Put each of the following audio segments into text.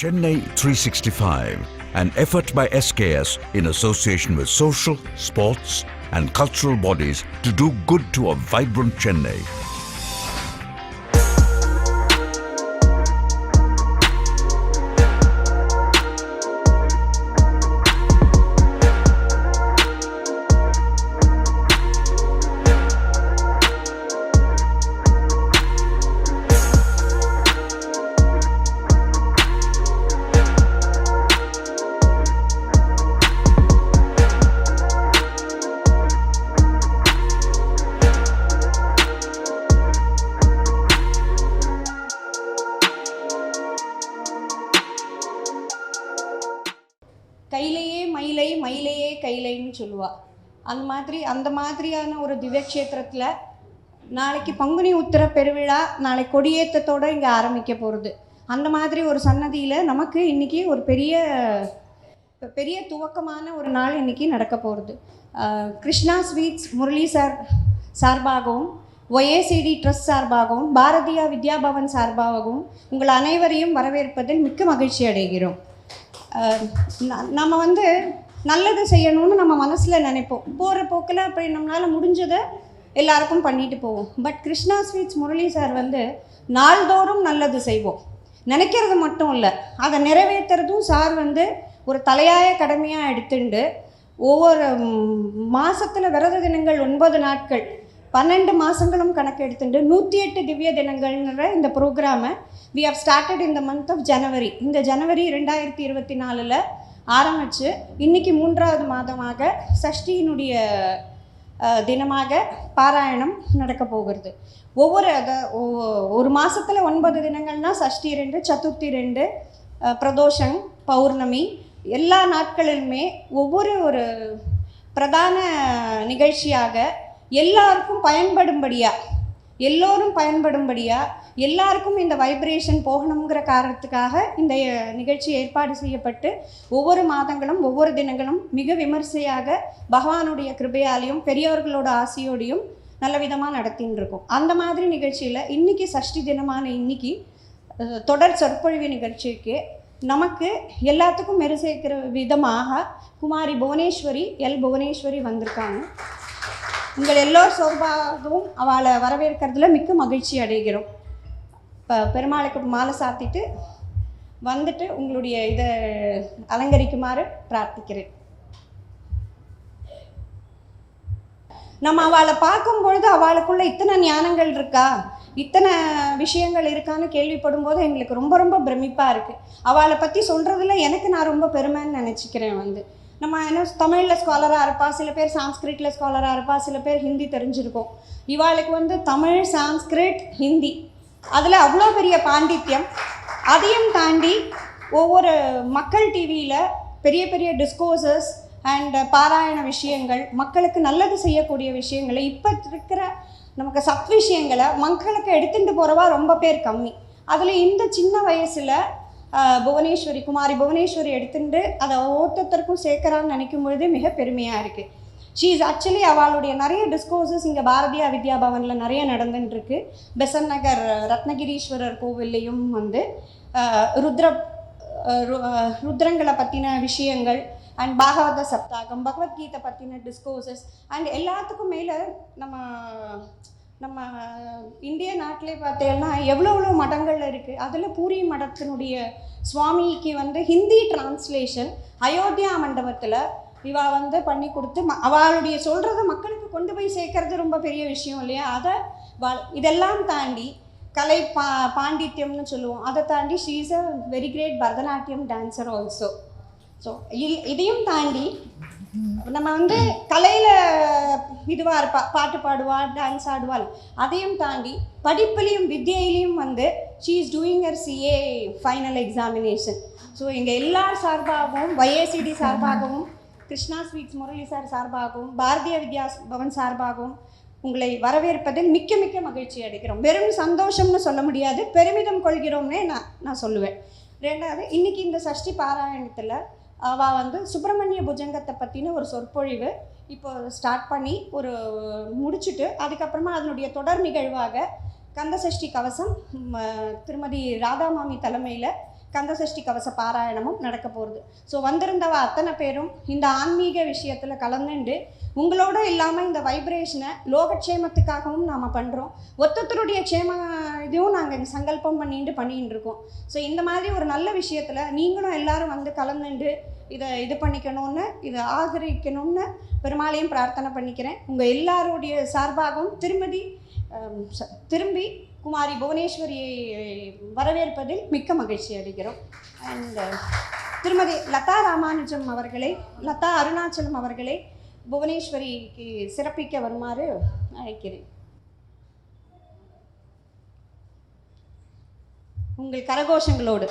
Chennai 365, an effort by SKS in association with social, sports and cultural bodies to do good to a vibrant Chennai. கையிலேயே மயிலை மயிலையே கையிலைன்னு சொல்லுவாள். அந்த மாதிரியான ஒரு திவ்யக்ஷேத்திரத்தில் நாளைக்கு பங்குனி உத்திர பெருவிழா நாளை கொடியேற்றத்தோடு இங்கே ஆரம்பிக்க போகிறது. அந்த மாதிரி ஒரு சன்னதியில் நமக்கு இன்றைக்கி ஒரு பெரிய துவக்கமான ஒரு நாள் இன்றைக்கி நடக்க போகிறது. கிருஷ்ணா ஸ்வீட்ஸ் முரளி சார்பாகவும் ஒஏசிடி ட்ரஸ்ட் சார்பாகவும் பாரதியா வித்யாபவன் சார்பாகவும் உங்கள் அனைவரையும் வரவேற்பதில் மிக்க மகிழ்ச்சி அடைகிறோம். நம்ம நல்லது செய்யணும்னு நம்ம மனசில் நினைப்போம். போகிற போக்கில் அப்படி நம்மளால் முடிஞ்சதை எல்லாருக்கும் பண்ணிட்டு போவோம். But Krishna sweets Murali sir நாள்தோறும் நல்லது செய்வோம். நினைக்கிறது மட்டும் இல்லை, அதை நிறைவேற்றுறதும் சார் ஒரு தலையாய கடமையாக எடுத்துண்டு ஒவ்வொரு மாதத்தில் விரத தினங்கள் 9 நாட்கள் 12 மாதங்களும் கணக்கு எடுத்துட்டு 108 திவ்ய தினங்கள்ன்ற இந்த ப்ரோக்ராமை we have started in the month of January. இந்த ஜனவரி 2024 ஆரம்பித்து இன்றைக்கி 3வது மாதமாக சஷ்டியினுடைய தினமாக பாராயணம் நடக்க போகிறது. ஒரு மாதத்தில் 9 தினங்கள்னால் சஷ்டி 2, சதுர்த்தி 2, பிரதோஷம், பௌர்ணமி எல்லா நாட்களிலுமே ஒரு பிரதான நிகழ்ச்சியாக எல்லாருக்கும் பயன்படும்படியாக எல்லாருக்கும் இந்த வைப்ரேஷன் போகணுங்கிற காரணத்துக்காக இந்த நிகழ்ச்சி ஏற்பாடு செய்யப்பட்டு ஒவ்வொரு மாதங்களும் ஒவ்வொரு தினங்களும் மிக விமர்சையாக பகவானுடைய கிருபையாலையும் பெரியவர்களோட ஆசையோடையும் நல்ல விதமாக நடத்தின்னு இருக்கோம். அந்த மாதிரி நிகழ்ச்சியில் இன்றைக்கி சஷ்டி தினமான இன்றைக்கி தொடர் சொற்பொழிவு நிகழ்ச்சிக்கு நமக்கு எல்லாத்துக்கும் மெரு சேர்க்கிற விதமாக குமாரி புவனேஸ்வரி வந்திருக்காங்க. உங்கள் எல்லோர் சார்பாகவும் அவளை வரவேற்கிறதுல மிக்க மகிழ்ச்சி அடைகிறோம். இப்போ பெருமாளுக்கு மாலை சாத்திட்டு வந்துட்டு உங்களுடைய இதை அலங்கரிக்குமாறு பிரார்த்திக்கிறேன். நம்ம அவளை பார்க்கும் பொழுது அவளுக்குள்ள இத்தனை ஞானங்கள் இருக்கா, இத்தனை விஷயங்கள் இருக்கான்னு கேள்விப்படும் போது எங்களுக்கு ரொம்ப ரொம்ப பிரமிப்பாக இருக்குது. அவளை பற்றி சொல்கிறதுல நான் ரொம்ப பெருமைன்னு நினச்சிக்கிறேன். நம்ம தமிழில் ஸ்காலராக இருப்பா, சில பேர் சான்ஸ்கிரிட்டில் ஸ்காலராக இருப்பா, சில பேர் ஹிந்தி தெரிஞ்சிருக்கோம். இவாளுக்கு தமிழ், சான்ஸ்கிரிட், ஹிந்தி அதில் அவ்வளோ பெரிய பாண்டித்யம். அதையும் தாண்டி ஒவ்வொரு மக்கள் டிவியில் பெரிய டிஸ்கோர்சஸ் அண்ட் பாராயண விஷயங்கள், மக்களுக்கு நல்லது செய்யக்கூடிய விஷயங்களை, இப்போ இருக்கிற நமக்கு விஷயங்களை மக்களுக்கு எடுத்துகிட்டு போகிறவா ரொம்ப பேர் கம்மி. அதில் இந்த சின்ன வயசில் குமாரி புவனேஸ்வரி எடுத்துட்டு அதை ஒவ்வொருத்தருக்கும் சேர்க்குறான்னு நினைக்கும் பொழுது மிக பெருமையாக இருக்குது. ஷீ இஸ் ஆக்சுவலி அவளுடைய நிறைய டிஸ்கோர்ஸஸ் இங்கே பாரதியா வித்யாபவனில் நிறைய நடந்துட்டுருக்கு. பெசன் நகர் ரத்னகிரீஸ்வரர் கோவில்லையும் ருத்ரங்களை பற்றின விஷயங்கள் அண்ட் பாகவத சப்தாகம், பகவத்கீதை பற்றின டிஸ்கோர்ஸஸ் அண்ட் எல்லாத்துக்கும் மேலே நம்ம இந்திய நாட்டிலே பார்த்தீங்கன்னா எவ்வளோ மடங்கள் இருக்குது. அதில் பூரி மடத்தினுடைய சுவாமிக்கு ஹிந்தி டிரான்ஸ்லேஷன் அயோத்தியா மண்டபத்தில் இவா பண்ணி கொடுத்து அவளுடைய சொல்கிறத மக்களுக்கு கொண்டு போய் சேர்க்கறது ரொம்ப பெரிய விஷயம் இல்லையா? இதெல்லாம் தாண்டி கலை பாண்டித்யம்னு சொல்லுவோம். அதை தாண்டி she is a very great Bharatanatyam dancer also. So இதையும் தாண்டி நம்ம கலையில் இதுவாக இருப்பா, பாட்டு பாடுவாள், டான்ஸ் ஆடுவாள். அதையும் தாண்டி படிப்புலேயும் வித்யிலையும் she is doing her CA final examination. So எங்கள் எல்லார் சார்பாகவும் ஒஏசிடி சார்பாகவும் கிருஷ்ணா ஸ்வீட்ஸ் முரளி சார் சார்பாகவும் பாரதிய வித்யா பவன் சார்பாகவும் உங்களை வரவேற்பதில் மிக்க மகிழ்ச்சி அடைகிறோம். வெறும் சந்தோஷம்னு சொல்ல முடியாது, பெருமிதம் கொள்கிறோம்னே நான் சொல்லுவேன். ரெண்டாவது, இன்றைக்கி இந்த சஷ்டி பாராயணத்தில் அவள் சுப்பிரமணிய புஜங்கத்தை பற்றின ஒரு சொற்பொழிவு இப்போ ஸ்டார்ட் பண்ணி முடிச்சுட்டு அதுக்கப்புறமா அதனுடைய தொடர் நிகழ்வாக கந்தசஷ்டி கவசம் திருமதி ராதாமாமி தலைமையில் கந்தசஷ்டி கவச பாராயணமும் நடக்க போகிறது. ஸோ வந்திருந்தவ அத்தனை பேரும் இந்த ஆன்மீக விஷயத்தில் கலந்துண்டு உங்களோட இல்லாமல் இந்த வைப்ரேஷனை லோகக்ஷேமத்துக்காகவும் நாம் பண்ணுறோம். ஒருத்தருடைய க்ஷேம இதையும் நாங்கள் சங்கல்பம் பண்ணிட்டு இருக்கோம். ஸோ இந்த மாதிரி ஒரு நல்ல விஷயத்தில் நீங்களும் எல்லாரும் வந்து கலந்துண்டு இதை இது பண்ணிக்கணும்னு, இதை ஆதரிக்கணும்னு பெருமாளையும் பிரார்த்தனை பண்ணிக்கிறேன். உங்கள் எல்லாருடைய சார்பாகவும் திரும்பி குமாரி புவனேஸ்வரியை வரவேற்பதில் மிக்க மகிழ்ச்சி அடைகிறோம். அண்ட் திருமதி லதா ராமானுஜம் அவர்களை, லதா அருணாச்சலம் அவர்களை புவனேஸ்வரிக்கு சிறப்பிக்க வருமாறு அழைக்கிறேன். உங்கள் கரகோஷங்களோடு.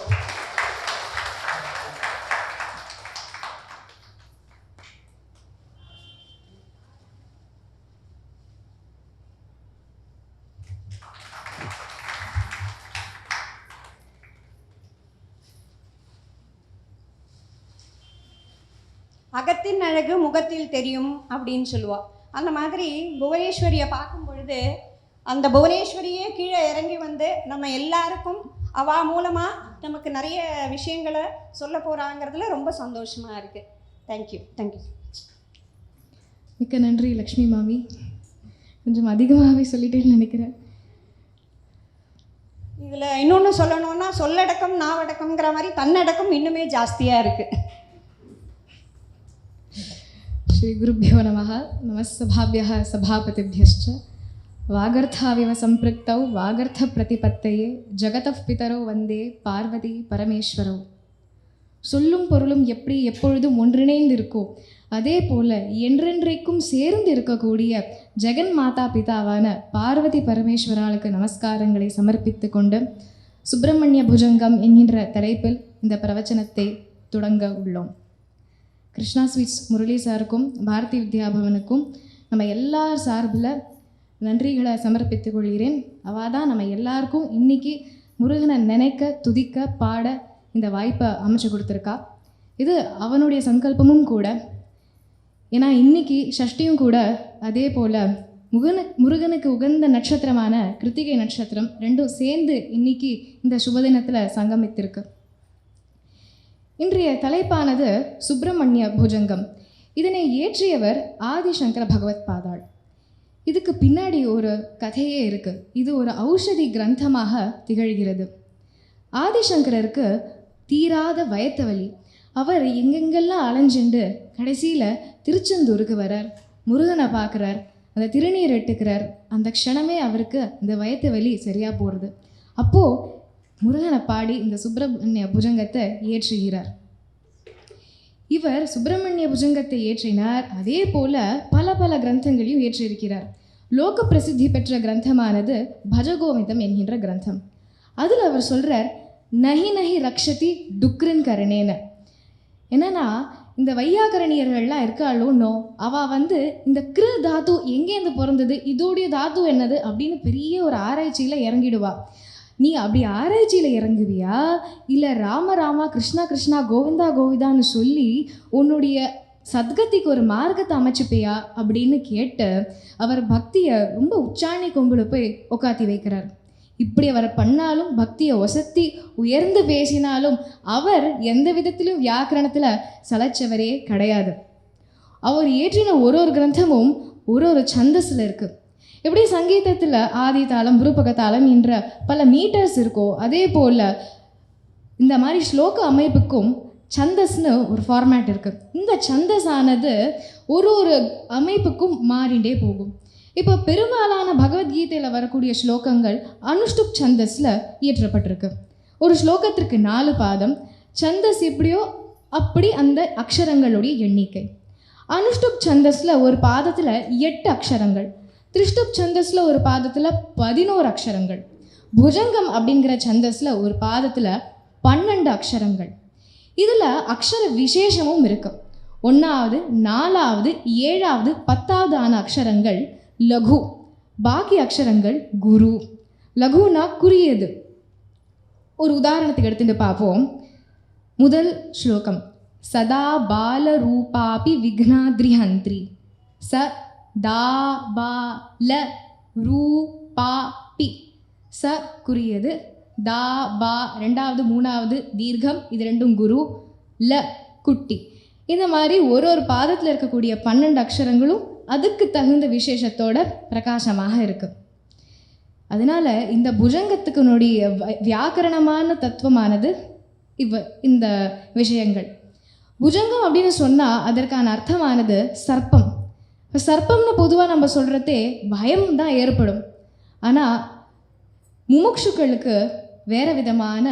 அகத்தின் அழகு முகத்தில் தெரியும் அப்படின்னு சொல்லுவாள். அந்த மாதிரி புவனேஸ்வரியை பார்க்கும் பொழுது அந்த புவனேஸ்வரியே கீழே இறங்கி வந்து நம்ம எல்லாருக்கும் அவா மூலமாக நமக்கு நிறைய விஷயங்களை சொல்ல போகிறாங்கிறதுல ரொம்ப சந்தோஷமாக இருக்குது. தேங்க்யூ. மிக்க நன்றி லக்ஷ்மி மாமி. கொஞ்சம் அதிகமாகவே சொல்லிட்டேன்னு நினைக்கிறேன். இதில் இன்னொன்று சொல்லணும்னா சொல்லடக்கம் நாவடக்கம்ங்கிற மாதிரி தன்னடக்கம் இன்னுமே ஜாஸ்தியாக இருக்குது. श्री गुरुभ्यो नमः. नमस्सभाभ्यः सभापतिभ्यश्च. वागर्थाविव सम्पृक्तौ वागर्थप्रतिपत्तये जगतः पितरौ वन्दे பார்வதி பரமேஸ்வரோ. சொல்லும் பொருளும் எப்படி எப்பொழுதும் ஒன்றிணைந்து இருக்கோ அதே போல என்றென்றைக்கும் சேர்ந்து இருக்கக்கூடிய ஜெகன் மாதா பிதாவான பார்வதி பரமேஸ்வராளுக்கு நமஸ்காரங்களை சமர்ப்பித்து கொண்டு சுப்பிரமணிய புஜங்கம் என்கின்ற தலைப்பில் இந்த பிரவச்சனத்தை தொடங்க உள்ளோம். கிருஷ்ணா ஸ்வீட்ஸ் முரளி சாருக்கும் பாரதி வித்யாபவனுக்கும் நம்ம எல்லார் சார்பில் நன்றிகளை சமர்ப்பித்துக் கொள்கிறேன். அவள் தான் நம்ம எல்லாருக்கும் இன்றைக்கி முருகனை நினைக்க துதிக்க பாட இந்த வாய்ப்பை அமைச்சு கொடுத்துருக்கா. இது அவனுடைய சங்கல்பமும் கூட. ஏன்னா இன்றைக்கி ஷஷ்டியும் கூட அதே போல் முருகனுக்கு உகந்த நட்சத்திரமான கிருத்திகை நட்சத்திரம் ரெண்டும் சேர்ந்து இன்றைக்கி இந்த சுபதினத்தில் சங்கமித்திருக்கு. இன்றைய தலைப்பானது சுப்பிரமணிய புஜங்கம். இதனை இயற்றியவர் ஆதிசங்கர பகவத் பாதாள். இதுக்கு பின்னாடி ஒரு கதையே இருக்குது. இது ஒரு ஔஷதி கிரந்தமாக திகழ்கிறது. ஆதிசங்கரருக்கு தீராத வயத்த வலி. அவர் எங்கெங்கெல்லாம் அலைஞ்சுண்டு கடைசியில் திருச்செந்தூருக்கு வரார், முருகனை பார்க்குறார், அந்த திருநீர் எட்டுக்கிறார். அந்த க்ஷணமே அவருக்கு அந்த வயத்த வலி சரியாக போகிறது. அப்போது முருகனை பாடி இந்த சுப்பிரமணிய புஜங்கத்தை இயற்றுகிறார். இவர் சுப்பிரமணிய புஜங்கத்தை இயற்றினார். அதே போல் பல கிரந்தங்களையும் இயற்றியிருக்கிறார். லோக பிரசித்தி பெற்ற கிரந்தமானது பஜகோவிந்தம் என்கின்ற கிரந்தம். அதில் அவர் சொல்கிறார், நஹி நஹி ரக்ஷதி டுக்ரின் கரணேன. என்னன்னா இந்த வையாகரணியர்கள்லாம் இருக்காளோன்னோ அவள் இந்த கிரு தாத்து எங்கேருந்து பிறந்தது, இதோடைய தாத்து என்னது அப்படின்னு பெரிய ஒரு ஆராய்ச்சியில் இறங்கிடுவா. நீ அப்படி ஆராய்ச்சியில் இறங்குவியா இல்லை ராம ராமா கிருஷ்ணா கிருஷ்ணா கோவிந்தா கோவிந்தான்னு சொல்லி உன்னுடைய சத்கத்திக்கு ஒரு மார்க்கத்தை அமைச்சுப்பையா அப்படின்னு கேட்டு அவர் பக்தியை ரொம்ப உச்சாணி கொம்புல போய் உக்காத்தி வைக்கிறார். இப்படி அவர் பண்ணாலும் பக்தியை ஒசத்தி உயர்ந்து பேசினாலும் அவர் எந்த விதத்திலும் வியாக்கரணத்தில் சலைச்சவரே கிடையாது. அவர் இயற்றின ஒரு கிரந்தமும் ஒரு சந்தஸில் இருக்குது. எப்படி சங்கீதத்தில் ஆதி தாளம் புருபக தாளம் என்ற பல மீட்டர்ஸ் இருக்கோ அதே போல் இந்த மாதிரி ஸ்லோக அமைப்புக்கும் சந்தஸ்னு ஒரு ஃபார்மேட் இருக்குது. இந்த சந்தஸ் ஆனது ஒரு அமைப்புக்கும் மாறிண்டே போகும். இப்போ பெரும்பாலான பகவத்கீதையில் வரக்கூடிய ஸ்லோகங்கள் அனுஷ்டுப் சந்தஸில் இயற்றப்பட்டிருக்கு. ஒரு ஸ்லோகத்திற்கு 4 பாதம். சந்தஸ் எப்படியோ அப்படி அந்த அக்ஷரங்களுடைய எண்ணிக்கை. அனுஷ்டுப் சந்தஸில் ஒரு பாதத்தில் 8 அக்ஷரங்கள், திருஷ்டுப் சந்தஸில் ஒரு பாதத்தில் 11 அக்ஷரங்கள், புஜங்கம் அப்படிங்கிற சந்தஸில் ஒரு பாதத்தில் 12 அக்ஷரங்கள். இதில் அக்ஷர விசேஷமும் இருக்குது. 1வது 4வது 7வது 10வது ஆன அக்ஷரங்கள் லகு, பாக்கி அக்ஷரங்கள் குரு. லகுனா குறியது. ஒரு உதாரணத்துக்கு எடுத்துட்டு பார்ப்போம். முதல் ஸ்லோகம், சதா பால ரூபாபி விக்னாத்ரிஹந்திரி. ச தா பா ல ரூ பா பி. ச குறியது, தா பா ரெண்டாவது மூணாவது தீர்க்கம், இது ரெண்டும் குரு, ல குட்டி. இந்த மாதிரி ஒரு ஒரு பாதத்தில் இருக்கக்கூடிய 12 அக்ஷரங்களும் அதுக்கு தகுந்த விசேஷத்தோட பிரகாசமாக இருக்கு. அதனால இந்த புஜங்கத்துக்குனுடைய வியாக்கரணமான தத்துவமானது இந்த விஷயங்கள். புஜங்கம் அப்படின்னு சொன்னால் அதற்கான அர்த்தமானது சர்ப்பம். சர்ப்பம்னு பொதுவாக நம்ம சொல்கிறதே பயம் தான் ஏற்படும். ஆனால் முமுட்சுக்களுக்கு வேறு விதமான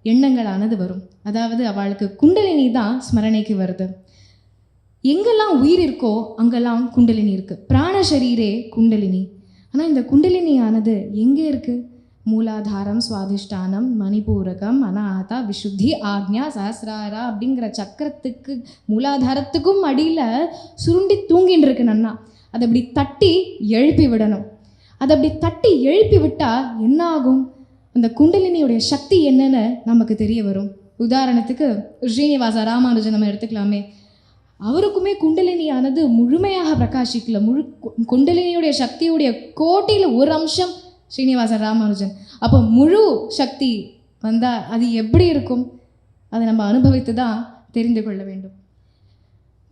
எண்ணங்களானது வரும். அதாவது அவளுக்கு குண்டலினி தான் ஸ்மரணைக்கு வருது. எங்கெல்லாம் உயிர் இருக்கோ அங்கெல்லாம் குண்டலினி இருக்குது. பிராணசரீரே குண்டலினி. ஆனால் இந்த குண்டலினியானது எங்கே இருக்குது? மூலாதாரம், சுவாதிஷ்டானம், மணிபூரகம், அநாதா, விசுத்தி, ஆக்ஞா, சஹஸ்ராரா அப்படிங்கிற சக்கரத்துக்கு மூலாதாரத்துக்கும் அடியில் சுருண்டி தூங்கின்னு இருக்கு நன்னா. அதை அப்படி தட்டி எழுப்பி விடணும். அதை அப்படி தட்டி எழுப்பி விட்டால் என்ன ஆகும்? அந்த குண்டலினியுடைய சக்தி என்னன்னு நமக்கு தெரிய வரும். உதாரணத்துக்கு ஸ்ரீனிவாச ராமானுஜன் நம்ம எடுத்துக்கலாமே. அவருக்குமே குண்டலினியானது முழுமையாக பிரகாசிக்கல. குண்டலினியுடைய சக்தியுடைய கோட்டியில் ஒரு அம்சம் ஸ்ரீனிவாச ராமானுஜன். அப்போ முழு சக்தி வந்தால் அது எப்படி இருக்கும்? அதை நம்ம அனுபவித்து தான் தெரிந்து கொள்ள வேண்டும்.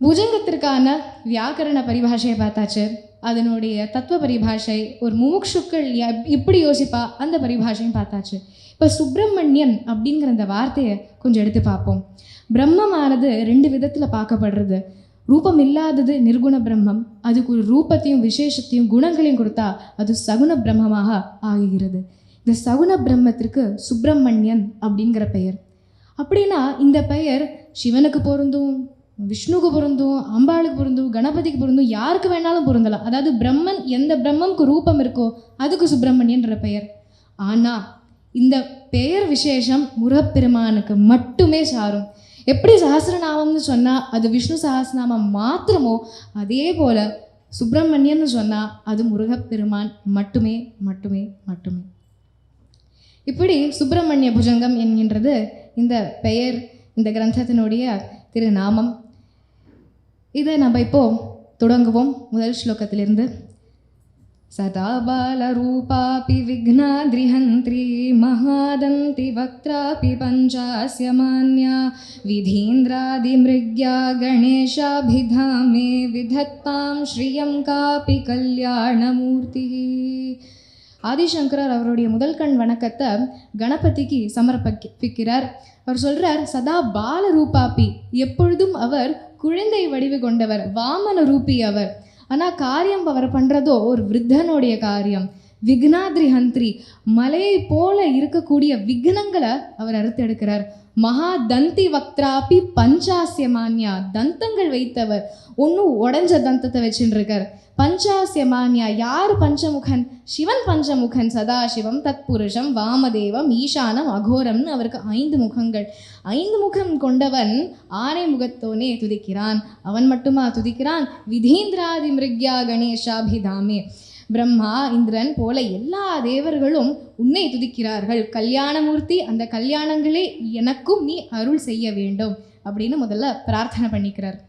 புஜங்கத்திற்கான வியாக்கரண பரிபாஷையை பார்த்தாச்சு. அதனுடைய தத்துவ பரிபாஷை, ஒரு முமுட்சுக்கள் எப்படி யோசிப்பா அந்த பரிபாஷையும் பார்த்தாச்சு. இப்போ சுப்பிரமணியன் அப்படிங்கிற அந்த வார்த்தையை கொஞ்சம் எடுத்து பார்ப்போம். பிரம்மமானது 2 விதத்தில் பார்க்கப்படுறது. ரூபம் இல்லாதது நிர்குண பிரம்மம். அதுக்கு ஒரு ரூபத்தையும் விசேஷத்தையும் குணங்களையும் கொடுத்தா அது சகுண பிரம்மமாக ஆகுகிறது. இந்த சகுண பிரம்மத்திற்கு சுப்பிரமணியன் அப்படிங்கிற பெயர். அப்படின்னா இந்த பெயர் சிவனுக்கு பொருந்தும், விஷ்ணுக்கு பொருந்தும், அம்பாளுக்கு பொருந்தும், கணபதிக்கு பொருந்தும், யாருக்கு வேணாலும் பொருந்தலாம். அதாவது பிரம்மன் எந்த பிரம்மனுக்கு ரூபம் இருக்கோ அதுக்கு சுப்பிரமணியன்ற பெயர். ஆனால் இந்த பெயர் விசேஷம் முருகப்பெருமானுக்கு மட்டுமே சாரும். எப்படி சஹஸ்ரநாமம்னு சொன்னால் அது விஷ்ணு சஹஸ்ரநாமம் மாத்திரமோ, அதே போல் சுப்பிரமணியன்னு சொன்னால் அது முருகப்பெருமான் மட்டுமே மட்டுமே மட்டுமே. இப்படி சுப்பிரமணிய புஜங்கம் என்கின்றது இந்த பெயர், இந்த கிரந்தத்தினுடைய திருநாமம். இதை நம்ம இப்போது தொடங்குவோம் முதல் ஸ்லோகத்திலிருந்து. சதா பாலரூபாபி விக்னாத்ரிஹந்த்ரி மகாதந்தி வக்த்ராபி பஞ்சாஸ்ய மான்யா விதீந்திராதிமிருக்யா கணேஷாபிதாமே விதத்தாம் ஸ்ரீயம் காபி கல்யாணமூர்த்தி. ஆதிசங்கரர் அவருடைய முதல் கண் வணக்கத்தை கணபதிக்கு சமர்ப்பிக்கிறார். அவர் சொல்கிறார், சதா பாலரூபாபி, எப்பொழுதும் அவர் குழந்தை வடிவு கொண்டவர், வாமன ரூபி அவர். ஆனால் காரியம் அவர் பண்ணுறதோ ஒரு விருத்தனுடைய காரியம். விக்னாத்ரி ஹந்திரி, மலையை போல இருக்கக்கூடிய விக்னங்களை அவர் அறுத்தெடுக்கிறார். மகா தந்தி வக்திராபி பஞ்சாஸ்ய மான்யா, தந்தங்கள் வைத்தவர், ஒன்றும் உடஞ்ச தந்தத்தை வச்சுட்டு இருக்கார். பஞ்சாஸ்ய மான்யா, யார் பஞ்சமுகன்? சிவன் பஞ்சமுகன். சதாசிவம், தத்புருஷம், வாமதேவம், ஈசானம், அகோரம்னு அவருக்கு 5 முகங்கள். 5 முகம் கொண்டவன் ஆனை முகத்தோனே துதிக்கிறான். அவன் மட்டுமா துதிக்கிறான்? விதீந்திராதி மிருக்யா கணேஷாபிதாமே, பிரம்மா இந்திரன் போல எல்லா தேவர்களும் உன்னை துதிக்கிறார்கள். கல்யாணமூர்த்தி, அந்த கல்யாணங்களே எனக்கும் நீ அருள் செய்ய வேண்டும் அப்படின்னு முதல்ல பிரார்த்தனை பண்ணிக்கிறார்.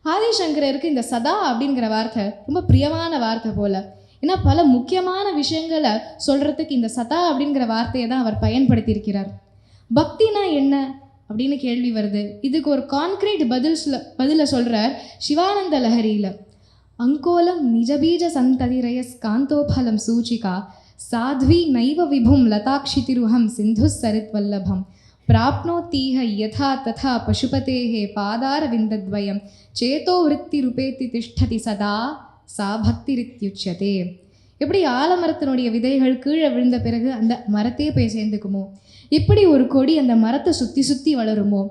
ஆதிசங்கரருக்கு இந்த சதா அப்படிங்கிற வார்த்தை ரொம்ப பிரியமான வார்த்தை போல. ஏன்னா பல முக்கியமான விஷயங்களை சொல்கிறதுக்கு இந்த சதா அப்படிங்கிற வார்த்தையை தான் அவர் பயன்படுத்தியிருக்கிறார். பக்தினா என்ன அப்படின்னு கேள்வி வருது. இதுக்கு ஒரு கான்க்ரீட் பதிலை சொல்கிறார் சிவானந்த லஹரியில். அங்கோலம் நிஜபீஜ சந்ததிரயஸ் காந்தோபலம் சூச்சிகா சாத்வி நைவ விபும் லதாக்ஷி திருஹம் சிந்து சரித்வல்லபம் பிராப்னோத்தீஹ யதா ததா பசுபதேஹே பாதார விந்தத்வயம் சேதோ விருத்தி ரூபேத்தி திஷ்டதி சதா சா பக்திரித்யுச்யதே. எப்படி ஆலமரத்தினுடைய விதைகள் கீழே விழுந்த பிறகு அந்த மரத்தையே போய் சேர்ந்துக்குமோ, எப்படி ஒரு கொடி அந்த மரத்தை சுற்றி சுற்றி வளருமோ,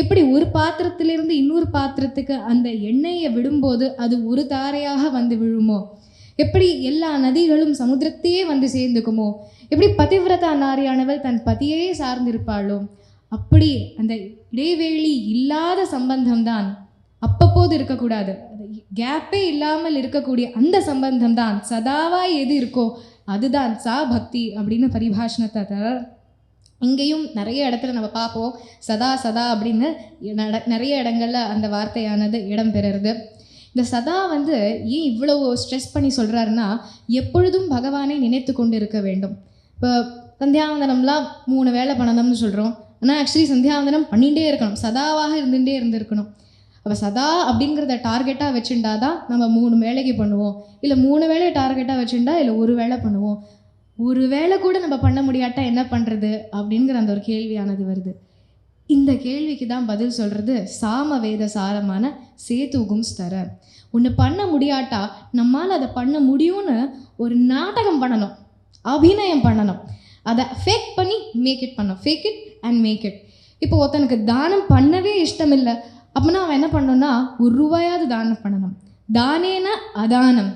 எப்படி ஒரு பாத்திரத்திலிருந்து இன்னொரு பாத்திரத்துக்கு அந்த எண்ணெயை விடும்போது அது ஒரு தாரையாக வந்து விழுமோ, எப்படி எல்லா நதிகளும் சமுத்திரத்தையே வந்து சேர்ந்துக்குமோ, எப்படி பதிவிரதா நாரியானவள் தன் பதியே சார்ந்திருப்பாளோ, அப்படி அந்த இடைவேளி இல்லாத சம்பந்தம்தான், அப்பப்போது இருக்கக்கூடாது, கேப்பே இல்லாமல் இருக்கக்கூடிய அந்த சம்பந்தம்தான் சதாவாய் எது இருக்கோ அதுதான் சா பக்தி அப்படின்னு பரிபாஷணத்தை தர. இங்கேயும் நிறைய இடத்துல நம்ம பார்ப்போம் சதா சதா அப்படின்னு நிறைய இடங்கள்ல அந்த வார்த்தையானது இடம் பெறுறது. இந்த சதா ஏன் இவ்வளோ ஸ்ட்ரெஸ் பண்ணி சொல்கிறாருன்னா, எப்பொழுதும் பகவானை நினைத்து கொண்டு இருக்க வேண்டும். இப்போ சந்தியாவந்தனம்லாம் 3 வேளை பண்ணணும்னு சொல்கிறோம். ஆனால் ஆக்சுவலி சந்தியாவந்தனம் பண்ணிகிட்டே இருக்கணும், சதாவாக இருந்துருக்கணும். அப்போ சதா அப்படிங்கிறத டார்கெட்டாக வச்சுட்டா தான் நம்ம 3 வேளைக்கு பண்ணுவோம். இல்லை 3 வேளை டார்கெட்டாக வச்சுட்டா இல்லை 1 வேளை பண்ணுவோம். 1 வேளை கூட நம்ம பண்ண முடியாட்டா என்ன பண்ணுறது அப்படிங்கிற அந்த ஒரு கேள்வியானது வருது. இந்த கேள்விக்கு தான் பதில் சொல்கிறது சாமவேத சாரமான சேதுகும் ஸ்தர. ஒன்று பண்ண முடியாட்டா நம்மால் அதை பண்ண முடியும்னு ஒரு நாடகம் பண்ணணும், அபிநயம் பண்ணணும், அதை ஃபேக் பண்ணி மேக் இட் பண்ணணும். Fake it and make it. இப்போ ஒருத்தனுக்கு தானம் பண்ணவே இஷ்டம் இல்லை அப்படின்னா அவன் என்ன பண்ணணும்னா 1 ரூபாயாவது தானம் பண்ணணும். தானேன அதானம்.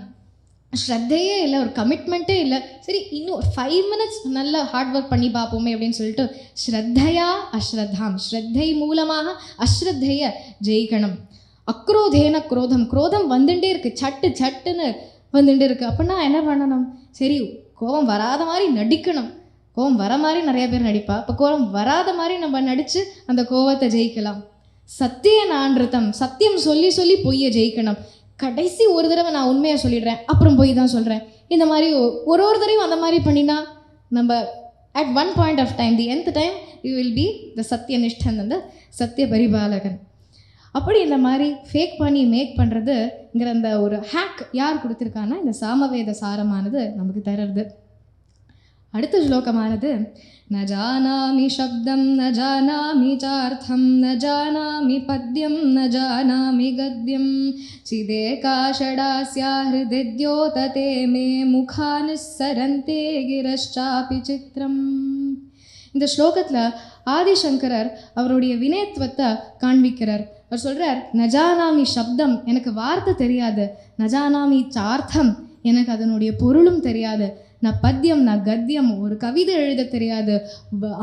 ஸ்ரத்தையே இல்லை, ஒரு கமிட்மெண்ட்டே இல்லை. சரி இன்னும் ஒரு 5 minutes நல்லா ஹார்ட் ஒர்க் பண்ணி பார்ப்போமே அப்படின்னு சொல்லிட்டு ஸ்ரத்தையா அஸ்ரத்தாம், ஸ்ரத்தை மூலமாக அஸ்ரத்தையை ஜெயிக்கணும். அக்ரோதேன குரோதம், குரோதம் வந்துட்டே இருக்குது, சட்டுன்னு வந்துட்டு இருக்குது. அப்படின்னா என்ன பண்ணணும்? சரி கோபம் வராத மாதிரி நடிக்கணும். கோபம் வர மாதிரி நிறைய பேர் நடிப்பா. இப்போ கோபம் வராத மாதிரி நம்ம நடித்து அந்த கோபத்தை ஜெயிக்கலாம். சத்திய நான்றுத்தம், சத்தியம் சொல்லி பொய்யை ஜெயிக்கணும். கடைசி ஒரு தடவை நான் உண்மையை சொல்லிடுறேன், அப்புறம் பொய் தான் சொல்கிறேன். இந்த மாதிரி ஒரு தடவையும் அந்த மாதிரி பண்ணினா நம்ம at one point of time, the nth time you will be the சத்தியனிஷ்டன், அந்த சத்திய பரிபாலகன். அப்படி இந்த மாதிரி ஃபேக் பண்ணி மேக் பண்ணுறதுங்கிற அந்த ஒரு ஹேக் யார் கொடுத்துருக்கான்னா இந்த சாமவேத சாரமானது நமக்கு தருறது. அடுத்த ஸ்லோகமானது ந ஜானாமி சப்தம் ந ஜானாமி சார்த்தம் ந ஜானாமி பத்யம் ந ஜானாமி கத்யம் சிதேகாஷடாஸ்யா ஹிருதித்யோததே மே முகானுசரந்தே கிரஷ்சாபி சித்ரம். இந்த ஸ்லோகத்தில் ஆதிசங்கரர் அவருடைய வினயத்துவத்தை காண்பிக்கிறார். அவர் சொல்கிறார், நஜானாமி சப்தம், எனக்கு வார்த்தை தெரியாது. நஜானாமி சார்த்தம், எனக்கு அதனுடைய பொருளும் தெரியாது. நான் பத்தியம், நான் கத்தியம், ஒரு கவிதை எழுத தெரியாது,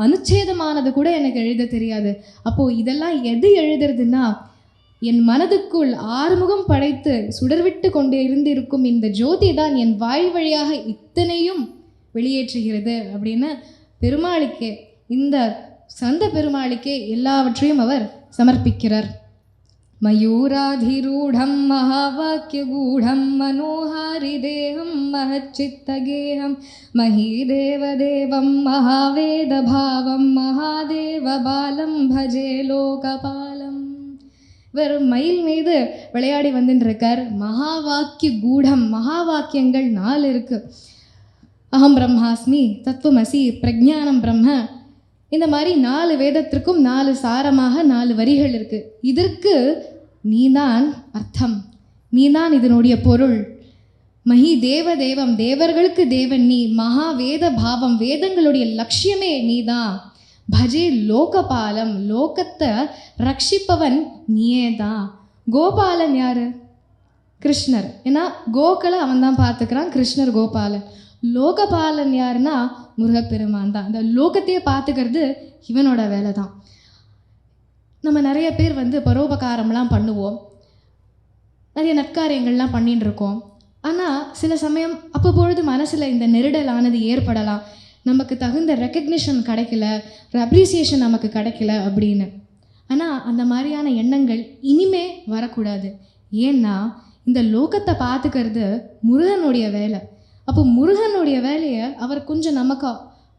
அனுச்சேதமானது கூட எனக்கு எழுத தெரியாது. அப்போது இதெல்லாம் எது எழுதுறதுன்னா என் மனதுக்குள் ஆறுமுகம் படைத்து சுடர்விட்டு கொண்டு இருந்திருக்கும் இந்த ஜோதி தான் என் வாய் வழியாக இத்தனையும் வெளியேற்றுகிறது அப்படின்னு பெருமாளுக்கே, இந்த சந்த பெருமாளுக்கே எல்லாவற்றையும் அவர் சமர்ப்பிக்கிறார். மயூராதிரூடம் மகாவாக்கியகூடம் மனோஹாரி தேகம் மஹச்சித்தகேகம் மஹீதேவதேவம் மகாவேத பாவம் மகாதேவ பாலம் பஜே லோகபாலம். இவர் மயில் மீது விளையாடி வந்துட்டுருக்கார். மகாவாக்கிய கூடம், மகாவாக்கியங்கள் 4 இருக்குது. அகம் பிரம்மாஸ்மி, தத்துவமசி, பிரஜானம் பிரம்ம, இந்த மாதிரி 4 வேதத்திற்கும் 4 சாரமாக 4 வரிகள் இருக்குது. இதற்கு நீதான் அர்த்தம், நீதான் இதனுடைய பொருள். மகி தேவதேவம், தேவர்களுக்கு தேவன் நீ. மகா வேத பாவம், வேதங்களுடைய லட்சியமே நீதான். பஜே லோகபாலம், லோகத்தை ரட்சிப்பவன் நீயே தான். கோபாலன் யாரு? கிருஷ்ணர். ஏன்னா கோக்களை அவன் தான் பார்த்துக்கிறான், கிருஷ்ணர் கோபாலன். லோகபாலன் யாருன்னா முருகப்பெருமான் தான். இந்த லோகத்தையே பார்த்துக்கிறது இவனோட வேலை தான். நம்ம நிறைய பேர் பரோபகாரம்லாம் பண்ணுவோம், நிறைய நற்காரியங்கள்லாம் பண்ணின்னு இருக்கோம். ஆனால் சில சமயம் அப்பப்பொழுது மனசில் இந்த நெருடலானது ஏற்படலாம். நமக்கு தகுந்த ரெக்கக்னிஷன் கிடைக்கல, ஒரு அப்ரிசியேஷன் நமக்கு கிடைக்கல அப்படின்னு. ஆனால் அந்த மாதிரியான எண்ணங்கள் இனிமே வரக்கூடாது. ஏன்னா இந்த லோகத்தை பார்த்துக்கிறது முருகனுடைய வேலை. அப்போ முருகனுடைய வேலையை அவர் கொஞ்சம் நமக்கு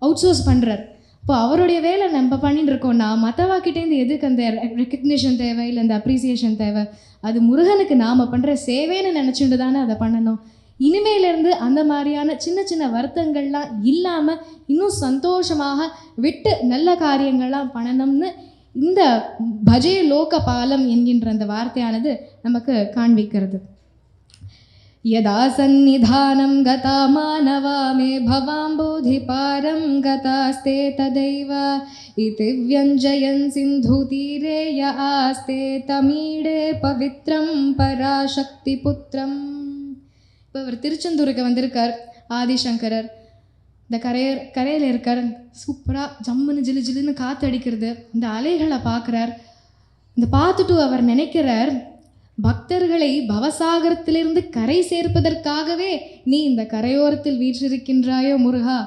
அவுட் சோர்ஸ் பண்ணுறார். இப்போ அவருடைய வேலை நம்ம பண்ணிட்டு இருக்கோம்னா மற்றவாக்கிட்டேருந்து எதுக்கு அந்த ரெக்கக்னிஷன் தேவை, இல்லை அந்த அப்ரிசியேஷன் தேவை? அது முருகனுக்கு நாம் பண்ணுற சேவைன்னு நினச்சிட்டு தானே அதை பண்ணணும். இனிமேலேருந்து அந்த மாதிரியான சின்ன சின்ன வருத்தங்கள்லாம் இல்லாமல் இன்னும் சந்தோஷமாக விட்டு நல்ல காரியங்கள்லாம் பண்ணணும்னு இந்த பஜே லோகபாலம் என்கின்ற அந்த வார்த்தையானது நமக்கு காண்பிக்கிறது. யதா சந்நிதானம் கதா மானவா மே பவாம்போதிபாரம் கதாஸ்தே ததைவ இதி வியஞ்சயன் சிந்து தீரே ய ஆஸ்தே தமிழே பவித்ரம் பராசக்தி புத்திரம். இப்போ அவர் திருச்செந்தூருக்கு வந்திருக்கார் ஆதிசங்கரர். இந்த கரையில் இருக்கார். சூப்பராக ஜம்முன்னு ஜிலு ஜிலுன்னு காற்று அடிக்கிறது, இந்த அலைகளை பார்க்குறார். இந்த பார்த்துட்டு அவர் நினைக்கிறார், பக்தர்களை பவசாகரத்திலிருந்து கரை சேர்ப்பதற்காகவே நீ இந்த கரையோரத்தில் வீற்றிருக்கின்றாயோ முருகா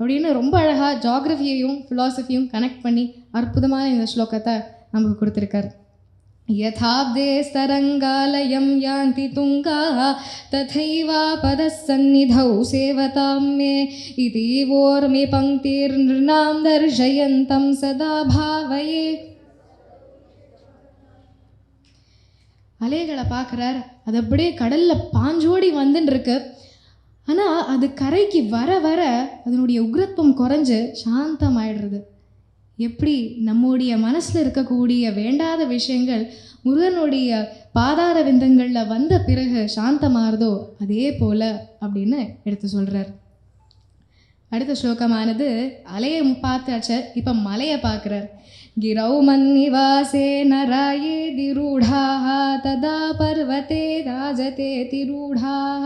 அப்படின்னு ரொம்ப அழகாக ஜாகிரஃபியையும் ஃபிலாசபியும் கனெக்ட் பண்ணி அற்புதமான இந்த ஸ்லோகத்தை நமக்கு கொடுத்துருக்கார். यथाब्दे स्तरङ्गालयं यान्ति तुङ्गाः तथैवापदः सन्निधौ सेवतां मे इति वोर्मि पङ्क्तिर्नृणां दर्शयन्तं सदा भावये. அலைகளை பார்க்குறார், அது அப்படியே கடலில் பாஞ்சோடி வந்துன்னு இருக்கு. ஆனால் அது கரைக்கு வர வர அதனுடைய உக்ரத்துவம் குறைஞ்சு சாந்தமாயிடுறது. எப்படி நம்முடைய மனசில் இருக்கக்கூடிய வேண்டாத விஷயங்கள் முருகனுடைய பாதார விந்தங்களில் வந்த பிறகு சாந்தமாகிறதோ அதே போல் அப்படின்னு எடுத்து சொல்கிறார். அடுத்த ஸ்லோகமானது அலையை பார்த்தாச்சு, இப்போ மலையை பார்க்குறார். गिरौ मन्निवासे नराये दिरूढाः तदा पर्वते राजते तिरूढाः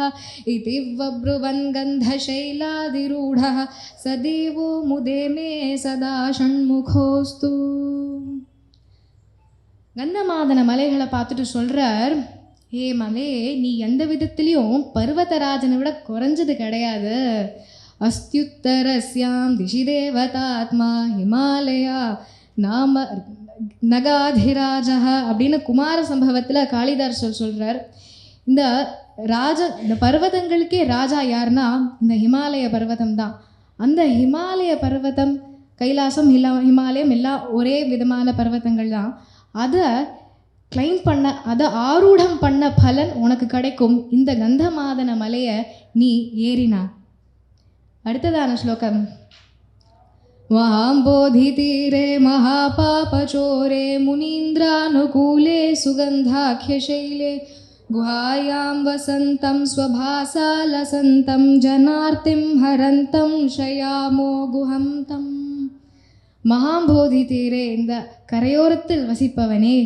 इति वब्रुवन् गन्धशैलादिरूढः स देवो मुदे मे सदा षण्मुखोऽस्तु. கந்தமாதன மலைகளை பார்த்துட்டு சொல்கிறார், ஏ மலே, நீ எந்த விதத்துலேயும் பர்வதராஜனை விட குறைஞ்சது கிடையாது. அஸ்தியுத்தரஸ்யாம் திசி தேவதாத்மா ஹிமாலயா நாம நகாதிராஜா அப்படின்னு குமார சம்பவத்தில் காளிதாசர் சொல்கிறார். இந்த பர்வதங்களுக்கே ராஜா யாருன்னா இந்த ஹிமாலய பர்வதம் தான். அந்த ஹிமாலய பர்வதம், கைலாசம், ஹிமாலயம் எல்லாம் ஒரே விதமான பர்வதங்கள் தான். அதை கிளைம் பண்ண, அதை ஆரூடம் பண்ண பலன் உனக்கு கிடைக்கும் இந்த கந்தமாதன மலையை நீ ஏறினா. அடுத்ததான ஸ்லோகம். वाम्बोधितीरे महापापचोरे मुनीन्द्रानुकूले सुगन्धाख्यशैले गुहायां वसन्तं स्वभासालसन्तं जनार्तिं हरन्तं शयामो गुहं तं. மகாம்போதி தீரே, இந்த கரையோரத்தில் வசிப்பவனே,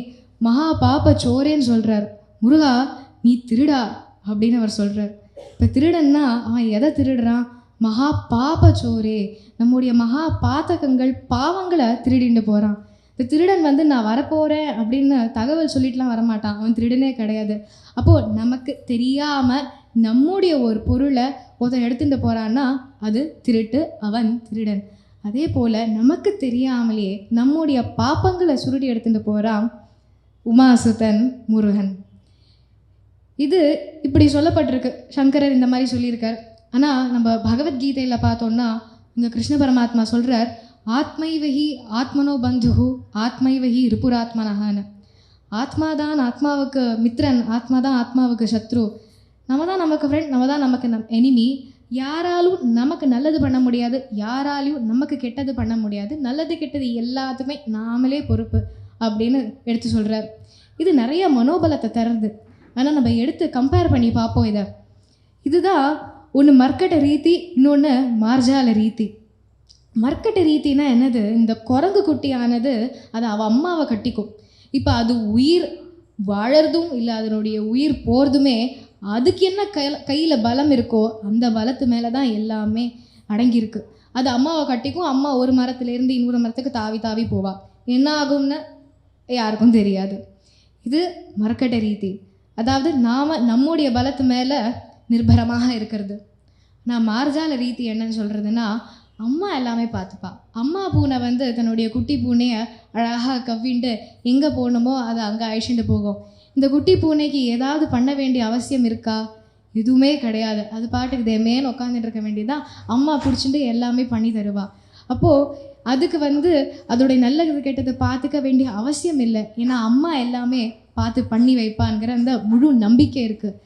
மகா பாப்ப சோரேன்னு சொல்கிறார். முருகா, நீ திருடா அப்படின்னு அவர் சொல்கிறார். இப்போ திருடன்னா அவன் எதை திருடுறான்? மகா பாப சோரே, நம்முடைய மகா பாதகங்கள், பாவங்களை திருடிட்டு போகிறான். இந்த திருடன் வந்து நான் வரப்போகிறேன் அப்படின்னு தகவல் சொல்லிட்டுலாம் வரமாட்டான், அவன் திருடனே கிடையாது. அப்போது நமக்கு தெரியாமல் நம்முடைய ஒரு பொருளை ஒருத்தன் எடுத்துகிட்டு போகிறான்னா அது திருட்டு, அவன் திருடன். அதே போல் நமக்கு தெரியாமலே நம்முடைய பாப்பங்களை சுருடி எடுத்துகிட்டு போகிறான் உமாசுதன் முருகன். இது இப்படி சொல்லப்பட்டிருக்கு, சங்கரர் இந்த மாதிரி சொல்லியிருக்கார். ஆனால் நம்ம பகவத்கீதையில் பார்த்தோன்னா இங்கே கிருஷ்ண பரமாத்மா சொல்கிறார், ஆத்மைவஹி ஆத்மனோ பந்துஹு ஆத்மைவஹி ரிபுராத்மனஹான்னு. ஆத்மா தான் ஆத்மாவுக்கு மித்ரன், ஆத்மா தான் ஆத்மாவுக்கு சத்ரு. நம்ம தான் நமக்கு ஃப்ரெண்ட், நம்ம தான் நமக்கு எனிமி. யாராலும் நமக்கு நல்லது பண்ண முடியாது, யாராலையும் நமக்கு கெட்டது பண்ண முடியாது. நல்லது கெட்டது எல்லாத்துமே நாமளே பொறுப்பு அப்படின்னு எடுத்து சொல்கிறார். இது நிறைய மனோபலத்தை தருது. ஆனால் நம்ம எடுத்து கம்பேர் பண்ணி பார்ப்போம். இதுதான் ஒன்று மர்க்கட்ட ரீதி, இன்னொன்று மார்ஜால ரீதி. மர்க்கட்ட ரீத்தினா என்னது? இந்த குரங்கு குட்டியானது அது அவள் அம்மாவை கட்டிக்கும். இப்போ அது உயிர் வாழறதும் இல்லை, அதனுடைய உயிர் போகிறதுமே அதுக்கு என்ன கையில் பலம் இருக்கோ அந்த பலத்து மேலே தான் எல்லாமே அடங்கியிருக்கு. அது அம்மாவை கட்டிக்கும். அம்மா ஒரு மரத்துலேருந்து இன்னொரு மரத்துக்கு தாவி தாவி போவாள். என்ன ஆகும்னு யாருக்கும் தெரியாது. இது மர்க்கட்ட ரீதி. அதாவது நாம் நம்முடைய பலத்து மேலே நிர்பரமாக இருக்கிறது. நான் மார்ஜால ரீதி என்னன்னு சொல்கிறதுன்னா, அம்மா எல்லாமே பார்த்துப்பா. அம்மா பூனை வந்து தன்னுடைய குட்டி பூனையை அழகாக கவ்விண்டு எங்கே போகணுமோ அதை அங்கே அழிச்சுட்டு போகும். இந்த குட்டி பூனைக்கு ஏதாவது பண்ண வேண்டிய அவசியம் இருக்கா? எதுவுமே கிடையாது. அது பாட்டுக்கு தேமேன்னு உட்காந்துட்டு இருக்க வேண்டியதான். அம்மா பிடிச்சிட்டு எல்லாமே பண்ணி தருவா. அப்போது அதுக்கு வந்து அதோடைய நல்லது கெட்டதை பார்த்துக்க வேண்டிய அவசியம் இல்லை. ஏன்னா அம்மா எல்லாமே பார்த்து பண்ணி வைப்பாங்கிற அந்த முழு நம்பிக்கை இருக்குது.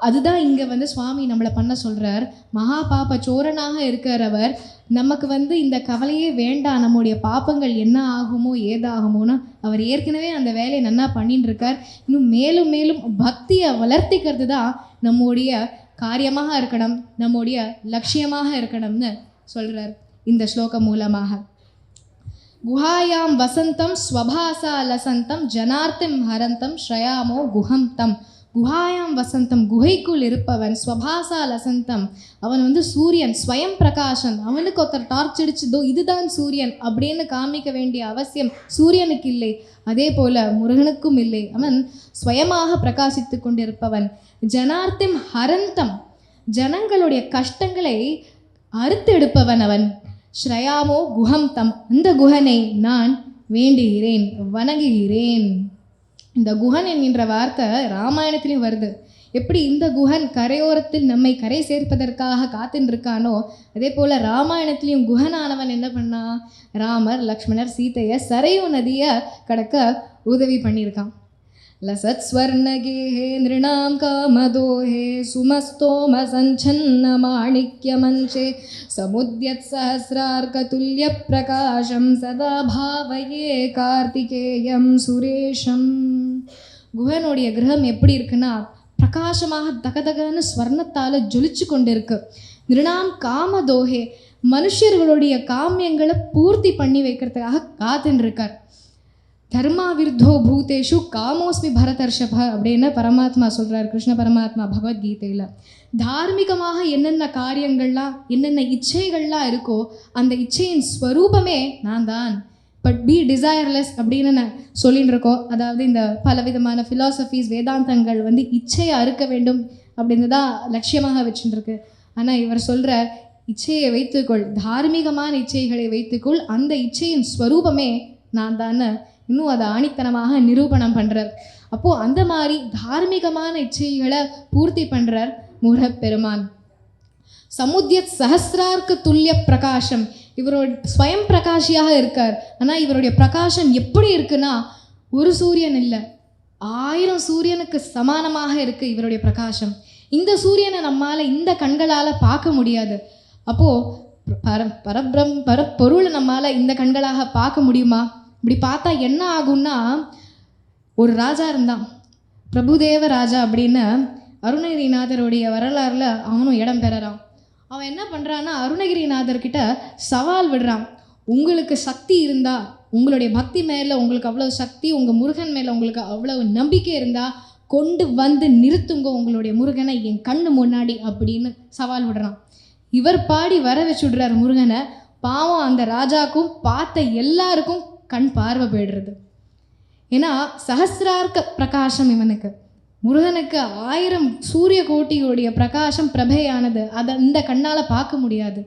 அதுதான் இங்கே வந்து சுவாமி நம்மளை பண்ண சொல்கிறார். மகா பாப்ப சோரனாக இருக்கிறவர் நமக்கு வந்து இந்த கவலையே வேண்டாம், நம்முடைய பாப்பங்கள் என்ன ஆகுமோ ஏதாகுமோன்னு அவர் ஏற்கனவே அந்த வேலையை நன்னா பண்ணிட்டு இருக்கார். இன்னும் மேலும் மேலும் பக்தியை வளர்த்திக்கிறது தான் நம்முடைய காரியமாக இருக்கணும், நம்முடைய லட்சியமாக இருக்கணும்னு சொல்கிறார் இந்த ஸ்லோகம் மூலமாக. குஹாயாம் வசந்தம் ஸ்வபாசா லசந்தம் ஜனார்த்திம் ஹரந்தம் ஸ்ரயாமோ குஹம் தம். குஹாயாம் வசந்தம், குகைக்குள் இருப்பவன். ஸ்வபாசா லசந்தம், அவன் வந்து சூரியன், ஸ்வயம் பிரகாசன். அவனுக்கு ஒருத்தர் டார்ச் அடிச்சதோ இதுதான் சூரியன் அப்படின்னு காமிக்க வேண்டிய அவசியம் சூரியனுக்கு இல்லை. அதே போல் முருகனுக்கும் இல்லை. அவன் ஸ்வயமாக பிரகாசித்து கொண்டிருப்பவன். ஜனார்த்திம் ஹரந்தம், ஜனங்களுடைய கஷ்டங்களை அறுத்து எடுப்பவன் அவன். ஸ்ரயாமோ குஹம் தம், அந்த குஹனை நான் வேண்டுகிறேன், வணங்குகிறேன். இந்த குஹன் என்கின்ற வார்த்தை ராமாயணத்திலையும் வருது. எப்படி இந்த குஹன் கரையோரத்தில் நம்மை கரை சேர்ப்பதற்காக காத்துன்னு இருக்கானோ, அதே போல் ராமாயணத்திலையும் குஹனானவன் என்ன பண்ணா, ராமர் லக்ஷ்மணர் சீதையை சரையு நதியை கடக்க உதவி பண்ணியிருக்கான். லசத் ஸ்வர்ணகேஹே நிருணாம் காமதோஹே சுமஸ்தோம சஞ்சன்ன மாணிக்ய மஞ்சே சமுத்யத் சஹஸ்ரார்க துல்ய பிரகாசம் சதா பாவயே கார்த்திகேயம் சுரேஷம். குஹனுடைய கிரகம் எப்படி இருக்குன்னா பிரகாசமாக தகதகன்னு ஸ்வர்ணத்தால் ஜொலிச்சு கொண்டு இருக்கு. நிருணாம் காமதோஹே, மனுஷர்களுடைய காமியங்களை பூர்த்தி பண்ணி வைக்கிறதுக்காக காத்துன்னு இருக்கார். தர்மா விருத்தோ பூதேஷு காமோஸ்மி பரதர்ஷப அப்படின்னு பரமாத்மா சொல்கிறார், கிருஷ்ண பரமாத்மா பகவத்கீதையில். தார்மீகமாக என்னென்ன காரியங்கள்லாம் என்னென்ன இச்சைகள்லாம் இருக்கோ அந்த இச்சையின் ஸ்வரூபமே நான் தான். பட் பி டிசையர்லெஸ் அப்படின்னு நான் சொல்லின்னு இருக்கோம். அதாவது இந்த பலவிதமான ஃபிலாசபிஸ் வேதாந்தங்கள் இச்சையை அறுக்க வேண்டும் அப்படின்னு தான் லட்சியமாக வச்சுருக்கு. ஆனால் இவர் சொல்கிற இச்சையை வைத்துக்கொள், தார்மீகமான இச்சைகளை வைத்துக்கொள், அந்த இச்சையின் ஸ்வரூபமே நான் தான் இன்னும் அதை ஆணித்தனமாக நிரூபணம் பண்ணுறார். அப்போது அந்த மாதிரி தார்மீகமான இச்சைகளை பூர்த்தி பண்ணுறார் முருகப்பெருமான். சமுத்யத் சஹஸ்ரார்க்கு துல்லிய பிரகாசம், இவரோட ஸ்வயம் பிரகாஷியாக இருக்கார். ஆனால் இவருடைய பிரகாசம் எப்படி இருக்குன்னா, ஒரு சூரியன் இல்லை 1000 சூரியனுக்கு சமானமாக இருக்குது இவருடைய பிரகாசம். இந்த சூரியனை நம்மால் இந்த கண்களால் பார்க்க முடியாது. அப்போது பரப்பொருளை நம்மால் இந்த கண்களாக பார்க்க முடியுமா? இப்படி பார்த்தா என்ன ஆகும்னா, ஒரு ராஜா இருந்தான் பிரபுதேவ ராஜா அப்படின்னு. அருணகிரிநாதருடைய வரலாறில் அவனும் இடம் பெறறான். அவன் என்ன பண்ணுறான்னா, அருணகிரிநாதர்கிட்ட சவால் விடுறான். உங்களுக்கு சக்தி இருந்தால், உங்களுடைய பக்தி மேலே உங்களுக்கு அவ்வளோ சக்தி, உங்கள் முருகன் மேலே உங்களுக்கு அவ்வளவு நம்பிக்கை இருந்தால் கொண்டு வந்து நிறுத்துங்க உங்களுடைய முருகனை என் கண்ணு முன்னாடி அப்படின்னு சவால் விடுறான். இவர் பாடி வர வச்சு விடுறார் முருகனை. பாவம் அந்த ராஜாக்கும் பார்த்த எல்லாருக்கும் கண் பார்வை போயிடுறது. ஏன்னா சஹஸ்ரார்க்க பிரகாசம் இவனுக்கு, முருகனுக்கு 1000 சூரிய கோட்டிகளுடைய பிரகாசம் பிரபையானது. அதை இந்த கண்ணால் பார்க்க முடியாது.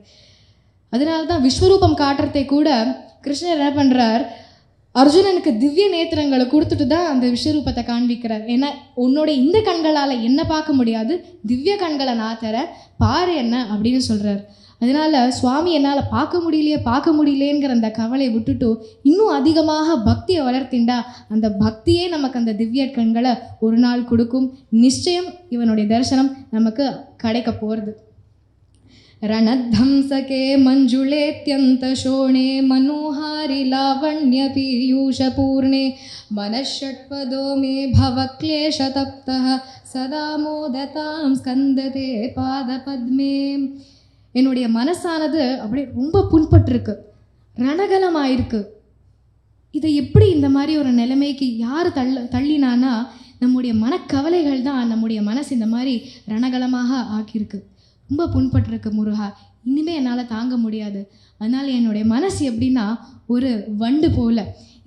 அதனால தான் விஸ்வரூபம் காட்டுறதை கூட கிருஷ்ணர் என்ன பண்ணுறார், அர்ஜுனனுக்கு திவ்ய நேத்திரங்களை கொடுத்துட்டு தான் அந்த விஸ்வரூபத்தை காண்பிக்கிறார். ஏன்னா உன்னோட இந்த கண்களால் என்ன பார்க்க முடியாது, திவ்ய கண்களை நான் தர பாரு என்ன அப்படின்னு சொல்கிறார். அதனால் சுவாமி என்னால் பார்க்க முடியலையேங்கிற அந்த கவலை விட்டுட்டு இன்னும் அதிகமாக பக்தியை வளர்த்திண்டா அந்த பக்தியே நமக்கு அந்த திவ்ய கண்களை ஒரு நாள் கொடுக்கும். நிச்சயம் இவனுடைய தரிசனம் நமக்கு கிடைக்க போகிறது. ரணத்ஹம்சகே மஞ்சுளேத்யந்த சோணே மனோஹாரி லாவண்ய பீயூஷபூர்ணே மனஷட்பதோ மே பவக்லேஷ தப்தஹ சதா மோததாம் ஸ்கந்ததே பாதபத்மே. என்னுடைய மனசானது அப்படியே ரொம்ப புண்பட்டிருக்கு, ரணகலமாயிருக்கு. இதை எப்படி இந்த மாதிரி ஒரு நிலைமைக்கு யார் தள்ளினான்னா, நம்முடைய மனக்கவலைகள் தான் நம்முடைய மனசு இந்த மாதிரி ரணகலமாக ஆக்கியிருக்கு. ரொம்ப புண்பட்டிருக்கு முருகா, இனிமேல் என்னால் தாங்க முடியாது. அதனால் என்னுடைய மனசு எப்படின்னா ஒரு வண்டு போல.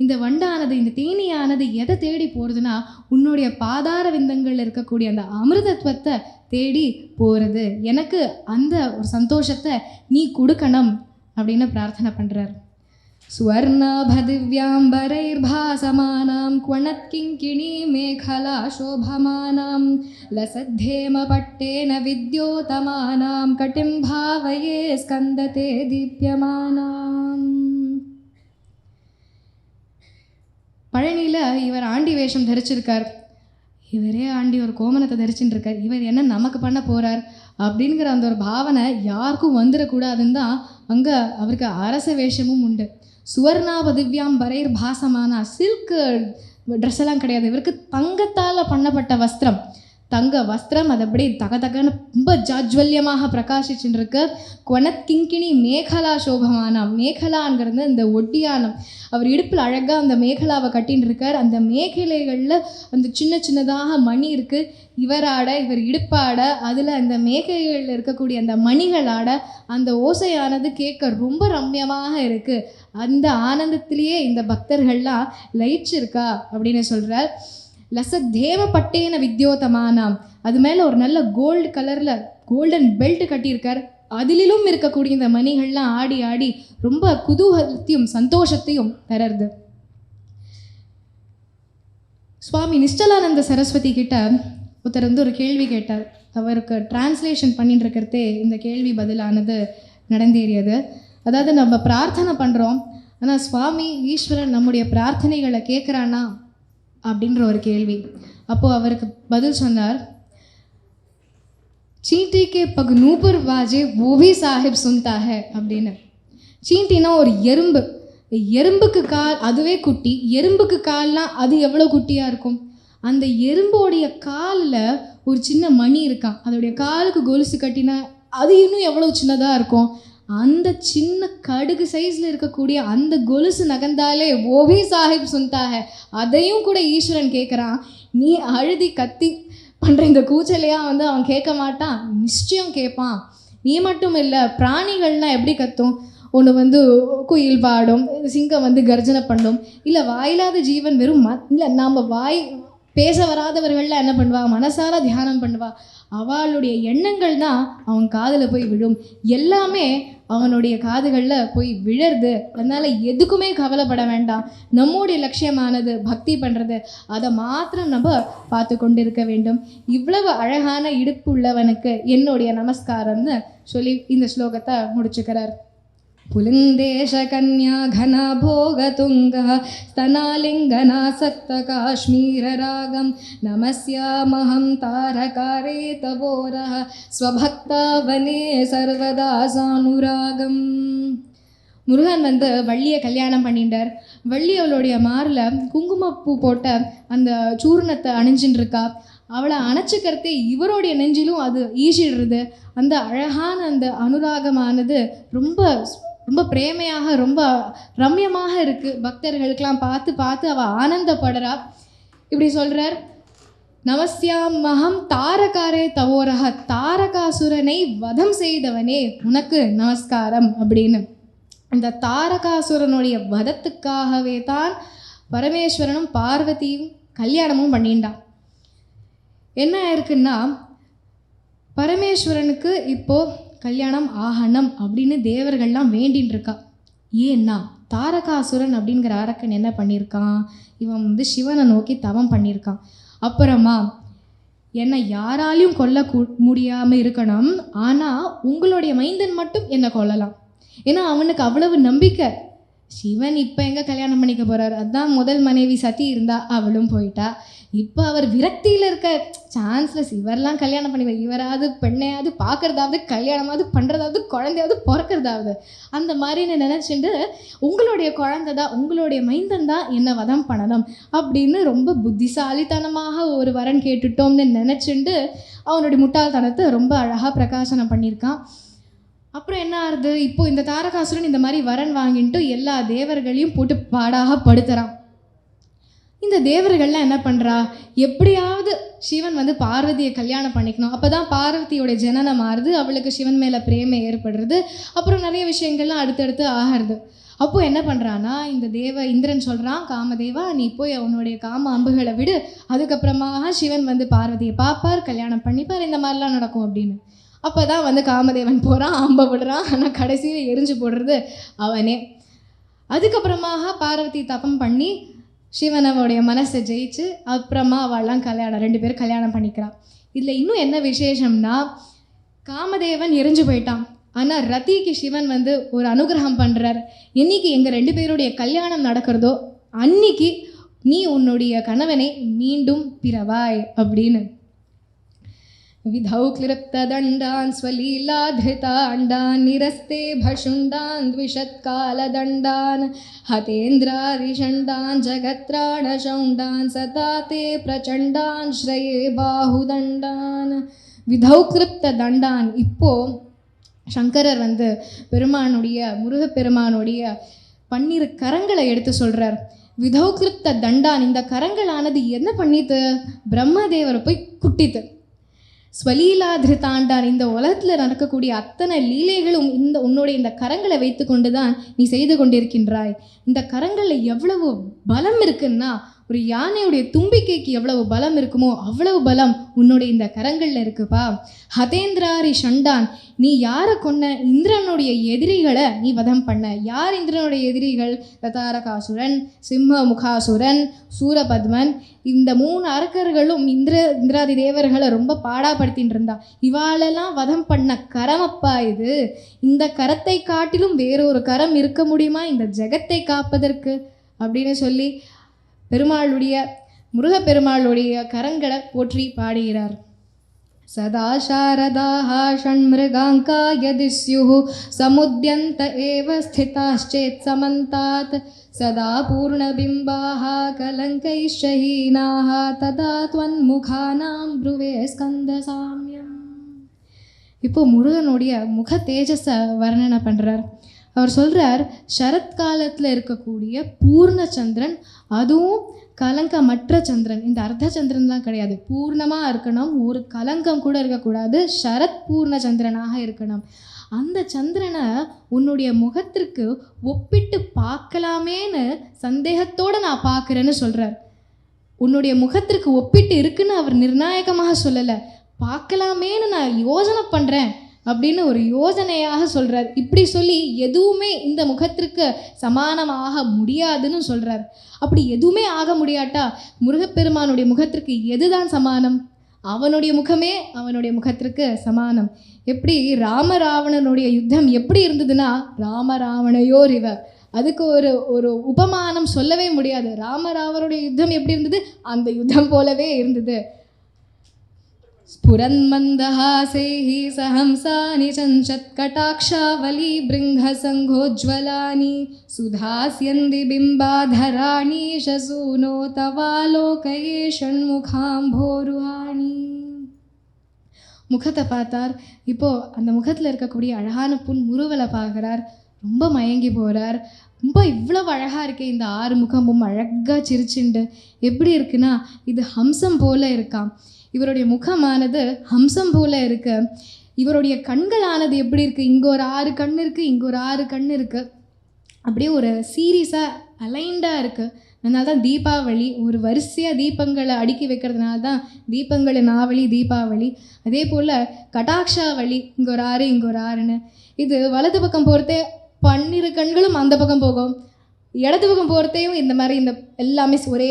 இந்த வண்டானது, இந்த தேனியானது எதை தேடி போகிறதுனா, உன்னுடைய பாதார விந்தங்கள் இருக்கக்கூடிய அந்த அமிர்தத்வத்தை தேடி போகிறது. எனக்கு அந்த ஒரு சந்தோஷத்தை நீ கொடுக்கணும் அப்படின்னு பிரார்த்தனை பண்ணுறார். ஸ்வர்ணாபதிவ்யாம்பரைர்பாசமானாம் குவணத்கிங்கிணி மேகலா சோபமானாம் லசத்தேம பட்டேன வித்யோதமானாம் கட்டிம் பாவயே ஸ்கந்ததே தீப்யமானாம். பழனியில் இவர் ஆண்டி வேஷம் தரிச்சிருக்கார். இவரே ஆண்டி ஒரு கோமணத்தை தரிச்சுட்டு இருக்கார். இவர் என்ன நமக்கு பண்ண போகிறார் அப்படிங்கிற அந்த ஒரு பாவனை யாருக்கும் வந்துடக்கூடாதுன்னு தான் அங்கே அவருக்கு அரச வேஷமும் உண்டு. சுவர்ணாபதிவ்யாம் பரைர் பாசமானா, சில்க் ட்ரெஸ் எல்லாம் கிடையாது. இவருக்கு தங்கத்தால் பண்ணப்பட்ட வஸ்திரம், தங்க வஸ்திரம். அது அப்படியே தகதகன்னு ரொம்ப ஜாஜ்வல்யமாக பிரகாசிச்சுட்டு இருக்கு. கொனத் கிங்கிணி மேகலா சோபமானா, மேகலாங்கிறது இந்த ஒட்டியானம். அவர் இடுப்பில் அழகாக அந்த மேகலாவை கட்டின்னு இருக்கார். அந்த மேகலைகளில் அந்த சின்ன சின்னதாக மணி இருக்குது. இவர் ஆட, இவர் இடுப்பாட, அதில் அந்த மேகைகளில் இருக்கக்கூடிய அந்த மணிகள் ஆட, அந்த ஓசையானது கேட்க ரொம்ப ரம்யமாக இருக்குது. அந்த ஆனந்தத்திலேயே இந்த பக்தர்கள்லாம் லயிச்சிருக்கா அப்படின்னு சொல்கிறார். லசத்தேம பட்டேன வித்யோதமானாம், அது மேலே ஒரு நல்ல கோல்டு கலரில் கோல்டன் பெல்ட் கட்டியிருக்கார். அதிலும் இருக்கக்கூடிய இந்த மணிகள்லாம் ஆடி ஆடி ரொம்ப குதூகலத்தையும் சந்தோஷத்தையும் தரது. சுவாமி நிஷ்டலானந்த சரஸ்வதி கிட்ட ஒருத்தர் வந்து ஒரு கேள்வி கேட்டார். அவருக்கு டிரான்ஸ்லேஷன் பண்ணிட்டு இருக்கிறதே இந்த கேள்வி பதிலானது நடந்தேறியது. அதாவது நம்ம பிரார்த்தனை பண்ணுறோம், ஆனால் சுவாமி ஈஸ்வரன் நம்முடைய பிரார்த்தனைகளை கேட்குறானா அப்படின்ற ஒரு கேள்வி. அப்போது அவருக்கு பதில் சொன்னார், சீட்டி கே பக் நூபர் வாஜே ஓவி சாஹிப் சுன்தா ஹே அப்படின்னு. சீண்டினா ஒரு எறும்பு, எறும்புக்கு கால் அதுவே குட்டி, எறும்புக்கு கால்னால் அது எவ்வளோ குட்டியாக இருக்கும். அந்த எறும்போடைய காலில் ஒரு சின்ன மணி இருக்கான், அதோடைய காலுக்கு கொலுசு கட்டினா அது இன்னும் எவ்வளோ சின்னதாக இருக்கும். அந்த சின்ன கடுகு சைஸில் இருக்கக்கூடிய அந்த கொலுசு நகர்ந்தாலே ஓவி சாஹிப் சுன்தாக, அதையும் கூட ஈஸ்வரன் கேட்குறான். நீ அழுதி கத்தி பண்ணுற இந்த கூச்சலையாக வந்து அவன் கேட்க மாட்டான், நிச்சயம் கேட்பான். நீ மட்டும் இல்லை, பிராணிகள்னால் எப்படி கத்தும்? ஒன்று வந்து குயில் பாடும், சிங்கம் வந்து கர்ஜனை பண்ணும். இல்லை வாயில்லாத ஜீவன் வெறும் இல்லை நாம் வாய் பேச வராதவர்கள்லாம் என்ன பண்ணுவா, மனசார தியானம் பண்ணுவா. அவளுடைய எண்ணங்கள் தான் அவன் காதில் போய் விழும். எல்லாமே அவனுடைய காதுகளில் போய் விழருது. அதனால் எதுக்குமே கவலைப்பட வேண்டாம். நம்முடைய லட்சியமானது பக்தி பண்ணுறது, அதை மாத்திரம் நம்ம பார்த்து கொண்டு இருக்க வேண்டும். இவ்வளவு அழகான இடுப்பு உள்ளவனுக்கு என்னுடைய நமஸ்காரம்னு சொல்லி இந்த ஸ்லோகத்தை முடிச்சுக்கிறார். புலிந்தேஷ கன்யா கனா போகதுங்கः स्तनालिङ्गनासक्त काश्मीररागं नमस्यामहं तारकारे तवोरः स्वभक्तावने सर्वदा सानुरागம். முருகன் வந்து வள்ளியை கல்யாணம் பண்ணிட்டார். வள்ளி அவளுடைய மாரில் குங்குமப்பூ போட்ட அந்த சூர்ணத்தை அணிஞ்சின்னு இருக்கா. அவளை அணைச்சிக்கிறதே இவருடைய நெஞ்சிலும் அது ஈசிடுறது. அந்த அழகான அந்த அனுராகமானது ரொம்ப ரொம்ப பிரேமையாக ரொம்ப ரம்யமாக இருக்குது. பக்தர்களுக்கெல்லாம் பார்த்து பார்த்து அவள் ஆனந்தப்படுறா. இப்படி சொல்கிறார், நமஸ்யாம் மகம் தாரகாரே தவோரக, தாரகாசுரனை வதம் செய்தவனே உனக்கு நமஸ்காரம் அப்படின்னு. இந்த தாரகாசுரனுடைய வதத்துக்காகவே தான் பரமேஸ்வரனும் பார்வதியும் கல்யாணமும் பண்ணிண்டான். என்ன இருக்குன்னா, பரமேஸ்வரனுக்கு இப்போது கல்யாணம் ஆகணும் அப்படின்னு தேவர்கள்லாம் வேண்டின்னு இருக்கா. ஏன்னா தாரகாசுரன் அப்படிங்கிற அரக்கன் என்ன பண்ணியிருக்கான், இவன் வந்து சிவனை நோக்கி தவம் பண்ணியிருக்கான். அப்புறமா என்னை யாராலையும் கொல்ல முடியாமல் இருக்கணும், ஆனால் உங்களுடைய மைந்தன் மட்டும் என்னை கொல்லலாம். ஏன்னா அவனுக்கு அவ்வளவு நம்பிக்கை. சிவன் இப்போ எங்கே கல்யாணம் பண்ணிக்க போகிறார், அதுதான் முதல் மனைவி சதி இருந்தா அவளும் போயிட்டா. இப்போ அவர் விரக்தியில் இருக்க சான்ஸ்லெஸ். இவரெல்லாம் கல்யாணம் பண்ணிக்குவார், இவராவது பெண்ணையாவது பார்க்குறதாவது, கல்யாணமாவது பண்ணுறதாவது, குழந்தையாவது பிறக்கிறதாவது, அந்த மாதிரின்னு நினச்சிட்டு உங்களுடைய குழந்தை தான், உங்களுடைய மைந்தன் தான் என்னை வதம் பண்ணணும் அப்படின்னு ரொம்ப புத்திசாலித்தனமாக ஒரு வரன் கேட்டுட்டோம்னு நினச்சிட்டு அவனுடைய முட்டாள்தனத்தை ரொம்ப அழகாக பிரகாசனம் பண்ணியிருக்கான். அப்புறம் என்ன ஆகுது, இப்போது இந்த தாரகாசுரன் இந்த மாதிரி வரன் வாங்கிட்டு எல்லா தேவர்களையும் போட்டு பாடாக படுத்துகிறான். இந்த தேவர்கள்லாம் என்ன பண்ணுறா, எப்படியாவது சிவன் வந்து பார்வதியை கல்யாணம் பண்ணிக்கணும், அப்போ தான் பார்வதியோட ஜனனம் ஆறுது, அவளுக்கு சிவன் மேலே பிரேமை ஏற்படுறது, அப்புறம் நிறைய விஷயங்கள்லாம் அடுத்தடுத்து ஆகிறது. அப்போது என்ன பண்ணுறான்னா, இந்த இந்திரன் சொல்கிறான், காமதேவா நீ போய் அவனுடைய காம அம்புகளை விடு, அதுக்கப்புறமாக சிவன் வந்து பார்வதியை பார்ப்பார், கல்யாணம் பண்ணிப்பார், இந்த மாதிரிலாம் நடக்கும் அப்படின்னு. அப்போ தான் வந்து காமதேவன் போகிறான், அம்பை விடுறான், ஆனால் கடைசியில் எரிஞ்சு போடுறது அவனே. அதுக்கப்புறமாக பார்வதி தபம் பண்ணி சிவனவோடைய மனசை ஜெயிச்சு அப்புறமா அவள்லாம் ரெண்டு பேரும் கல்யாணம் பண்ணிக்கிறான். இதில் இன்னும் என்ன விசேஷம்னா, காமதேவன் எரிஞ்சு போயிட்டான், ஆனால் ரதிக்கு சிவன் வந்து ஒரு அனுகிரகம் பண்ணுறார். என்னைக்கு எங்கள் ரெண்டு பேருடைய கல்யாணம் நடக்கிறதோ அன்னைக்கு நீ உன்னுடைய கணவனை மீண்டும் பிறவாய் அப்படின்னு. विधौ क्लिप्तदण्डान् स्वलीलाधृताण्डान् निरस्ते भशुण्डान् द्विषत्कालदण्डान् हतेन्द्रारिषण्डान् जगत्राणशौण्डान् सता ते प्रचण्डान् श्रये बाहुदण्डान्. विधौ क्लिप्तदण्डान्. இப்போ சங்கரர் வந்து முருகப்பெருமானுடைய 12 கரங்களை எடுத்து சொல்கிறார். விதௌ கிளிப்த தண்டான், இந்த கரங்களானது என்ன பண்ணித்து, பிரம்மதேவரை போய் குட்டித்து. ஸ்வலீலாதிருத்தாண்டான், இந்த உலகத்தில் நடக்கக்கூடிய அத்தனை லீலைகளும் உன்னுடைய இந்த கரங்களை வைத்து கொண்டு தான் நீ செய்து கொண்டிருக்கின்றாய். இந்த கரங்களில் எவ்வளவு பலம் இருக்குன்னா, ஒரு யானையுடைய தும்பிக்கைக்கு எவ்வளவு பலம் இருக்குமோ அவ்வளவு பலம் உன்னுடைய இந்த கரங்களில் இருக்குப்பா. ஹதேந்திராரி ஷண்டான், நீ யாரை கொன்ன? இந்திரனுடைய எதிரிகளை நீ வதம் பண்ண. யார் இந்திரனுடைய எதிரிகள்? ததாரகாசுரன், சிம்மமுகாசுரன், சூரபத்மன். இந்த 3 அரக்கர்களும் இந்திராதி தேவர்களை ரொம்ப பாடாப்படுத்தின்னு இருந்தா. இவாளெல்லாம் வதம் பண்ண கரமப்பா இது. இந்த கரத்தை காட்டிலும் வேறொரு கரம் இருக்க முடியுமா இந்த ஜெகத்தை காப்பதற்கு அப்படின்னு சொல்லி முருகப்பெருமாளுடைய கரங்களை போற்றி பாடுகிறார். சதா சாரதாः ஷண்மிருகாங்கா யதி ஸ்யுः சமுத்யந்த ஏவ ஸ்திதாश्चेत् சமந்தாத் சதா பூர்ணபிம்பாः கலங்கைஷ்சஹீனாः ததா த்வன்முகானாம் ப்ருவே ஸ்கந்தசாம்யம். இப்போ முருகனுடைய முக தேஜஸை வர்ணனை பண்ணுறார். அவர் சொல்கிறார், சரத்காலத்தில் இருக்கக்கூடிய பூர்ண சந்திரன், அதுவும் கலங்கமற்ற சந்திரன். இந்த அர்த்த சந்திரன்லாம் கிடையாது, பூர்ணமாக இருக்கணும், ஒரு கலங்கம் கூட இருக்கக்கூடாது, சரத் பூர்ண சந்திரனாக இருக்கணும். அந்த சந்திரனை உன்னுடைய முகத்திற்கு ஒப்பிட்டு பார்க்கலாமேன்னு சந்தேகத்தோடு நான் பார்க்குறேன்னு சொல்கிறார். உன்னுடைய முகத்திற்கு ஒப்பிட்டு இருக்குன்னு அவர் நிர்ணாயகமாக சொல்லலை, பார்க்கலாமேன்னு நான் யோசனை பண்ணுறேன் அப்படின்னு ஒரு யோசனையாக சொல்கிறார். இப்படி சொல்லி எதுவுமே இந்த முகத்திற்கு சமானமாக முடியாதுன்னு சொல்கிறார். அப்படி எதுவுமே ஆக முடியாட்டா முருகப்பெருமானுடைய முகத்திற்கு எதுதான் சமானம்? அவனுடைய முகமே அவனுடைய முகத்திற்கு சமானம். எப்படி ராமராவணனுடைய யுத்தம் எப்படி இருந்ததுன்னா, ராமராவணையோர் இவர், அதுக்கு ஒரு உபமானம் சொல்லவே முடியாது. ராமராவனுடைய யுத்தம் எப்படி இருந்தது? அந்த யுத்தம் போலவே இருந்தது. स्फुरन्मन्दहासैः सहंसानि चञ्चत्कटाक्षावली बृङ्घसङ्घोज्ज्वलानि सुधास्यन्ति बिम्बाधराणि शसूनो तवालोकये षण्मुखाम्भोरुहाणि. முகத்தை பார்த்தார். இப்போது அந்த முகத்தில் இருக்கக்கூடிய அழகான முறுவலை பார்க்குறார். ரொம்ப மயங்கி போகிறார். ரொம்ப இவ்வளவு அழகாக இருக்கே இந்த 6 முகமும் அழகாக சிரிச்சுண்டு. எப்படி இருக்குன்னா, இது ஹம்சம் போல இருக்காம். இவருடைய முகமானது ஹம்சம் போல இருக்கு. இவருடைய கண்களானது எப்படி இருக்குது? இங்கே ஒரு 6 கண் இருக்குது, இங்கே ஒரு 6 கண் இருக்குது. அப்படியே ஒரு சீரியஸாக அலைண்டாக இருக்குது. அதனால தான் தீபாவளி, ஒரு வரிசையாக தீபங்களை அடுக்கி வைக்கிறதுனால தான் தீபங்களின் ஆவளி தீபாவளி. அதே போல் கடாட்சாவளி, இங்கே ஒரு 6 இங்கே ஒரு 6ன்னு. இது வலது பக்கம் போகிறதே 12 கண்களும் அந்த பக்கம் போகும், இடது பக்கம் போகிறதையும் இந்த மாதிரி இந்த எல்லாமே ஒரே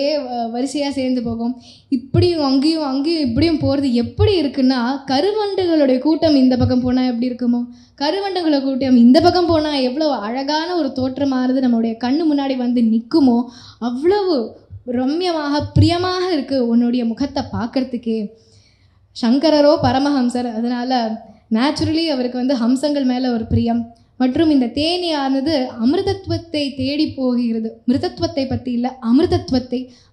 வரிசையாக சேர்ந்து போகும். இப்படியும் அங்கேயும் அங்கேயும் இப்படியும் போகிறது எப்படி இருக்குன்னா, கருவண்டுகளுடைய கூட்டம் இந்த பக்கம் போனால் எப்படி இருக்குமோ, கருவண்டுகளோட கூட்டம் இந்த பக்கம் போனால் எவ்வளோ அழகான ஒரு தோற்றமானது நம்மளுடைய கண்ணு முன்னாடி வந்து நிற்குமோ, அவ்வளவு ரம்யமாக பிரியமாக இருக்குது உன்னுடைய முகத்தை பார்க்குறதுக்கே. சங்கரரோ பரமஹம்சர், அதனால் நேச்சுரலி அவருக்கு வந்து ஹம்சங்கள் மேலே ஒரு பிரியம். மற்றும் இந்த தேனியானது அமிர்தத்துவத்தை தேடி போகிறது. மிருதத்துவத்தை பற்றி இல்லை,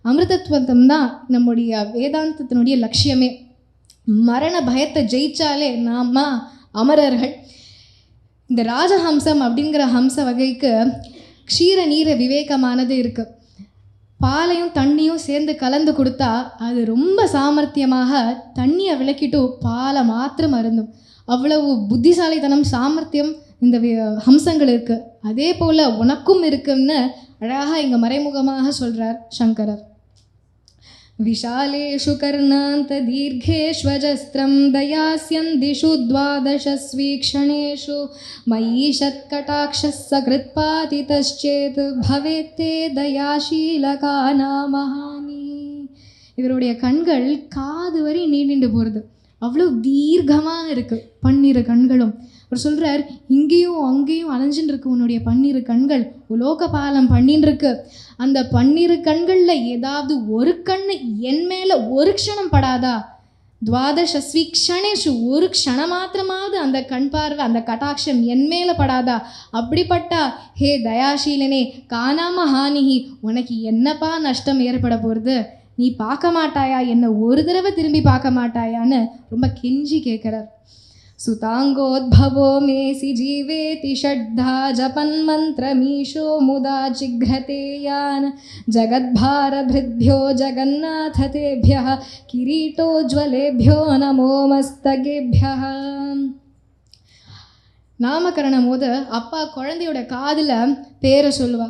அமிர்தத்துவம் தான் நம்முடைய வேதாந்தத்தினுடைய லட்சியமே. மரண பயத்தை ஜெயிச்சாலே நாம அமரர்கள். இந்த ராஜஹம்சம் அப்படிங்கிற ஹம்ச வகைக்கு க்ஷீர நீர விவேகமானது இருக்குது. பாலையும் தண்ணியும் சேர்ந்து கலந்து கொடுத்தா அது ரொம்ப சாமர்த்தியமாக தண்ணியை விளக்கிட்டு பாலை மாத்திரம் அருந்தும். அவ்வளவு புத்திசாலித்தனம், சாமர்த்தியம் இந்த ஹம்சங்கள் இருக்குது. அதே போல் உனக்கும் இருக்குன்னு அழகாக இங்கே மறைமுகமாக சொல்கிறார் சங்கரர். விஷாலேஷு கர்ணாந்த தீர்கேஷ்வஜஸ்திரம் தயாஸ்யன் திஷு துவாதசஸ்வீக்ஷணேஷு மயி ஷத்கடாக்ஷஸ் சகிருத்பாதிதச்சேத் பவேத்தே தயாஷீலகா நாமஹானி. இவருடைய கண்கள் காது வரை நீண்டு போகிறது, அவ்வளோ தீர்க்கமாக இருக்குது 12 கண்களும். அவர் சொல்கிறார், இங்கேயும் அங்கேயும் அலைஞ்சின்னு இருக்கு உன்னுடைய 12 கண்கள், உலோக பாலம் பண்ணின்னு இருக்கு. அந்த 12 கண்களில் ஏதாவது ஒரு கண் என் மேலே ஒரு க்ஷணம் படாதா? துவாதசஸ்வீக்ஷணேஷு, ஒரு க்ஷணம் மாத்திரமாவது அந்த கண் பார்வை, அந்த கட்டாட்சம் என் மேலே படாதா? அப்படிப்பட்டா ஹே தயாஷீலனே காணாம ஹானிஹி, உனக்கு என்னப்பா நஷ்டம் ஏற்பட போகிறது? நீ பார்க்க மாட்டாயா? என்னை ஒரு தடவை திரும்பி பார்க்க மாட்டாயான்னு ரொம்ப கெஞ்சி கேட்குறார். சுதாங்கோத்பவோ மேசி ஜீவேதி ஷட்தா ஜபன்மந்திரமீஷோ முதா ஜிக்ரதேயான் ஜகத்பாரபிருத்யோ ஜகநாததேபியः கிரீட்டோஜ்வலேபியோ நமோ மஸ்தகேபியः. நாமகரணம் போது அப்பா குழந்தையோட காதில் பேரை சொல்லுவா.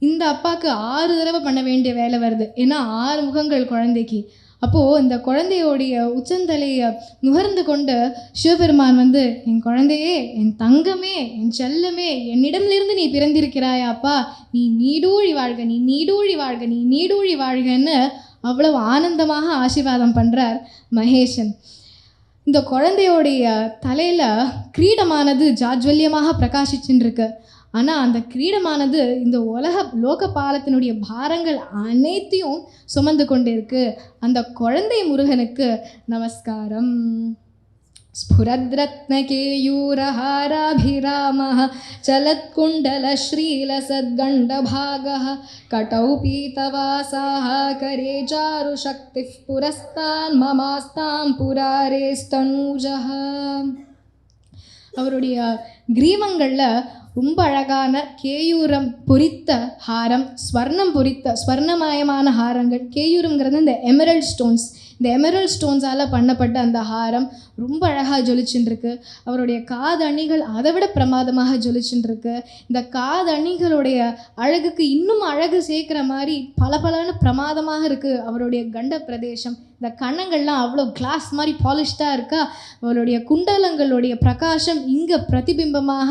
இந்த அப்பாவுக்கு 6 தடவை பண்ண வேண்டிய வேலை வருது. ஏன்னா 6 முகங்கள் குழந்தைக்கு. அப்போது இந்த குழந்தையோடைய உச்சந்தலையை நுகர்ந்து கொண்டு சிவபெருமான் வந்து, என் குழந்தையே, என் தங்கமே, என் செல்லமே, என்னிடமிருந்து நீ பிறந்திருக்கிறாயாப்பா, நீ நீடூழி வாழ்க, நீ நீடூழி வாழ்க, நீ நீடூழி வாழ்கன்னு அவ்வளவு ஆனந்தமாக ஆசீர்வாதம் பண்ணுறார் மகேஷன். இந்த குழந்தையோடைய தலையில் கிரீடமானது ஜாஜ்வல்யமாக பிரகாசிச்சுன்னு இருக்கு. ஆனால் அந்த கிரீடமானது இந்த லோக பாலத்தினுடைய பாரங்கள் அனைத்தையும் சுமந்து கொண்டு இருக்கு. அந்த குழந்தை முருகனுக்கு நமஸ்காரம். स्फुरद्रत्नकेयूरहाराभिरामः चलत्कुण्डलश्रीलसद्गण्डभागः कटौ पीतवासाः करे चारुशक्तिः पुरस्तान् ममास्तां पुरारेस्तनूजः. அவருடைய கிரீவங்களில் ரொம்ப அழகான கேயூரம் பொறித்த ஹாரம், ஸ்வர்ணம் பொறித்த ஸ்வர்ணமயமான ஹாரங்கள். கேயூரம்ங்கிறது இந்த எமரல்ட் ஸ்டோன்ஸ், இந்த எமரல்ட் ஸ்டோன்ஸால் பண்ணப்பட்ட அந்த ஹாரம் ரொம்ப அழகாக ஜொலிச்சுட்டுருக்கு. அவருடைய காதணிகள் அதை விட பிரமாதமாக ஜொலிச்சுட்டுருக்கு. இந்த காதணிகளுடைய அழகுக்கு இன்னும் அழகு சேர்க்குற மாதிரி பலன்னு பிரமாதமாக இருக்குது அவருடைய கண்ட பிரதேசம். இந்த கண்ணங்கள்லாம் அவ்வளோ கிளாஸ் மாதிரி பாலிஷ்டாக இருக்கா. அவருடைய குண்டலங்களுடைய பிரகாசம் இங்கே பிரதிபிம்பமாக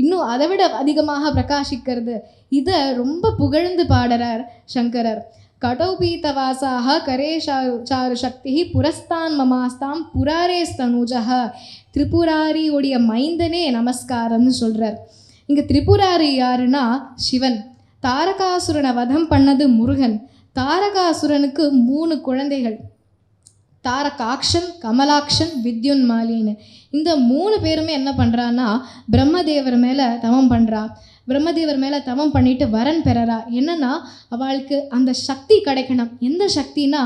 இன்னும் அதை விட அதிகமாக பிரகாசிக்கிறது. இதை ரொம்ப புகழ்ந்து பாடுறார் சங்கரர். கடௌபீதவாசாக கரே சாரு சக்தி புரஸ்தான் மமாஸ்தாம் புராரேஸ்தனுஜக. திரிபுராரியுடைய மைந்தனே நமஸ்காரம்னு சொல்கிறார். இங்கே திரிபுராரி யாருன்னா சிவன். தாரகாசுரனை வதம் பண்ணது முருகன். தாரகாசுரனுக்கு 3 குழந்தைகள், தாரகாக்ஷன், கமலாக்ஷன், வித்யுன்மாலின்னு. இந்த 3 பேருமே என்ன பண்ணுறான்னா பிரம்மதேவர் மேலே தவம் பண்ணுறா. பிரம்மதேவர் மேலே தவம் பண்ணிட்டு வரன் பெறறா. என்னன்னா அவளுக்கு அந்த சக்தி கிடைக்கணும். எந்த சக்தினா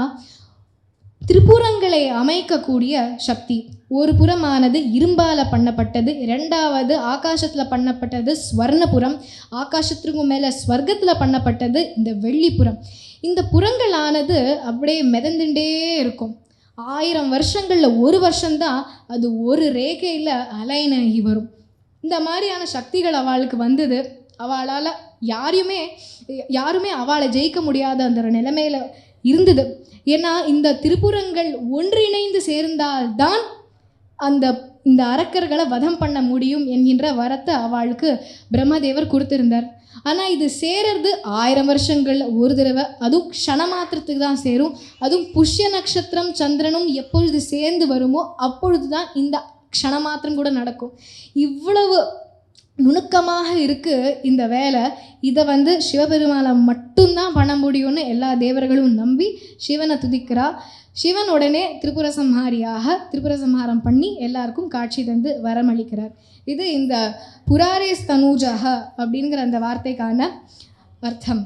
திரிபுரங்களை அமைக்கக்கூடிய சக்தி. ஒரு புறமானது இரும்பால் பண்ணப்பட்டது, 2வது ஆகாசத்தில் பண்ணப்பட்டது ஸ்வர்ணபுரம், ஆகாசத்துக்கும் மேலே ஸ்வர்க்கத்தில் பண்ணப்பட்டது இந்த வெள்ளிப்புறம். இந்த புறங்களானது அப்படியே மிதந்துட்டே இருக்கும். 1000 வருஷங்களில் 1 வருஷம்தான் அது ஒரு ரேகையில் அலைன் ஆகி வரும். இந்த மாதிரியான சக்திகள் அவளுக்கு வந்தது. அவளால் யாருமே அவளை ஜெயிக்க முடியாத அந்த நிலைமையில் இருந்தது. ஏன்னா இந்த திரிபுரங்கள் ஒன்றிணைந்து சேர்ந்தால்தான் இந்த அரக்கர்களை வதம் பண்ண முடியும் என்கின்ற வரத்தை அவளுக்கு பிரம்மதேவர் கொடுத்திருந்தார். ஆனால் இது சேருறது 1000 வருஷங்களில் ஒரு தடவை, அதுவும் க்ஷணமாத்திரத்துக்கு தான் சேரும். அதுவும் புஷ்ய நட்சத்திரம் சந்திரனும் எப்பொழுது சேர்ந்து வருமோ அப்பொழுது தான் இந்த க்ஷணமாத்திரம் கூட நடக்கும். இவ்வளவு நுணுக்கமாக இருக்குது இந்த வேலை. இதை சிவபெருமானை மட்டும்தான் பண்ண முடியும்னு எல்லா தேவர்களும் நம்பி சிவனை துதிக்கிறா. சிவன் உடனே திரிபுர சம்ஹாரம் பண்ணி எல்லாருக்கும் காட்சி தந்து வரமளிக்கிறார். இது இந்த புராரேஸ்தனூஜக அப்படிங்கிற அந்த வார்த்தைக்கான அர்த்தம்.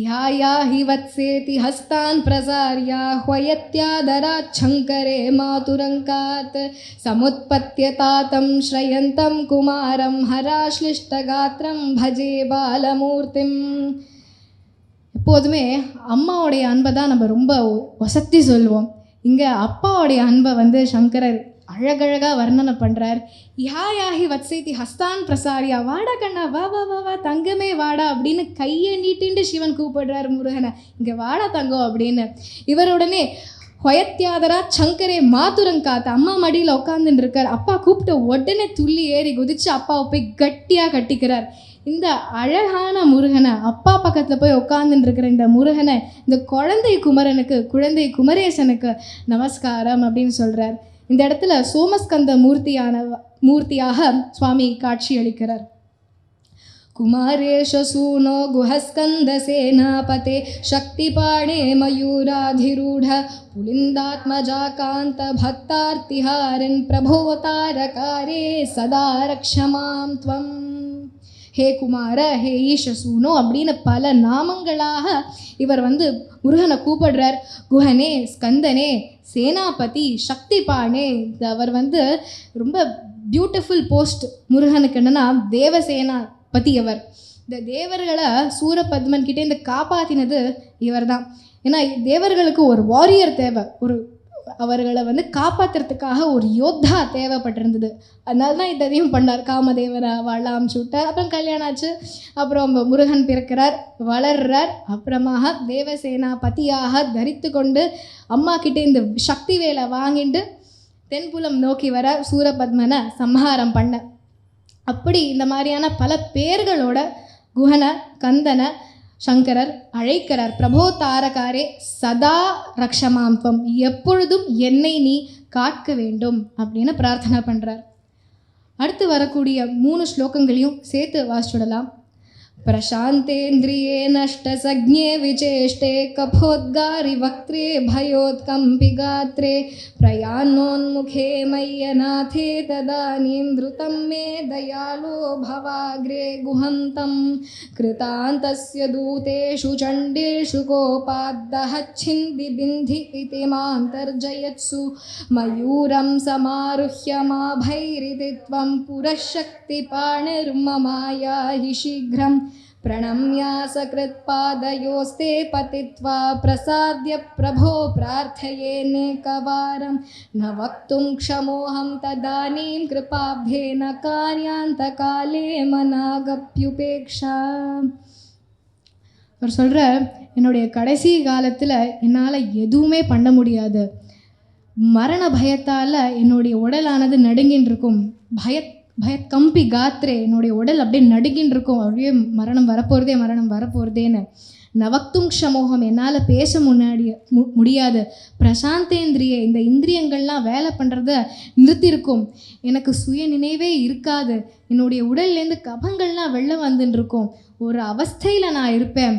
யா யா ஹி வத்சேதி ஹஸ்தான் பிரசார்யா ஹ்வயத்யாதராத் சங்கரே மாதுரங்காத் சமுத்பத்ய தாத்தம் ஸ்ரயந்தம் குமாரம் ஹராஷ்லிஷ்டகாத்திரம் பஜே பாலமூர்த்திம். எப்போதுமே அம்மாவுடைய அன்பை தான் நம்ம ரொம்ப வசத்தி சொல்லுவோம். இங்கே அப்பாவுடைய அன்பை சங்கரர் அழகழகாக வர்ணனை பண்ணுறார். யா யாஹி வத்சேதி ஹஸ்தான் பிரசாரியா, வாடா கண்ணா, வா வா வா வா தங்கமே வாடா அப்படின்னு கையை நீட்டின்ட்டு சிவன் கூப்பிடுறார் முருகனை, இங்கே வாடா தங்கம் அப்படின்னு. இவருடனே ஹொயத்யாதரா சங்கரே மாதுரங்காத்த, அம்மா மடியில் உட்காந்துட்டு இருக்கார். அப்பா கூப்பிட்டு உடனே துள்ளி ஏறி குதிச்சு அப்பாவை போய் கட்டியாக கட்டிக்கிறார். இந்த அழகான முருகனை, அப்பா பக்கத்தில் போய் உட்காந்துட்டு இருக்கிற இந்த முருகனை, இந்த குழந்தை குமரேசனுக்கு நமஸ்காரம் அப்படின்னு சொல்கிறார். இந்த இடத்துல சோமஸ்கந்த மூர்த்தியாக சுவாமி காட்சி அளிக்கிறார். குமாரேஷ சூனோ குஹஸ்கந்த சேனாபதே சக்திபாணே மயூராதிரூட புலிந்தாத்மஜா காந்த பக்தார்த்திஹாரின் பிரபோதாரகாரே சதா ரக்ஷமாம் த்வம். ஹே குமார, ஹே ஈஷசூனோ அப்படின்னு பல நாமங்களாக இவர் முருகனை கூப்பிடுறார். குஹனே, ஸ்கந்தனே, சேனாபதி, சக்திபானே. அவர் ரொம்ப பியூட்டிஃபுல் போஸ்ட் முருகனுக்கு. என்னென்னா தேவசேனாபதி அவர். இந்த தேவர்களை சூரபத்மன் கிட்டே காப்பாற்றினது இவர் தான். ஏன்னா தேவர்களுக்கு ஒரு வாரியர் தேவை, ஒரு அவர்களை வந்து காப்பாற்றுறதுக்காக ஒரு யோத்தா தேவைப்பட்டிருந்தது. அதனால தான் இதையும் பண்ணார். காமதேவரை வாழ அமுச்சுட்டார். அப்புறம் கல்யாணம் ஆச்சு. அப்புறம் முருகன் பிறக்கிறார், வளர்றார். அப்புறமாக தேவசேனா பதியாக தரித்து கொண்டு அம்மா கிட்டே இந்த சக்தி வேலை வாங்கிட்டு தென்புலம் நோக்கி வர சூரபத்மனை சம்ஹாரம் பண்ண. அப்படி இந்த மாதிரியான பல பேர்களோட குஹனை கந்தனை சங்கரர் அழைக்கிறார். பிரபோ தாரகாரே சதா ரக்ஷமாம்பம், எப்பொழுதும் என்னை நீ காக்க வேண்டும் அப்படின்னு பிரார்த்தனை பண்ணுறார். அடுத்து வரக்கூடிய 3 ஸ்லோகங்களையும் சேர்த்து வாசிச்சுடலாம். प्रशान्तेन्द्रिये नष्टसज्ञे विचेष्टे कफोद्गारि वक्त्रे भयोत्कम्पि गात्रे प्रयान्नोन्मुखे मय्यनाथे तदानीं धृतं मे दयालो भवाग्रे गुहन्तं कृतान्तस्य दूतेषु चण्डेषु कोपाद्दहच्छिन्धि बिन्धि इति मान्तर्जयत्सु मयूरं समारुह्य माभैरिति त्वं पुरःशक्तिपाणिर्ममाया हि शीघ्रं प्रणम्या सकृत्पादयोस्ते पतित्वा प्रसाद्य प्रभो प्रार्थयेनेकवारं न वक्तुं क्षमोऽहं तदानीं कृपाब्धेन कार्यान्तकाले मनागप्युपेक्षा. அவர் சொல்கிறார், என்னுடைய கடைசி காலத்தில் என்னால் எதுவுமே பண்ண முடியாது. மரண பயத்தால் என்னுடைய உடலானது நடுங்கின்னு இருக்கும். பயக்கம்பி காத்திரே, என்னுடைய உடல் அப்படியே நடுங்கின்னு இருக்கும். அப்படியே மரணம் வரப்போகிறதேன்னு. நவக்தும் க்ஷமோகம், என்னால் பேச முடியாது. பிரசாந்தேந்திரிய, இந்த இந்திரியங்கள்லாம் வேலை பண்ணுறத நிறுத்தியிருக்கும். எனக்கு சுய நினைவே இருக்காது. என்னுடைய உடல்லேருந்து கபங்கள்லாம் வெளில வந்துன்னு இருக்கும். ஒரு அவஸ்தையில் நான் இருப்பேன்.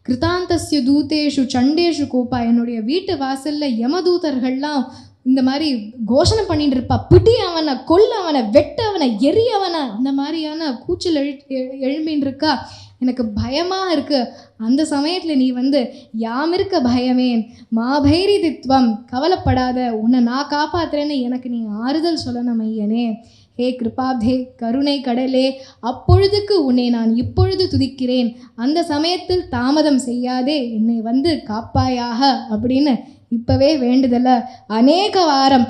கிருதாந்தஸ்ய தூதேஷு சண்டேஷு கோப்பா, என்னுடைய வீட்டு வாசலில் யமதூதர்கள்லாம் இந்த மாதிரி கோஷனை பண்ணிட்டு இருப்பா. பிடி அவனை, கொல்ல அவனை, வெட்ட அவனை, எரி அவனை, இந்த மாதிரியான கூச்சல் எழும்பின்னு இருக்கா. எனக்கு பயமாக இருக்குது. அந்த சமயத்தில் நீ வந்து யாமிருக்க பயமேன் மாபைரி தித்வம், கவலைப்படாத, உன்னை நான் காப்பாற்றுறேன்னு எனக்கு நீ ஆறுதல் சொல்லணும் ஐயனே. ஹே கிருபாப்தே, கருணை கடலே, அப்பொழுதுக்கு உன்னை நான் இப்பொழுது துதிக்கிறேன். அந்த சமயத்தில் தாமதம் செய்யாதே, என்னை வந்து காப்பாயாக அப்படின்னு இப்போவே வேண்டுதலை அநேக வாரம்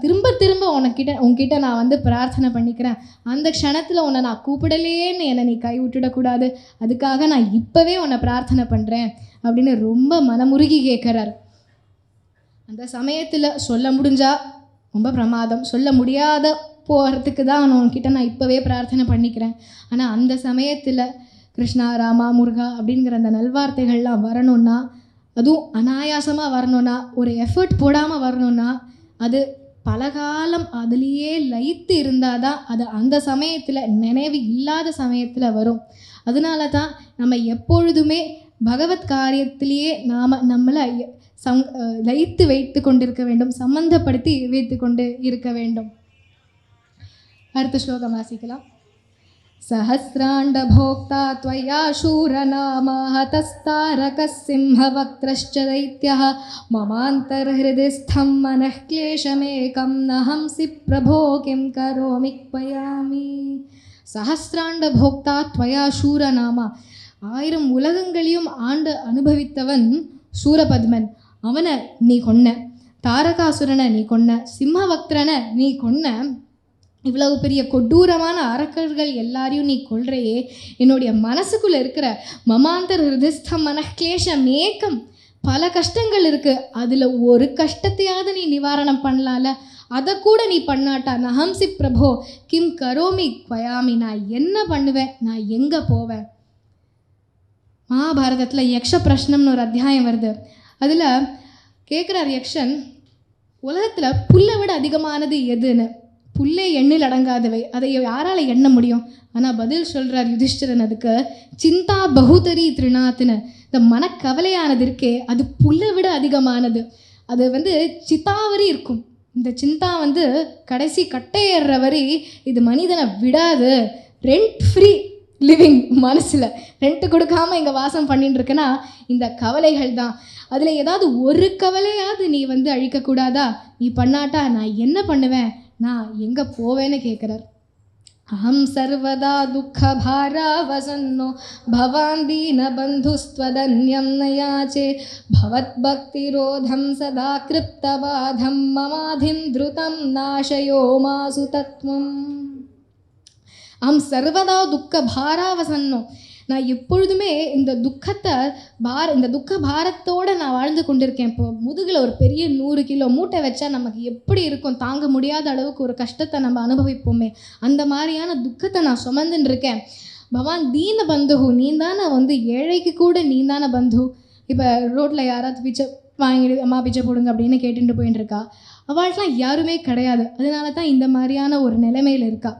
திரும்ப திரும்ப உன்கிட்ட நான் வந்து பிரார்த்தனை பண்ணிக்கிறேன். அந்த க்ஷணத்தில் உன்னை நான் கூப்பிடலேன்னு என்னை நீ கை விட்டுடக்கூடாது. அதுக்காக நான் இப்போவே உன்னை பிரார்த்தனை பண்ணுறேன் அப்படின்னு ரொம்ப மனமுருகி கேட்குறார். அந்த சமயத்தில் சொல்ல முடிஞ்சா ரொம்ப பிரமாதம், சொல்ல முடியாத போகிறதுக்கு தான் உன்கிட்ட நான் இப்போவே பிரார்த்தனை பண்ணிக்கிறேன். ஆனால் அந்த சமயத்தில் கிருஷ்ணா, ராமா, முருகா அப்படிங்கிற அந்த நல்வார்த்தைகள்லாம் வரணுன்னா, அதுவும் அனாயாசமாக வரணுன்னா, ஒரு எஃபர்ட் போடாமல் வரணுன்னா, அது பலகாலம் அதுலேயே லயித்து இருந்தால் தான் அது அந்த சமயத்தில், நினைவு இல்லாத சமயத்தில் வரும். அதனால தான் நம்ம எப்பொழுதுமே பகவத் காரியத்திலேயே நம்மளை லயித்து வைத்து கொண்டிருக்க வேண்டும், சம்பந்தப்படுத்தி வைத்து கொண்டு இருக்க வேண்டும். அடுத்த ஸ்லோகம் வாசிக்கலாம். सहस्राण्डभोक्ता त्वया शूरनामा हतस्तारकः सिंहवक्त्रश्च दैत्यः ममान्तर्हृदि स्थं मनः क्लेशमेकं न हंसि प्रभो किं करोमि क्वयामि. सहस्राण्डभोक्ता त्वया शूरनामा, 1000 உலகங்களையும் ஆண்டு அனுபவித்தவன் சூரபத்மன். அவனை நீ கொன்ன, தாரகாசுரனை நீ கொன்ன, சிம்மவக்திரனை நீ கொன்ன. இவ்வளவு பெரிய கொடூரமான அரக்கர்கள் எல்லாரையும் நீ கொள்றையே. என்னுடைய மனசுக்குள்ளே இருக்கிற மமாந்தர் ஹிருதஸ்தம் மனக்லேஷம் ஏக்கம், பல கஷ்டங்கள் இருக்குது. அதில் ஒரு கஷ்டத்தையாவது நீ நிவாரணம் பண்ணலாம்ல, அதை கூட நீ பண்ணாட்டா. நஹம்சி பிரபோ கிம் கரோமி குவயாமி, நான் என்ன பண்ணுவேன், நான் எங்கே போவேன். மகாபாரதத்தில் யக்ஷ பிரஷ்னம்னு ஒரு அத்தியாயம் வருது. அதில் கேட்குறார் யக்ஷன், உலகத்தில் புல்லை விட அதிகமானது எதுன்னு. புல்லே எண்ணில் அடங்காதவை, அதை யாரால் எண்ண முடியும்? ஆனால் பதில் சொல்கிறார் யுதிஷ்டிரன் அதுக்கு, சிந்தா பகுதரி திருநாத்துன்னு. இந்த மனக்கவலையானது இருக்கே, அது புல்லை விட அதிகமானது. அது வந்து சித்தாவரி இருக்கும். இந்த சிந்தா வந்து கடைசி கட்டையேற வரை இது மனிதனை விடாது. ரெண்ட் ஃப்ரீ லிவிங், மனசில் ரெண்ட்டு கொடுக்காமல் இங்கே வாசம் பண்ணிட்டு இருக்கேன்னா இந்த கவலைகள் தான். அதில் ஏதாவது ஒரு கவலையாவது நீ வந்து அழிக்கக்கூடாதா? நீ பண்ணாட்டா நான் என்ன பண்ணுவேன், நான் எங்கே போவேன்னு கேட்குறார். அஹம் சர்வதா துக்கபாரா வசன்னோ பவான் தீன பந்துஸ்வதன்யம் நயாச்சே भवद्भक्तिरोधं सदा कृप्तबाधं ममाधिं द्रुतं नाशयो मासु तत्त्वम् अहं सर्वदा दुःखभारावसन्नो நான் எப்பொழுதுமே இந்த துக்க பாரத்தோடு நான் வாழ்ந்து கொண்டிருக்கேன். இப்போ முதுகில் ஒரு பெரிய 100 கிலோ மூட்டை வச்சா நமக்கு எப்படி இருக்கும், தாங்க முடியாத அளவுக்கு ஒரு கஷ்டத்தை நம்ம அனுபவிப்போமே, அந்த மாதிரியான துக்கத்தை நான் சுமந்துன்னு இருக்கேன். பவான் தீன பந்துஹு, நீ தானே வந்து ஏழைக்கு கூட நீ தானே பந்து. இப்போ ரோட்டில் யாராவது பிச்சை வாங்கி அம்மா பிச்சை போடுங்க அப்படின்னு கேட்டுட்டு போயின்னு இருக்கா, அவள்லாம் யாருமே கிடையாது. அதனால தான் இந்த மாதிரியான ஒரு நிலைமையில் இருக்கா.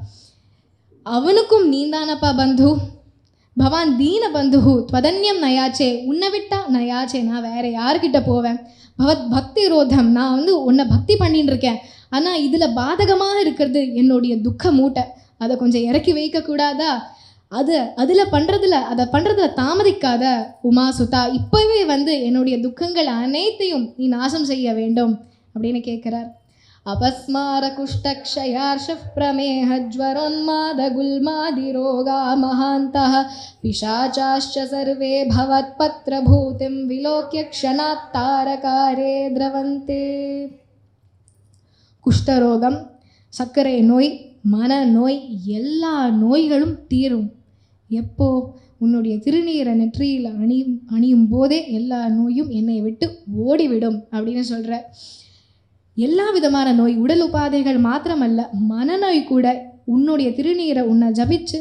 அவனுக்கும் நீ தானப்பா பந்து. பவான் தீன பந்துஹு துவதன்யம் நயாச்சே, உன்னை விட்டா நயாச்சே, நான் வேற யார்கிட்ட போவேன். பவத் பக்தி ரோதம், நான் வந்து உன்னை பக்தி பண்ணின்னு இருக்கேன். ஆனால் இதில் பாதகமாக இருக்கிறது என்னுடைய துக்க மூட்டை, அதை கொஞ்சம் இறக்கி வைக்கக்கூடாதா? அதை பண்ணுறதுல தாமதிக்காத உமா சுதா, இப்போவே வந்து என்னுடைய துக்கங்கள் அனைத்தையும் நீ நாசம் செய்ய வேண்டும் அப்படின்னு கேட்குறார். अपस्मार कुष्ठक्षयार्षः प्रमेहज्वरोन्मादगुल्मादिरोगा महान्तः पिशाचाश्च सर्वे भवत्पत्रभूतिं विलोक्य क्षणात् तारकारे द्रवन्ते. குஷ்டரோகம், சர்க்கரை நோய், மனநோய், எல்லா நோய்களும் தீரும். எப்போ? உன்னுடைய திருநீரை நெற்றியில் அணியும் போதே எல்லா நோயும் என்னை விட்டு ஓடிவிடும் அப்படின்னு சொல்கிற. எல்லா விதமான நோய், உடல் உபாதைகள் மாத்திரமல்ல, மனநோய் கூட உன்னுடைய திருநீரை உன்னை ஜபிச்சு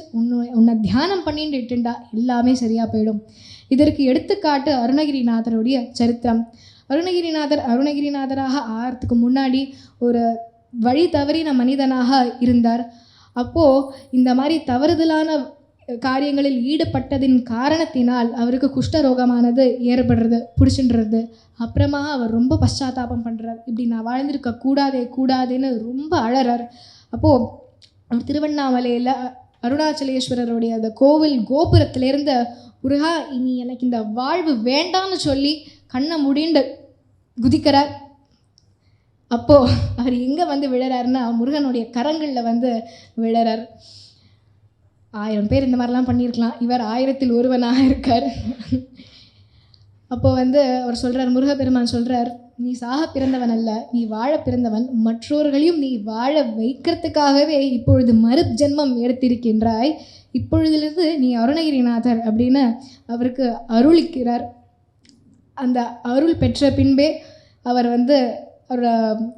உன்னை தியானம் பண்ணிட்டு இட்டுண்டா எல்லாமே சரியாக போயிடும். இதற்கு எடுத்துக்காட்டு அருணகிரிநாதருடைய சரித்திரம். அருணகிரிநாதராக ஆகிறதுக்கு முன்னாடி ஒரு வழி தவறின மனிதனாக இருந்தார். அப்போது இந்த மாதிரி தவறுதலான காரியங்களில் ஈடுபட்டதின் காரணத்தினால் அவருக்கு குஷ்டரோகமானது ஏற்படுறது, பிடிச்சின்றது. அப்புறமா அவர் ரொம்ப பశ్చాத்தாபம் பண்ணுறார். இப்படி நான் வாழ்ந்திருக்க கூடாதேன்னு ரொம்ப அழறார். அப்போது அவர் திருவண்ணாமலையில் அருணாச்சலேஸ்வரருடைய அந்த கோவில் கோபுரத்திலேருந்து, முருகா இனி எனக்கு இந்த வாழ்வு வேண்டாம்னு சொல்லி கண்ணை முடிண்டு குதிக்கிறார். அப்போது அவர் எங்கே வந்து விழறாருன்னா முருகனுடைய கரங்களில் வந்து விழறார். 1000 பேர் இந்த மாதிரிலாம் பண்ணியிருக்கலாம், இவர் 1000ல் ஒருவனாக இருக்கார். அப்போது வந்து அவர் சொல்கிறார், முருகப்பெருமான் சொல்கிறார், நீ சாக பிறந்தவன் அல்ல, நீ வாழ பிறந்தவன். மற்றவர்களையும் நீ வாழ வைக்கிறதுக்காகவே இப்பொழுது மறு ஜென்மம் எடுத்திருக்கின்றாய். இப்பொழுதிலிருந்து நீ அருணகிரிநாதர் அப்படின்னு அவருக்கு அருளிக்கிறார். அந்த அருள் பெற்ற பின்பே அவர் வந்து அவர்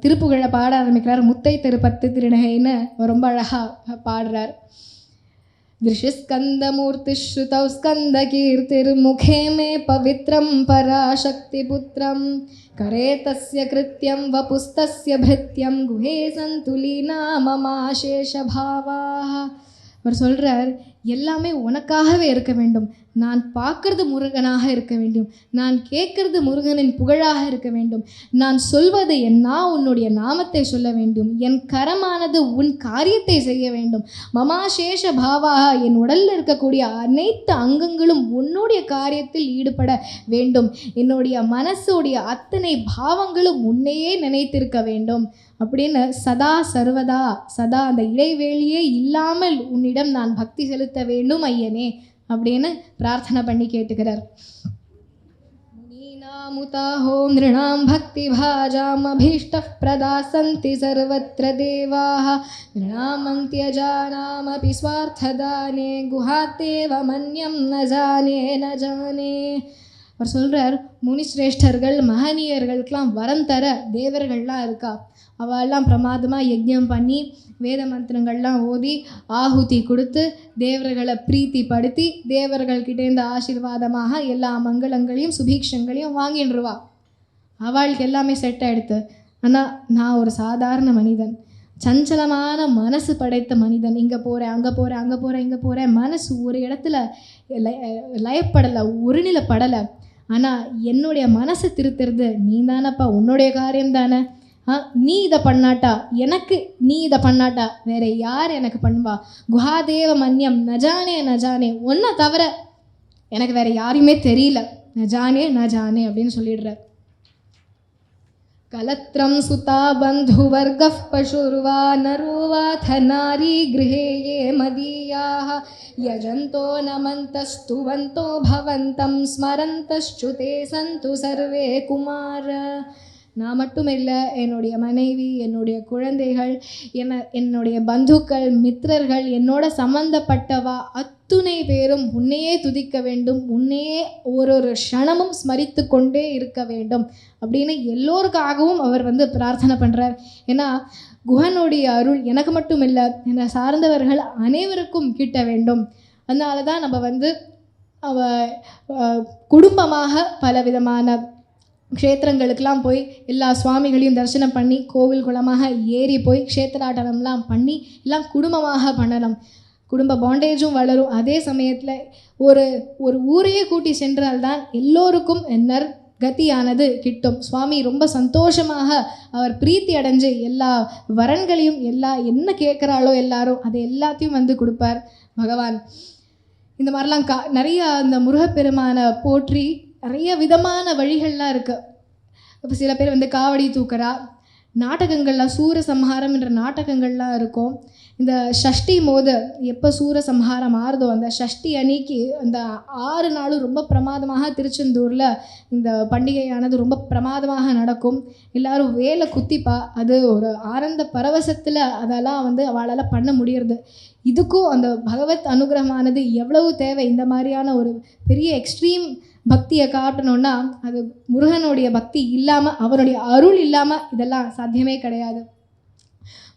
திருப்புகழை பாட ஆரம்பிக்கிறார். முத்தை திருப்பத்து திருநகைன்னு ரொம்ப அழகாக பாடுறார். दृशिस्कन्दमूर्तिश्रुतौ स्कन्दकीर्तिर्मुखे मे पवित्रं पराशक्तिपुत्रं करे तस्य कृत्यं वपुस्तस्य भृत्यं गुहे सन्तुलीना ममाशेषभावाः. அவர் சொல்கிறார், எல்லாமே உனக்காகவே இருக்க வேண்டும். நான் பார்க்கறது முருகனாக இருக்க வேண்டும். நான் கேட்கறது முருகனின் புகழாக இருக்க வேண்டும். நான் சொல்வது உன்னுடைய நாமத்தை சொல்ல வேண்டும். என் கரமானது உன் காரியத்தை செய்ய வேண்டும். மமாசேஷ பாவாக, என் உடலில் இருக்கக்கூடிய அனைத்து அங்கங்களும் உன்னுடைய காரியத்தில் ஈடுபட வேண்டும். என்னுடைய மனசுடைய அத்தனை பாவங்களும் உன்னையே நினைத்திருக்க வேண்டும் அப்படின்னு சதா அந்த இடைவேளியே இல்லாமல் உன்னிடம் நான் பக்தி செலுத்த வேண்டும் ஐயனே அப்படின்னு பிரார்த்தனை பண்ணி கேட்டுக்கிறார். முனீனாமுதாஹோ நிருணாம் பக்தி பாஜாம் அபீஷ்டः பிரதாசந்தி சர்வத்ர தேவாः நிருணாமந்த்யஜானாமபி ஸ்வார்த்ததானே குஹாத்தேவ மன்யம் ந ஜானே. அவர் சொல்கிறார், முனிஸ்ரேஷ்டர்கள் மகனீயர்களுக்கெல்லாம் வரம் தர தேவர்கள்லாம் இருக்கா. அவெல்லாம் பிரமாதமாக யஜ்ஞம் பண்ணி வேத மந்திரங்கள்லாம் ஓதி ஆகுதி கொடுத்து தேவர்களை பிரீத்திப்படுத்தி தேவர்கள்கிட்டேருந்து ஆசீர்வாதமாக எல்லா மங்களங்களையும் சுபீக்ஷங்களையும் வாங்கின்றுவா. அவளுக்கு எல்லாமே செட் ஆகிடுது. ஆனால் நான் ஒரு சாதாரண மனிதன், சஞ்சலமான மனசு படைத்த மனிதன். இங்கே போகிறேன், அங்கே போகிறேன், மனசு ஒரு இடத்துல லயப்படலை, ஒருநிலைப்படலை. ஆனால் என்னுடைய மனசை திருத்துறது நீ தானப்பா, உன்னுடைய காரியம் தானே. நீ இதை பண்ணாட்டா எனக்கு, நீ இதை பண்ணாட்டா வேற யார் எனக்கு பண்ணுவா. குஹாதேவ மன்யம் நஜானே, ஒன்றை தவிர எனக்கு வேற யாரையுமே தெரியல. நஜானே அப்படின்னு சொல்லிடுறார். कलत्रं सुता बन्धुवर्गः पशुर्वा नरो वाथ नारी गृहे ये मदीयाः यजन्तो नमन्तस्तुवन्तो भवन्तं स्मरन्तश्चुते सन्तु सर्वे कुमार. நான் மட்டும் இல்லை, என்னுடைய மனைவி, என்னுடைய குழந்தைகள், என்னுடைய பந்துக்கள், மித்திரர்கள், என்னோட சம்பந்தப்பட்டவா அத்துணை பேரும் உன்னையே துதிக்க வேண்டும், உன்னையே ஒரு க்ஷணமும் ஸ்மரித்து கொண்டே இருக்க வேண்டும் அப்படின்னு எல்லோருக்காகவும் அவர் பிரார்த்தனை பண்ணுறார். ஏன்னா குஹனுடைய அருள் எனக்கு மட்டும் இல்லை, என்னை சார்ந்தவர்கள் அனைவருக்கும் கிட்ட வேண்டும். அதனால தான் நம்ம குடும்பமாக பலவிதமான க்ஷேத்திரங்களுக்கெல்லாம் போய் எல்லா சுவாமிகளையும் தரிசனம் பண்ணி கோவில் குளமாக ஏறி போய் க்ஷேத்திராட்டனம்லாம் பண்ணி எல்லாம் குடும்பமாக பண்ணலாம். குடும்ப பாண்டேஜும் வளரும். அதே சமயத்தில் ஒரு ஊரையே கூட்டி சென்றால்தான் எல்லோருக்கும் நற்கதியானது கிட்டும். சுவாமி ரொம்ப சந்தோஷமாக அவர் பிரீத்தி அடைஞ்சு எல்லா வரன்களையும் என்ன கேட்குறாளோ எல்லாரும் அதை எல்லாத்தையும் கொடுப்பார் பகவான். இந்த மாதிரிலாம் நிறையா அந்த முருகப்பெருமானை போற்றி நிறைய விதமான வழிகள்லாம் இருக்குது. இப்போ சில பேர் காவடி தூக்குறா, நாடகங்கள்லாம் சூரசம்ஹாரம் என்ற நாடகங்கள்லாம் இருக்கும். இந்த ஷஷ்டி போது எப்போ சூரசம்ஹாரம் ஆறுதோ அந்த ஷஷ்டி அன்னைக்கு அந்த 6 நாளும் ரொம்ப பிரமாதமாக திருச்செந்தூரில் இந்த பண்டிகையானது ரொம்ப பிரமாதமாக நடக்கும். எல்லோரும் வேலை குத்திப்பா, அது ஒரு ஆனந்த பரவசத்தில் அதெல்லாம் அவளால் பண்ண முடியறது. இதுக்கும் அந்த பகவத் அனுகிரகமானது எவ்வளவு தேவை. இந்த மாதிரியான ஒரு பெரிய எக்ஸ்ட்ரீம் பக்தியை காட்டணும்னா அது முருகனுடைய பக்தி இல்லாமல், அவருடைய அருள் இல்லாமல் இதெல்லாம் சாத்தியமே கிடையாது.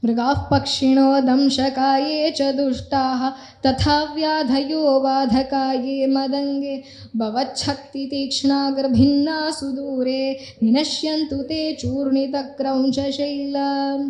மிருகாः பக்ஷிணோ தம்சகாயே ச துஷ்டாः ததா வியாதயோ வாதகாயே மதங்கே பவச்சக்தி தீக்ஷ்ணாகிர்பின்னா சுதூரே நினஷ்யந்து தே சூர்ணித க்ரௌஞ்சசைலம்.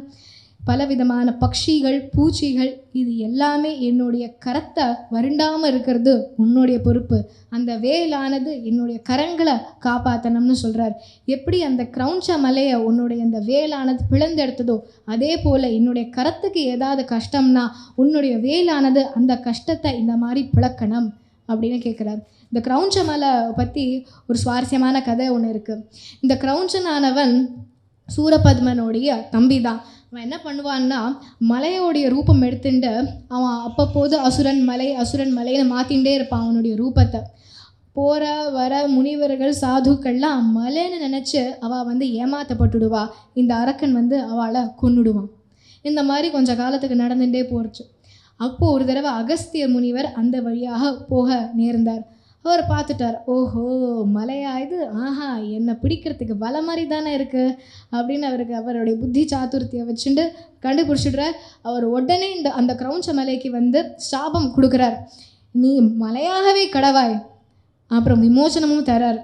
பலவிதமான பட்சிகள், பூச்சிகள், இது எல்லாமே என்னுடைய கரத்தை வருண்டாமல் இருக்கிறது உன்னுடைய பொறுப்பு. அந்த வேலானது என்னுடைய கரங்களை காப்பாற்றணும்னு சொல்கிறார். எப்படி அந்த கிரௌஞ்ச மலையை உன்னுடைய அந்த வேலானது பிளந்தெடுத்ததோ அதே போல் என்னுடைய கரத்துக்கு ஏதாவது கஷ்டம்னா உன்னுடைய வேலானது அந்த கஷ்டத்தை இந்த மாதிரி பிளக்கணும் அப்படின்னு கேட்குறார். இந்த கிரௌஞ்ச மலை பற்றி ஒரு சுவாரஸ்யமான கதை ஒன்று இருக்குது. இந்த கிரௌஞ்சனானவன் சூரபத்மனுடைய தம்பி தான். அவன் என்ன பண்ணுவான்னா மலையோடைய ரூபம் எடுத்துட்டு அவன் அப்பப்போது அசுரன் மலைன்னு மாற்றிகிட்டே இருப்பான் அவனுடைய ரூபத்தை. போகிற வர முனிவர்கள் சாதுக்கள்லாம் மலைன்னு நினச்சி அவள் ஏமாற்றப்பட்டுடுவா. இந்த அரக்கன் அவளை கொன்னுடுவான். இந்த மாதிரி கொஞ்சம் காலத்துக்கு நடந்துகிட்டே போச்சு. அப்போது ஒரு தடவை அகஸ்தியர் முனிவர் அந்த வழியாக போக நேர்ந்தார். அவர் பார்த்துட்டார், ஓஹோ மலையா இது, ஆஹா என்னை பிடிக்கிறதுக்கு வலை மாதிரி தானே இருக்குது அப்படின்னு அவருடைய புத்தி சாதுர்த்தியை வச்சுட்டு கண்டுபிடிச்சிடுறார். அவர் உடனே அந்த கிரௌஞ்ச மலைக்கு சாபம் கொடுக்குறார். நீ மலையாகவே கடவாய், அப்புறம் விமோசனமும் தரார்.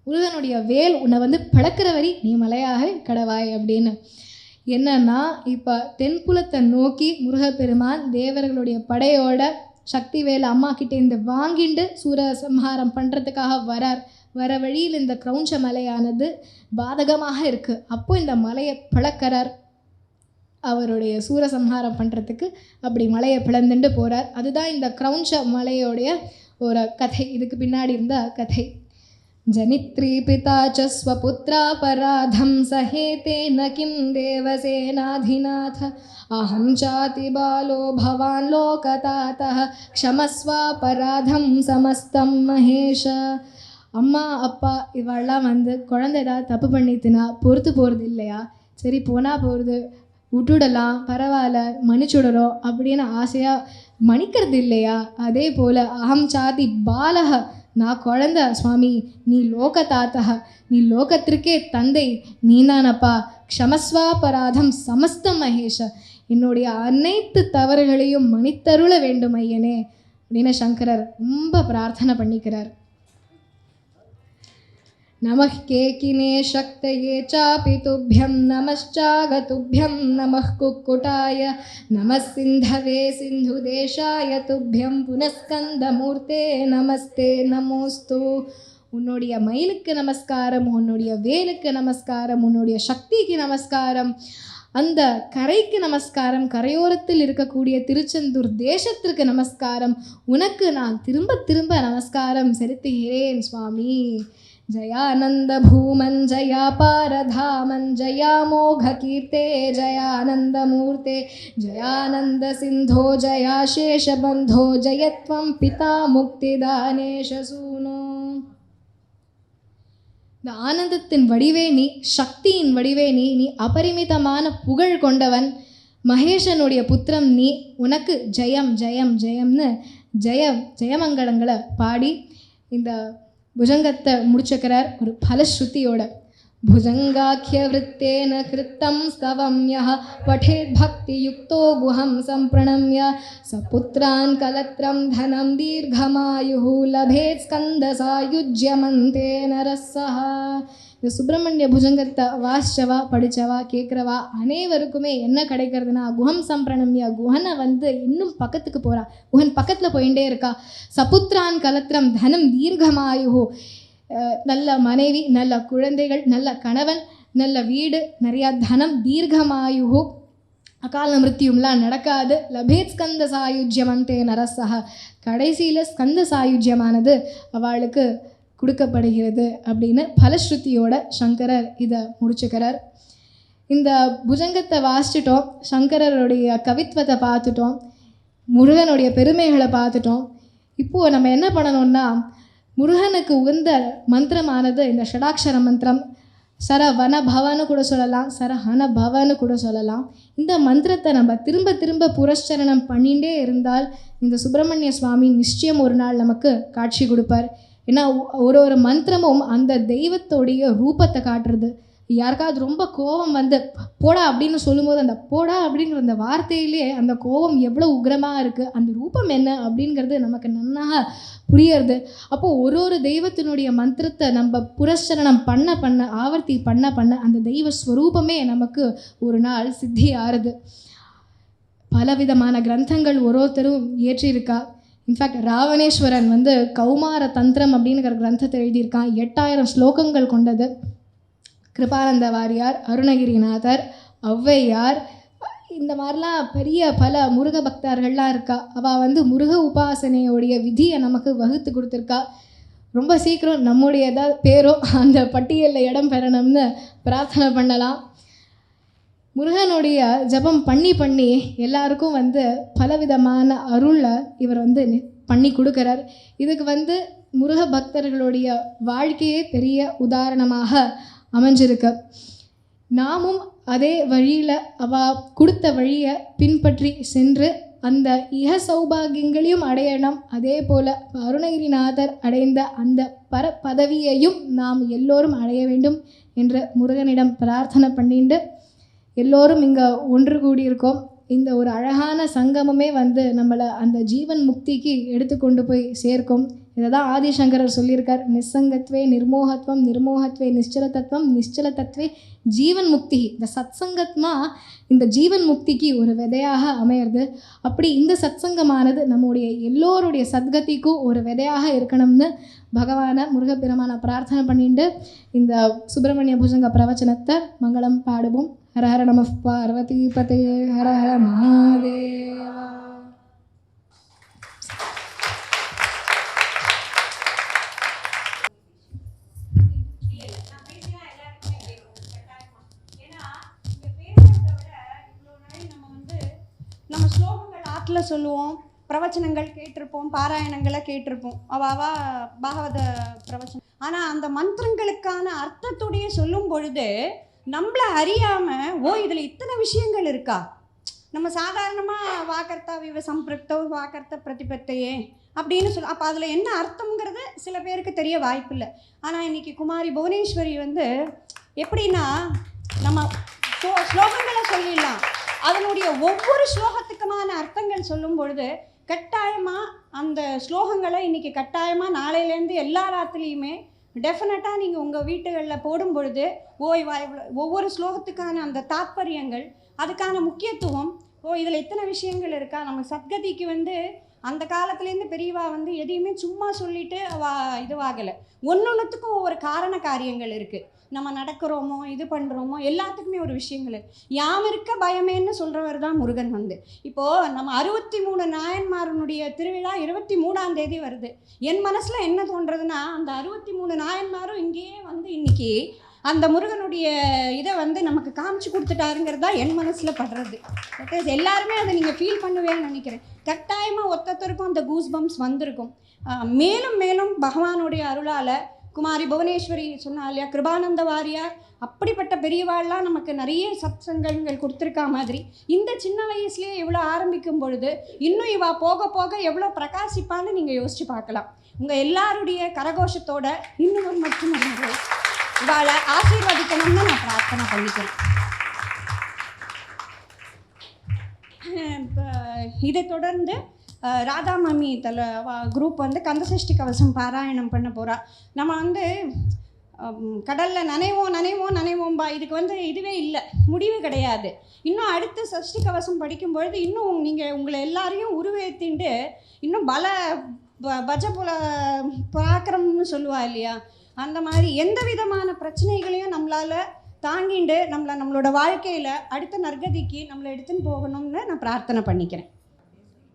முருகனுடைய வேல் உன்னை பழக்கிற வரி நீ மலையாகவே கடவாய் அப்படின்னு. என்னன்னா இப்போ தென்புலத்தை நோக்கி முருகப்பெருமான் தேவர்களுடைய படையோட சக்தி வேலை அம்மா கிட்டேருந்து வாங்கிட்டு சூரசம்ஹாரம் பண்ணுறதுக்காக வர வழியில் இந்த கிரௌஞ்ச மலையானது பாதகமாக இருக்குது. அப்போது இந்த மலையை பிளக்கிறார். அவருடைய சூரசம்ஹாரம் பண்ணுறதுக்கு அப்படி மலையை பிளந்துட்டு போகிறார். அதுதான் இந்த கிரௌஞ்ச மலையோடைய ஒரு கதை. இதுக்கு பின்னாடி இருந்த கதை. ஜனித்ரி பிதா ச ஸ்வபுத்ராபராதம் சஹேதே ந கிம் தேவசேனாதிநாத அஹம் சாதி பாலோ பவான் லோகதாதः க்ஷமஸ்வாபராதம் சமஸ்தம் மகேஷ. அம்மா அப்பா இவெல்லாம் குழந்தை ஏதாவது தப்பு பண்ணிட்டுனா பொறுத்து போகிறது இல்லையா, சரி போனால் போகிறது விட்டுடலாம் பரவாயில்ல மன்னிச்சுடணும் அப்படின்னு ஆசையாக மன்னிக்கிறது இல்லையா. அதே போல் அஹம் சாதி பாலக, நான் குழந்தை சுவாமி, நீ லோகதாத்தக, நீ லோகத்திற்கே தந்தை நீதானப்பா. க்ஷமஸ்வாபராதம் சமஸ்தம் மகேஷ, என்னுடைய அனைத்து தவறுகளையும் மன்னித்தருள வேண்டும் ஐயனே அப்படின்னு சங்கரர் ரொம்ப பிரார்த்தனை பண்ணிக்கிறார். நமः கேகினே சக்தயே சாபி துப்யம் நமச்சாகதுப்யம் நமः குக்குட்டாய நமः சிந்தவே சிந்து தேசாய துப்யம் புனஸ்கந்தமூர்த்தே நமஸ்தே நமோஸ்து. உன்னுடைய மயிலுக்கு நமஸ்காரம், உன்னுடைய வேலுக்கு நமஸ்காரம், உன்னுடைய சக்திக்கு நமஸ்காரம், அந்த கரைக்கு நமஸ்காரம், கரையோரத்தில் இருக்கக்கூடிய திருச்செந்தூர் தேசத்திற்கு நமஸ்காரம், உனக்கு நான் திரும்ப திரும்ப நமஸ்காரம் செலுத்துகிறேன் சுவாமி. जयानन्दभूमन् जयापारधामन् जयामोघकीर्ते जयानन्दमूर्ते जयानन्दसिन्धो जयाशेषबन्धो जयत्वं पिता मुक्तिदानेशसूनो. இந்த ஆனந்தத்தின் வடிவே நீ, சக்தியின் வடிவே நீ, நீ அபரிமிதமான புகழ் கொண்டவன், மகேஷனுடைய புத்திரம் நீ, உனக்கு ஜெயம் ஜெயம் ஜெயம்னு ஜெயமங்கலங்களை பாடி இந்த புஜங்கத்தை முடிச்சுக்கிறார் ஒரு பலஸ்ருதியோட. भुजंगाख्य वृत्तेन कृतं स्तवं यः पठेत् भक्तियुक्तो गुहं सम्प्रणम्य सपुत्रान् कलत्रं धनं दीर्घमायुः लभेत् स्कन्दसायुज्यमन्ते नरस्सः. இந்த சுப்பிரமணிய புஜங்கத்தை வாசிச்சவா படித்தவா கேட்குறவா அனைவருக்குமே என்ன கிடைக்கிறதுனா, குஹம் சம்பிரணம்யா, குஹனை இன்னும் பக்கத்துக்கு போகிறா, குஹன் பக்கத்தில் போயிட்டே இருக்கா. சபுத்ரான் கலத்திரம் தனம் தீர்க்கமாயு, நல்ல மனைவி, நல்ல குழந்தைகள், நல்ல கணவன், நல்ல வீடு, நிறையா தனம், தீர்க்கமாயு, அகால மிருத்தியும்லாம் நடக்காது. லபேத் ஸ்கந்த சாயுஜ்யமந்தே நரசக, கடைசியில் ஸ்கந்த சாயுஜ்யமானது அவளுக்கு கொடுக்கப்படுகிறது அப்படின்னு பலஸ்ருதியோட சங்கரர் இதை முடிச்சுக்கிறார். இந்த புஜங்கத்தை வாசிச்சிட்டோம், சங்கரருடைய கவித்துவத்தை பார்த்துட்டோம், முருகனுடைய பெருமைகளை பார்த்துட்டோம். இப்போது நம்ம என்ன பண்ணணும்னா, முருகனுக்கு உகந்த மந்திரமானது இந்த ஷடாட்சர மந்திரம். சரவண பவன்னு கூட சொல்லலாம், சரஹன பவன்னு கூட சொல்லலாம். இந்த மந்திரத்தை நம்ம திரும்ப திரும்ப புரஸ்சரணம் பண்ணிகிட்டே இருந்தால் இந்த சுப்பிரமணிய சுவாமி நிச்சயம் ஒரு நாள் நமக்கு காட்சி கொடுப்பார். ஏன்னா ஒரு மந்திரமும் அந்த தெய்வத்தோடைய ரூபத்தை காட்டுறது. யாருக்காவது ரொம்ப கோபம் போடா அப்படின்னு சொல்லும்போது அந்த போடா அப்படிங்கிற அந்த வார்த்தையிலே அந்த கோபம் எவ்வளோ உக்ரமாக இருக்குது, அந்த ரூபம் என்ன அப்படிங்கிறது நமக்கு நன்னாக புரியறது. அப்போது ஒரு தெய்வத்தினுடைய மந்திரத்தை நம்ம புரஸ்சரணம் பண்ண பண்ண ஆவர்த்தி பண்ண பண்ண அந்த தெய்வ ஸ்வரூபமே நமக்கு ஒரு நாள் சித்தி ஆறுது. பலவிதமான கிரந்தங்கள் ஒருத்தரும் ஏற்றியிருக்கா. இன்ஃபேக்ட் ராவணேஸ்வரன் கௌமார தந்திரம் அப்படிங்கிற கிரந்தத்தை எழுதியிருக்கான். 8000 ஸ்லோகங்கள் கொண்டது. கிருபானந்த வாரியார், அருணகிரிநாதர், ஔவையார், இந்த மாதிரிலாம் பெரிய பல முருக பக்தர்கள்லாம் இருக்கா. அவள் முருக உபாசனையோடைய விதியை நமக்கு வகுத்து கொடுத்துருக்கா. ரொம்ப சீக்கிரம் நம்முடைய ஏதாவது பேரோ அந்த பட்டியலில் இடம் பெறணும்னு பிரார்த்தனை பண்ணலாம். முருகனுடைய ஜபம் பண்ணி பண்ணி எல்லாருக்கும் பலவிதமான அருளை இவர் பண்ணி கொடுக்குறார். இதுக்கு முருக பக்தர்களுடைய வாழ்க்கையே பெரிய உதாரணமாக அமைஞ்சிருக்கு. நாமும் அதே வழியில் அவள் கொடுத்த வழியை பின்பற்றி சென்று அந்த இக சௌபாகியங்களையும் அடையணும். அதே போல் அருணகிரிநாதர் அடைந்த அந்த பதவியையும் நாம் எல்லோரும் அடைய வேண்டும் என்று முருகனிடம் பிரார்த்தனை பண்ணிட்டு எல்லோரும் இங்கே ஒன்று கூடியிருக்கோம். இந்த ஒரு அழகான சங்கமமே நம்மளை அந்த ஜீவன் முக்திக்கு எடுத்து கொண்டு போய் சேர்க்கும். இதை தான் ஆதிசங்கரர் சொல்லியிருக்கார். நிசங்கத்வே நிர்மோகத்வம், நிர்மோகத்வே நிశ్చல தத்துவம், நிశ్చல தத்துவே ஜீவன் முக்தி. இந்த சத்சங்கத்மா இந்த ஜீவன் முக்திக்கு ஒரு விதையாக அமையிறது. அப்படி இந்த சத்சங்கமானது நம்முடைய எல்லோருடைய சத்கதிக்கும் ஒரு விதையாக இருக்கணும்னு பகவானை முருகப்பெருமான பிரார்த்தனை பண்ணிட்டு இந்த சுப்பிரமணிய புஜங்க பிரவச்சனத்தை மங்களம் பாடுவோம். ஹர ஹர நம பார்வதி பதே, ஹர ஹர மகாதேவா. நம்ம ஸ்லோகங்கள் ஆற்றில் சொல்லுவோம், பிரவச்சனங்கள் கேட்டிருப்போம், பாராயணங்களை கேட்டிருப்போம், அவாவா பாகவத பிரவச்சனம். ஆனால் அந்த மந்திரங்களுக்கான அர்த்தத்துடைய சொல்லும் பொழுது நம்மளை அறியாமல், ஓ இதில் இத்தனை விஷயங்கள் இருக்கா. நம்ம சாதாரணமாக வாக்கர்த்தா விவ சம்பிருக்தோ வாக்கர்த்த பிரதிபத்தையே அப்படின்னு சொல்ல, அப்போ அதில் என்ன அர்த்தங்கிறது சில பேருக்கு தெரிய வாய்ப்பில்லை. ஆனால் இன்றைக்கி குமாரி புவனேஸ்வரி எப்படின்னா நம்ம ஸ்லோகங்களை சொல்லிடலாம், அதனுடைய ஒவ்வொரு ஸ்லோகத்துக்குமான அர்த்தங்கள் சொல்லும் பொழுது கட்டாயமாக அந்த ஸ்லோகங்களை இன்றைக்கி கட்டாயமாக நாளையிலேருந்து எல்லா ராத்திரியுமே டெஃபினட்டாக நீங்கள் உங்கள் வீட்டுகளில் போடும் பொழுது ஒவ்வொரு ஸ்லோகத்துக்கான அந்த தாத்பரியங்கள், அதுக்கான முக்கியத்துவம், இதில் எத்தனை விஷயங்கள் இருக்கா. நம்ம சத்கதிக்கு அந்த காலத்துலேருந்து பெரியவா எதையுமே சும்மா சொல்லிவிட்டு இதுவாகலை. ஒன்னொன்றுத்துக்கும் ஒவ்வொரு காரண காரியங்கள் இருக்குது. நம்ம நடக்கிறோமோ இது பண்ணுறோமோ எல்லாத்துக்குமே ஒரு விஷயங்கள் யாம் இருக்க பயமேன்னு சொல்கிறவர் தான் முருகன் வந்து. இப்போது நம்ம 63 நாயன்மாரனுடைய திருவிழா 23ஆம் தேதி வருது. என் மனசில் என்ன தோன்றதுன்னா, அந்த 63 நாயன்மாரும் இங்கேயே வந்து இன்றைக்கி அந்த முருகனுடைய இதை வந்து நமக்கு காமிச்சு கொடுத்துட்டாருங்கிறதா என் மனசில் படுறது. எல்லாருமே அதை நீங்கள் ஃபீல் பண்ணுவேன்னு நினைக்கிறேன். கட்டாயமாக ஒத்தொத்தருக்கும் அந்த கூஸ் பம்ப்ஸ் வந்திருக்கும். மேலும் மேலும் பகவானுடைய அருளால் குமாரி புவனேஸ்வரி சொன்னா இல்லையா, கிருபானந்த வாரியார் அப்படிப்பட்ட பெரியவாள்லாம் நமக்கு நிறைய சத்சங்கங்கள் கொடுத்துருக்கா மாதிரி இந்த சின்ன வயசுலேயே எவ்வளோ ஆரம்பிக்கும் பொழுது இன்னும் இவா போக போக எவ்வளோ பிரகாசிப்பான்னு நீங்கள் யோசித்து பார்க்கலாம். உங்கள் எல்லாருடைய கரகோஷத்தோட இன்னும் மற்றும் இவாளை ஆசீர்வதிக்கணும்னு நான் பிரார்த்தனை பண்ணிக்கிறேன். இதை தொடர்ந்து ராதா மாமி குரூப் வந்து கந்தசஷ்டி கவசம் பாராயணம் பண்ண போகிறா. நம்ம வந்து கடலில் நனைவோம்பா, இதுக்கு வந்து இதுவே இல்லை, முடிவு கிடையாது. இன்னும் அடுத்து சஷ்டி கவசம் படிக்கும்பொழுது இன்னும் நீங்கள் உங்களை எல்லாரையும் உருவேற்றிண்டு இன்னும் பஜபுல பராக்கிரம்னு சொல்லுவா இல்லையா, அந்த மாதிரி எந்த விதமான பிரச்சனைகளையும் நம்மளால் தாங்கிண்டு நம்மளோட வாழ்க்கையில் அடுத்த நற்கதிக்கு நம்மளை எடுத்துன்னு போகணும்னு நான் பிரார்த்தனை பண்ணிக்கிறேன்.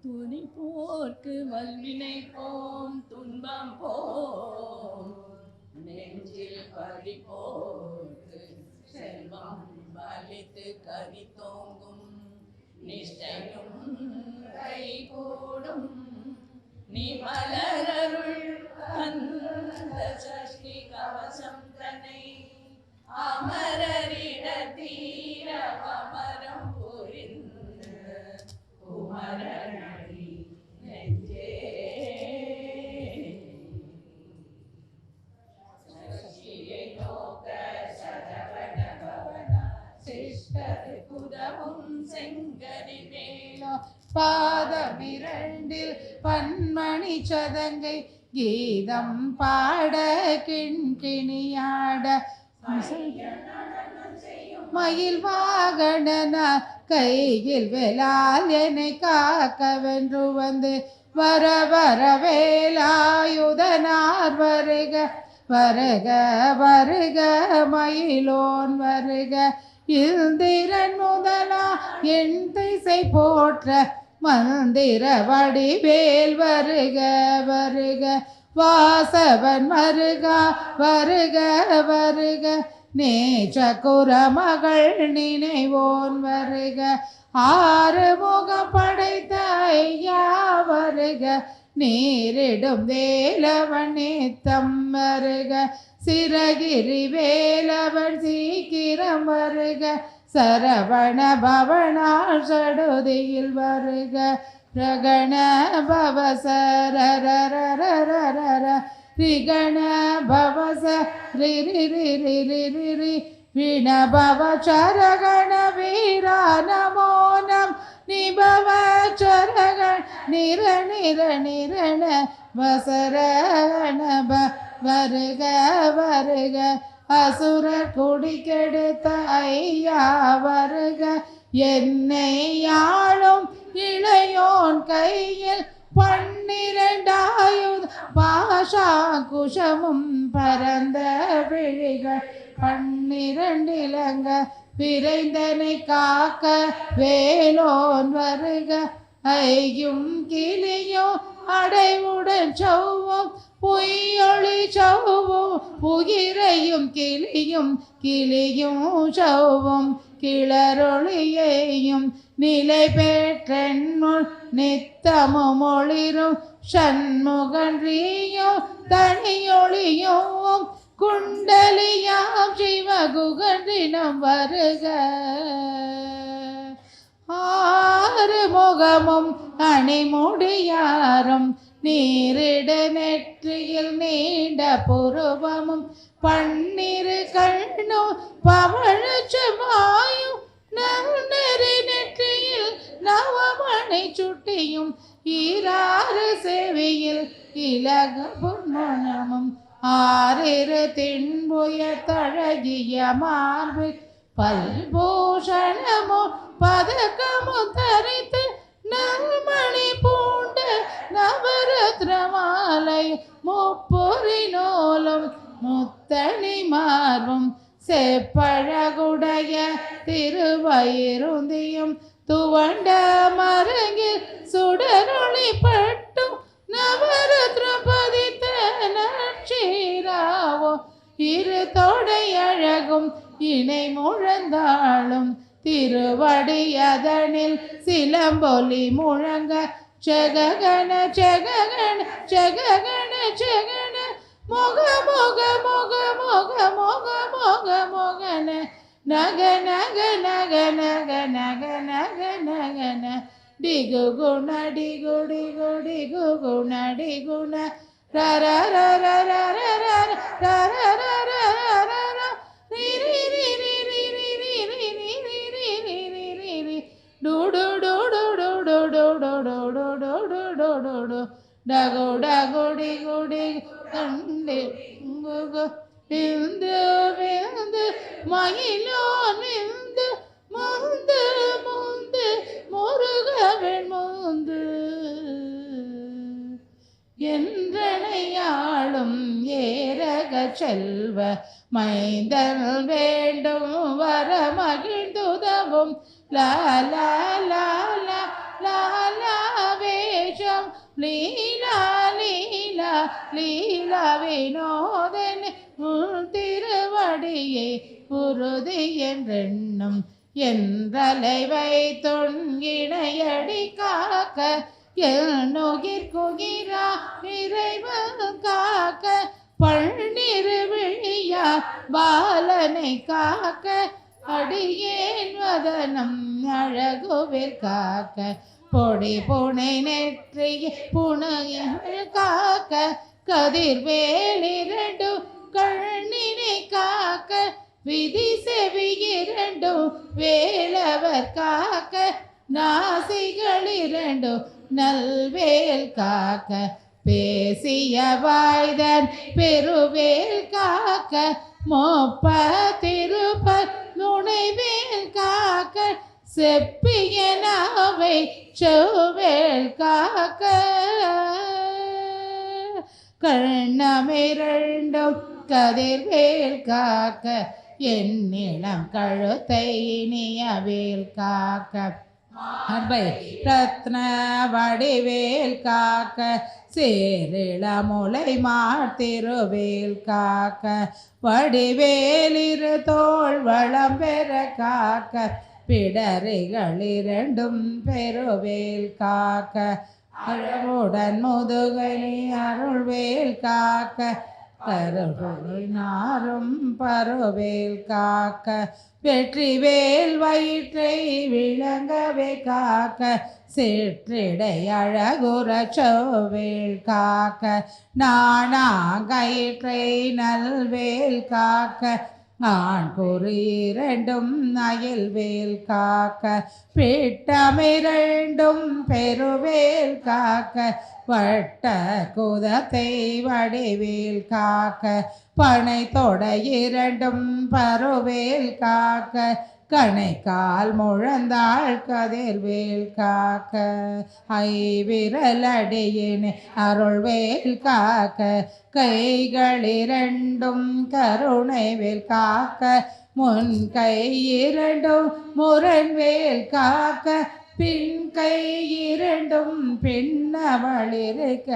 துணி போர்க்கு வல்வினை போம் துன்பம் போம் நெஞ்சில் பறி போர்க்கு செல்வம் பலித்து கவி தோங்கும் நிஷ்டையும் கை கூடும் நீ மலரருள் அந்த சஷ்டி கவசம் தன்னை அமரரிட தீர அமரம் புரிந்து குமரனடி நெஞ்சே சஷ்டியை நோக்க சரவண பவன சிஷ்டர் குதவும் செங்கரி மேலோ பாதமிரண்டில் பன்மணி சதங்கை கீதம் பாட கிண்கிணியாட மயில் வாகனன கையில் வேலால் என்னை காக்க வென்று வந்து வர வர வேலாயுதனார் வருக வருக வருக மயிலோன் வருக இந்திரன் முதலா என் திசை போற்ற மந்திர வடிவேல் வருக வருக வாசவன் வருகா வருக வருக நேற்ற குரமகள் நினைவோன் வருக ஆறு முகம் படைத்த ஐயா வருக நேரிடும் வேலவன் நித்தம் வருக சிறகிரி வேலவன் சீக்கிரம் வருக சரவண பவனார் சடுதியில் வருக ரகண பவசரரரரரர ரிகண பவச ரிரிரிரிரிரி விண பவ சரகண வீரா நமோ நம் நிபவ சரகண நிர நிர நிரண வசரண வருக வருக அசுரர் குடிக்கெடுத்த ஐயா வருக என்னை ஆளும் இளையோன் கையில் 12 ஆயுத பாஷா குஷமும் பரந்த விழிகள் 12 இலங்க விரைந்தனை காக்க வேலோன் வருக ஐயும் கிளியோ அடைவுடன் சௌவும் பொய்யொளி சௌவும் புகிரையும் கிளியும் கிளியும் சௌவும் கிளரொளியையும் நிலை பெற்றென்னுள் நித்தமும் ஒளிரும் சண்முகன்றியோ தனியொளியும் குண்டலியாம் சிவகுகன்றினம் வருக ஆறு முகமும் அணிமுடியாரும் நீரிட நெற்றியில் நீண்ட புருவமும் 12 கண்ணும் பவழச்சமாயும் நன்னெறி நெற்றியில் நவமணி சுட்டியும் 6 செவியில் இலக பொன்மணமும் 6 தின்புய தழகிய மார்பு பல்பூஷணமோ பதக்கமோ தரித்து நல்மணி பூண்டு நவரத்ன மாலை முப்பொறி நூலும் முத்த முத்தணி மார்பும் செப்பழகுடைய திருவயிருந்தியும் துவண்ட மரங்கில் சுடரொளி பட்டும் நவரத்னம் பதித்த நற்சீராவோ இரு தொடை அழகும் இணை முழந்தாளும் திருவடி அதனில் சிலம்பொலி முழங்க ஜககண ஜககண ஜககண ஜகண மொக மொக மொக மொக மொக மொக மொகன நக நக நக நக நக நக நகன டிகு குண டிகு டிகு டிகு குண டிகுண ரர ரர ரர ரர ரர ரர ரர ரி ரி ரி ரி ரி ரி ரி ரி ரி ரி ரி ரி ரி ரி டு டு டு டு டு டு டு டு டு டு டு டு டு டு டு டகு டகு டிகு டிகு கண்டி குகு விந்து விந்து மயிலோ நிந்து முந்து முந்து முருகவன் முந்து என்றனையாளும் ஏரக செல்வ மைந்தல் வேண்டும் வர மகிழ்ந்துதவும் லாலா லாலா லாலா வேஷம் லீலா லீலா லீலா வினோதன் திருவடியை உறுதி என்றென்னும் என்றலை வைத்தொன் இணையடி காக்க எல்நுகிர் குகிரா இறைவன் காக்க பள்ளிரு விழியா பாலனை காக்க அடியேன் வதனம் அழகுவில் காக்க பொடி புனை நெற்றிய புனையில் காக்க கதிர்வேலிரண்டு கண்ணினை காக்க விதி செவி இரண்டும் வேலவர் காக்க நாசிகள் இரண்டும் நல்வேல் காக்க பேசிய வாய்தன் பெருவேல் காக்க மொப்ப திருப்ப நுழைவேல் காக்க செப்பிய நாவை செவ்வேல் காக்க கண்ணமிரண்டும் கதிர்வேல் காக்க என்னிடம் கழுத்தை இனியவேல் காக்க அர்பை ரத்ன வடிவேல் காக்க சேரிளமுலை மாத்திருவேல் காக்க வடிவேலிரு தோள் வளம் பெற காக்க பிடரிகள் இரண்டும் பெருவேல் காக்க அழகுடன் முதுகனி அருள்வேல் காக்க கருள் நாரும் பருவேல் காக்க வெற்றிவேல் வயிற்றை விளங்கவே காக்க சிற்றிடை அழகுற சோவேல் காக்க நாணாங்கயிற்றை நல்வேல் காக்க ஆண் குறி இரண்டும் அயல்வேல் காக்க பிட்டமிரண்டும் பெருவேல் காக்க வட்ட குதத்தை வடிவேல் காக்க பனை தொடை இரண்டும் பருவேல் காக்க கணைக்கால் முழந்தாள் கதிர்வேல் காக்க ஐவிரலடியின் அருள்வேல் காக்க கைகள் இரண்டும் கருணைவேல் காக்க முன் கை இரண்டும் முரண்வேல் காக்க பின் கை இரண்டும் பின்னவளிருக்க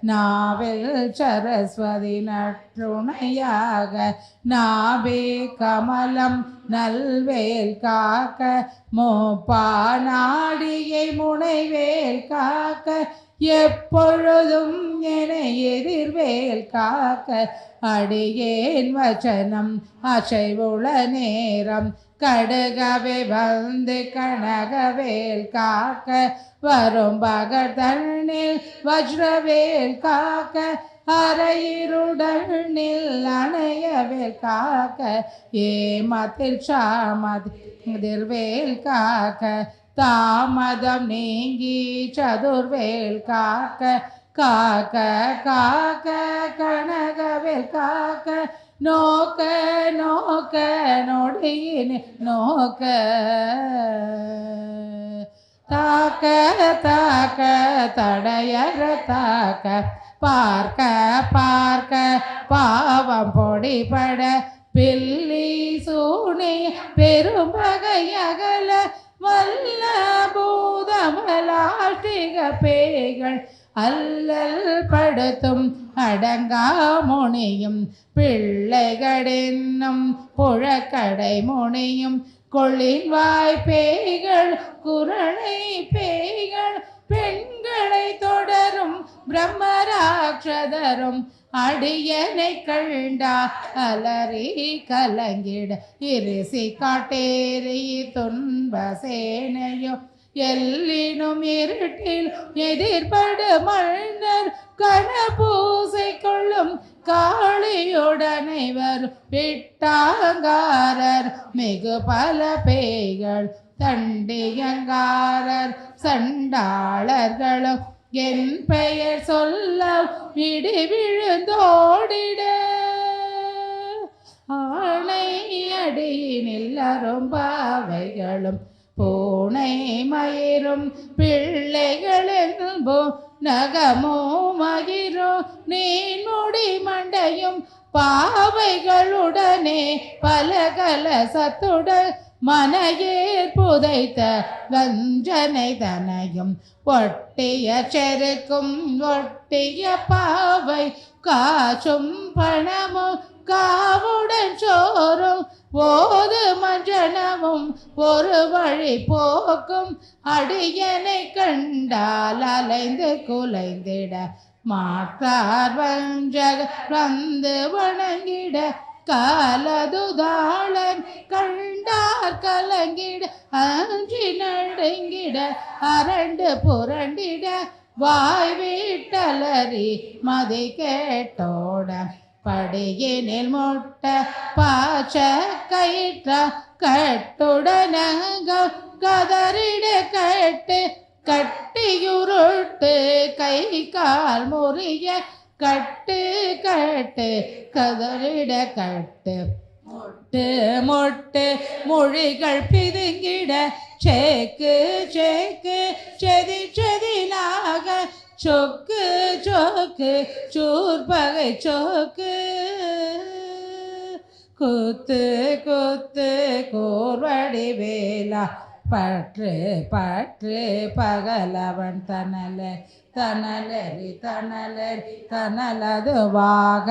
நாவில் சரஸ்வதி நற்றுணையாக நாபே கமலம் நல்வேல் காக்க மோப்பா நாடியை முனைவேல் காக்க எப்பொழுதும் என எதிர்வேல் காக்க அடியேன் வச்சனம் அசைவுள நேரம் கடுகவே வந்து கனகவேல் காக்க வரும் பகதனில் வஜ்ரவேல் காக்க அரையிருடனில் அணையவேல் காக்க ஏமத்தில் சாமதிர்வேல் காக்க தாமதம் நீங்கி சதுர்வேல் காக்க காக்க காக்க கனகவேல் காக்க நோக்க நோக்க நொடியின் நோக்க தாக்க தாக்க தடையற தாக்க பார்க்க பார்க்க பாவம் பொடிபட பில்லி சூனிய பெரும்பகை அகல வல்ல பூதமலாஷ்டிக பேய்கள் அல்லல் படுத்தும் அடங்கா முனியும் பிள்ளைகளென்னும் புழக்கடை முனியும் கொள்ளின் வாய் பேய்கள் குரணை பேய்கள் பெண்களை தொடரும் பிரம்மராட்சதரும் அடியனை கண்டா அலறி கலங்கிட இருசி காட்டேறி துன்ப சேனையோ எல்லினும் இருட்டில் எதிர்படு மன்னர் கணபூசை கொள்ளும் காளியுடனை வரும் விட்டாங்காரர் மிகு பல பேய்கள் தண்டியங்காரர் சண்டாளர்களும் என் பெயர் சொல்ல விடி விழுந்தோடிட ஆணை அடியினில் அரும்பாவைகளும் பூனை மயிரும் பிள்ளைகளென்போ நகமோ மகிரோ நீன்முடி மண்டையும் பாவைகளுடனே பலகல சத்துடன் மனையேர் புதைத்த வஞ்சனை தனையும் ஒட்டிய செருக்கும் ஒட்டிய பாவை காசும் பணமும் காவுடன் சோறும் ஓது மஞ்சனமும் ஒரு வழி போக்கும் அடியனை கண்டால் அலைந்து குலைந்திட மாற்றார் வஞ்சக வந்து வணங்கிட காலதுதாளன் கண்டார் கலங்கிட அஞ்சி நடுங்கிட அரண்டு புரண்டிட வாய் வீட்டலறி மதி கேட்டோட படியினில் முட்ட பாச்ச கயிற்ற கட்டுடனங்க கதறிட கட்டு கட்டியுருட்டு கை கால் முறிய கட்டு கட்டு கதறிட கட்டு மொட்டு மொட்டு மொழிகள் பிதுங்கிட சேக்கு சேக்கு செதி செதிலாக சொக்கு சொக்கு சூர்பகை சொக்கு குத்து குத்து கூர்வடி வேலா பற்று பற்று பகலவன் தனலரி தனலதுவாக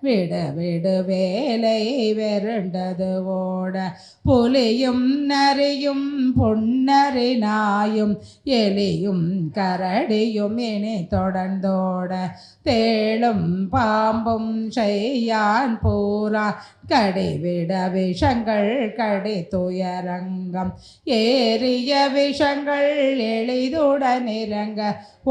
விடு விடு வேலை வெருண்டது ஓட புலியும் நரியும் புன்னரி நாயும் எலியும் கரடியும் இனி தொடர்ந்தோட தேளும் பாம்பும் செய்யான் பூரா கடிவிட விஷங்கள் கடி துயரங்கம் ஏறிய விஷங்கள் எளிதுடன் இறங்க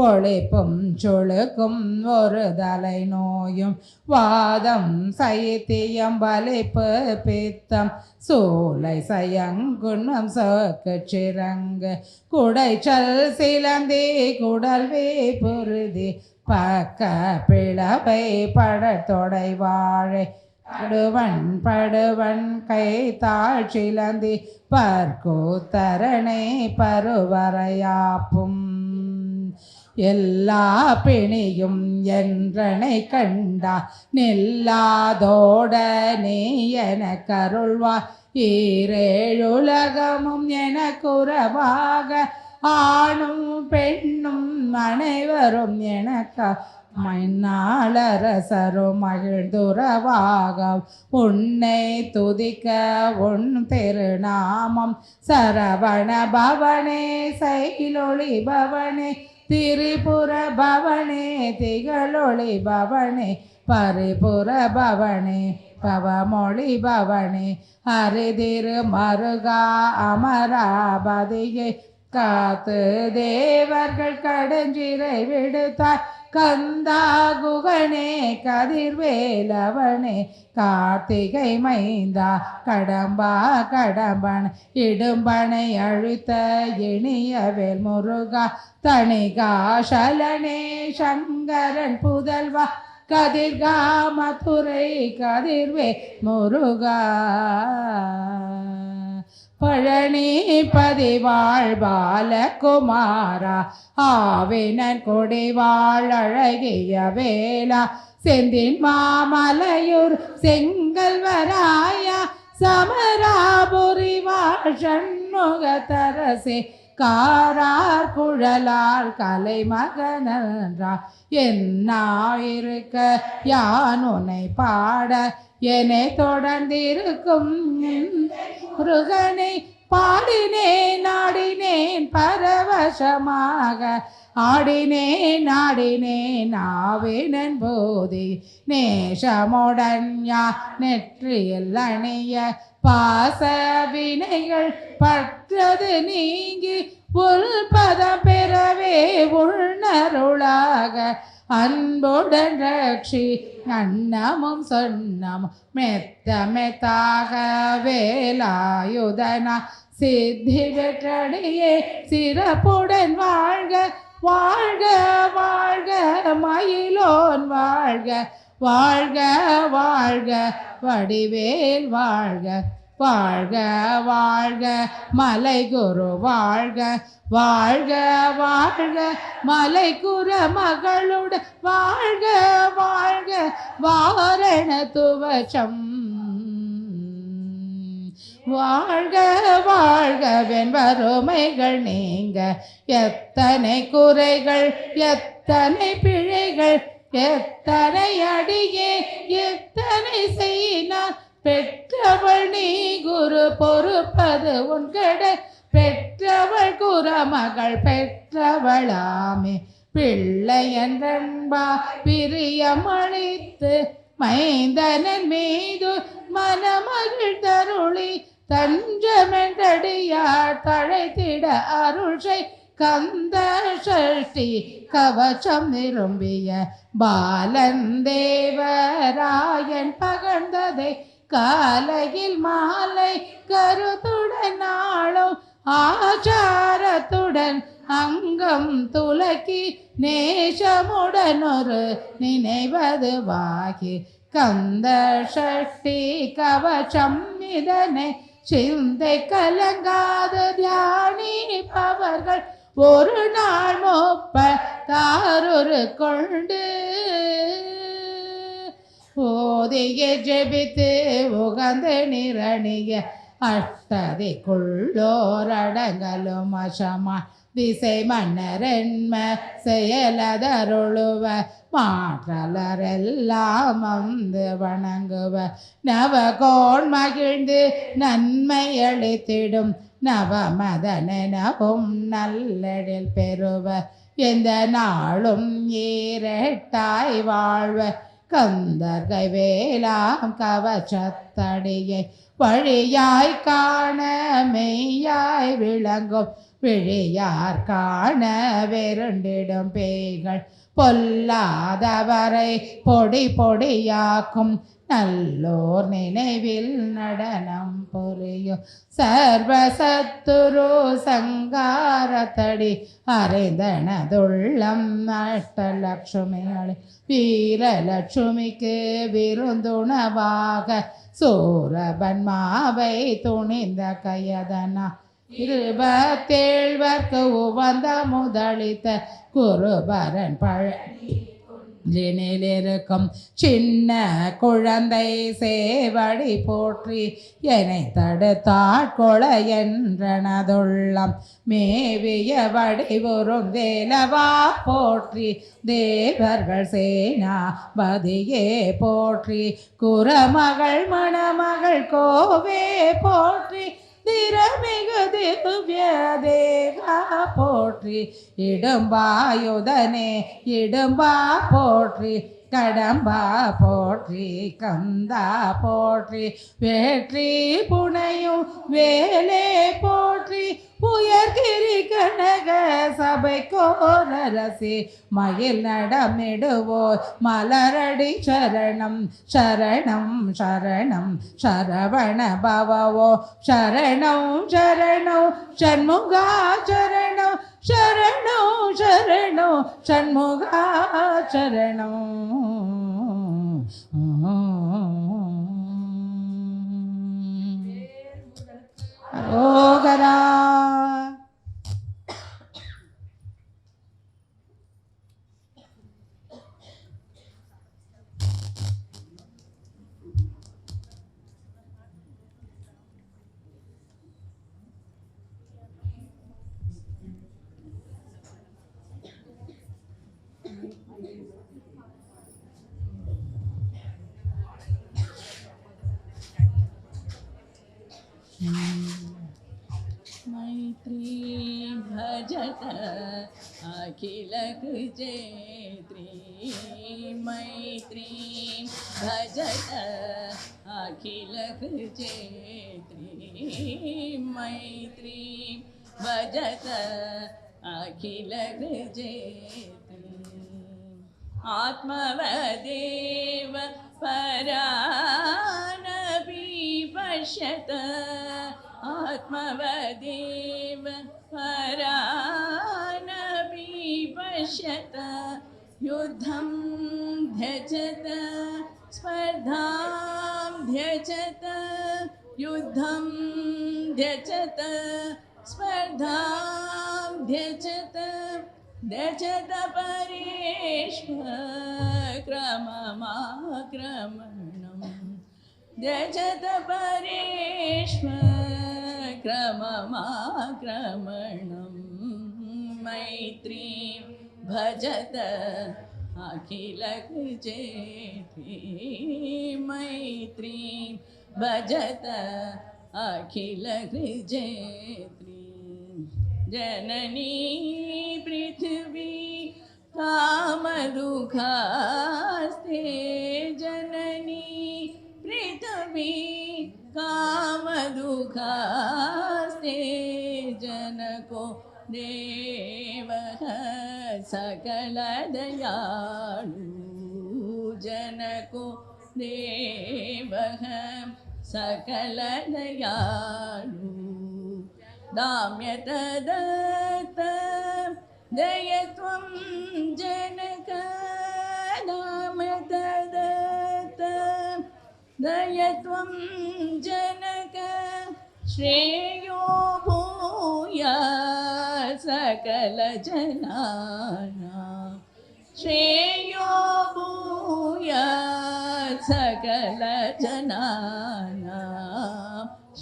ஒளிப்பும் சொழுக்கும் ஒரு தலை நோயும் வாதம் சைத்தியம் வலிப்பு பித்தம் சூளை சயங்குணம் சோக்கு சிறங்கு குடைச்சல் சிலந்தி குடல்வே புருதி பக்க பிளவை படத்தொடை வாழை படுவன் கை தாழ் சிலந்தி பற்கூத்தரணை பருவரையாப்பும் எல்லா பிணியும் என்றனை கண்டா நில்லாதோட நீ என கருள்வா ஈரேழுலகமும் என குறவாக ஆணும் பெண்ணும் அனைவரும் எனக்கு மன்னாளரசரும் மகிழ்ந்துறவாக உன்னை துதிக்க உன் திருநாமம் சரவண பவனே சைலொளி பவனே திரிபுர பவனே திகழொளி பவனே பரிபுர பவனே பவமொழி பவனே ஹரிதிரு மருகா அமராபதியை காத்து தேவர்கள் கடஞ்சிறை விடுத்தாய் கந்தா குகனே கதிர்வேலவனே கார்த்திகை மைந்தா கடம்பா கடம்பன் இடும்பனை அழித்த இனியவேல் முருகா தணிகாசலனே சங்கரன் புதல்வா கதிர்கா மதுரை கதிர்வே முருகா பழனிபதி வாழ் பாலகுமாரா ஆவினன் கொடிவாழ் அழகிய வேளா செந்தின் மாமலையூர் செங்கல்வராயா சமராபுரி வாழ் சண்முகத்தரசே காரார் குழலால் கலைமகனன்றா என்னாயிருக்க யான் உன்னை பாட என்னை தொடர்ந்திருக்கும் முருகனை பாடினேன் நாடினேன் பரவசமாக ஆடினேன் நாடினேன் ஆவினன் போதி நேசமுடன் யா நெற்றியில் அணிய பாச வினைகள் பற்றது நீங்கி உள்பதம் பெறவே உள்நருளாக அன்புடன் ரட்சி அன்னமும் சொன்னமும் மெத்த மெத்தாக வேலாயுதனா சித்தி பெற்றடியே சிறப்புடன் வாழ்க வாழ்க வாழ்க மயிலோன் வாழ்க வாழ்க வாழ்க வடிவேல் வாழ்க வாழ்க வாழ்க மலை குரு வாழ்க வாழ்க வாழ்க மலை குர மகளுட வாழ்க வாழ்க வாரண துவச்சம் வாழ்க வாழ்க வெண்வறுமைகள் நீங்க எத்தனை குறைகள் எத்தனை பிழைகள் எத்தனை அடியே எத்தனை செய்யினார் பெற்றவள் நீ குரு பொறுப்பது உன்கடை பெற்றவள் குரமகள் பெற்றவளாமே பிள்ளை என்றன்பா பிரியம் அளித்து மைந்தனன் மீது மனமகிழ் தருளி தஞ்சமென்றடியார் தழைத்திட அருள்சை கந்த சஷ்டி கவச்சம் நிரும்பிய பாலன் தேவராயன் பகர்ந்ததை காலையில் மாலை கருத்துடன் நாளும் ஆச்சாரத்துடன் அங்கம் துலக்கி நேசமுடன் ஒரு நினைவதுவாகி கந்த சஷ்டி கவச்சம் இதனை சிந்தை கலங்காது தியானிப்பவர்கள் ஒரு நாள் 36 கொண்டு ஓதிய ஜெபித்து உகந்து நிரணிய அஷ்டதிக்குள்ளோரடங்கலும் அசமா திசை மன்னரென்ம செயலதருளுவ மாற்றலரெல்லாம் வந்து வணங்குவ நவகோன் மகிழ்ந்து நன்மை அளித்திடும் நவமதனெனவும் நல்லெழில் பெறுவ எந்த நாளும் ஏரட்டாய் வாழ்வ கந்தர்கை வேலாம் கவச்சத்தடியை வழியாய் காண மெய்யாய் விளங்கும் விழியார் காண வெருண்டிடும் பேய்கள் பொல்லாதவரை பொடி பொடியாக்கும் நல்லோர் நினைவில் நடனம் புரியும் சர்வசத்துரு சங்காரத்தடி அரைந்தனதுள்ளம் அஷ்டலட்சுமிகளை வீரலட்சுமிக்கு விருந்துணவாக சூரபன்மாவை துணிந்த கையதனா 27 உவந்த முதலித்த குருபரன் பழனிலிருக்கும் சின்ன குழந்தை சேவடி போற்றி என்னை தடுத்தாட்கொள என்றனதுள்ளம் மேவிய வடிவுறும் வேலவா போற்றி தேவர்கள் சேனாபதியே போற்றி குரமகள் மணமகள் கோவே போற்றி திறமிகு திவ்ய தேவா போற்றி இடும்பாயுதனே இடும்பா போற்றி கடம்பா போற்றி கந்தா போற்றி வேற்றி புனையும் வேலே போற்றி உயர்கிரி கனக சபை கோரரசி மயில் நடமிடுவோர் மலரடி சரணம் சரணம் சரணம் சரவண பவவோ சரணம் சரணம் சண்முகா சரணம் சரணம் சரணம் சண்முகா சரணம் ஓ சதா. मैत्री भजत अखिल कुचेत्री, मैत्री भजत अखिल कुचेत्री, मैत्री भजत अखिल कुचेत्री, आत्मवदेव परानपि पश्यत, आत्मवदेव परानपि पश्यत, युद्धं ध्यजत स्पर्धां ध्यजत, युद्धं ध्यजत स्पर्धां ध्यजत, ध्यजत परेष्वक्रममाक्रमणम्, ध्यजत परेष्वक्रममाक्रमणम्, मैत्रीं भजत अखिल कुचेत्री, मैत्रीं भजत अखिल कुचेत्री, जननी पृथ्वी कामदुःखास्ते, जननी पृथ्वी कामदुःखास्ते, जनको देवः सकल दयालु, जनको देवः सकल दयालु, दाम्यत दत्त दयत्वं जनक, दाम्यत दत्त दयत्वं जनक, श्रेयो भूयात् सकल जनानां, श्रेयो भूयात् सकल जनानां,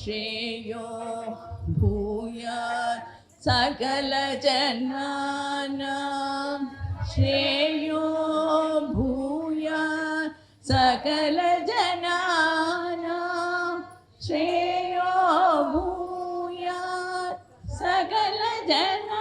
श्रेयो भूयात् सकल जनानां, श्रेयो भूयात् सकल जनानां, श्रेयो भूयात् सकल जनानां।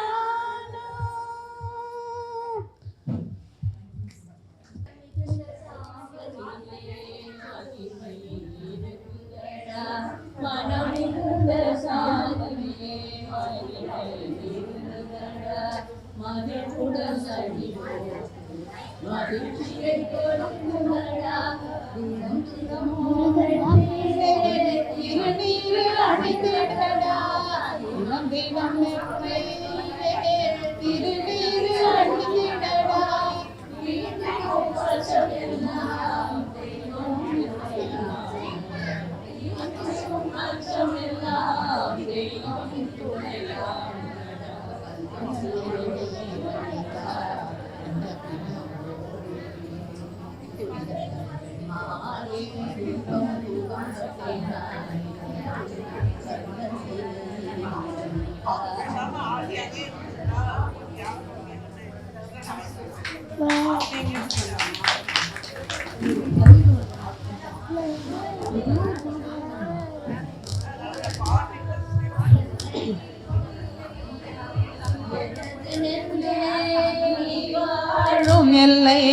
எல்லை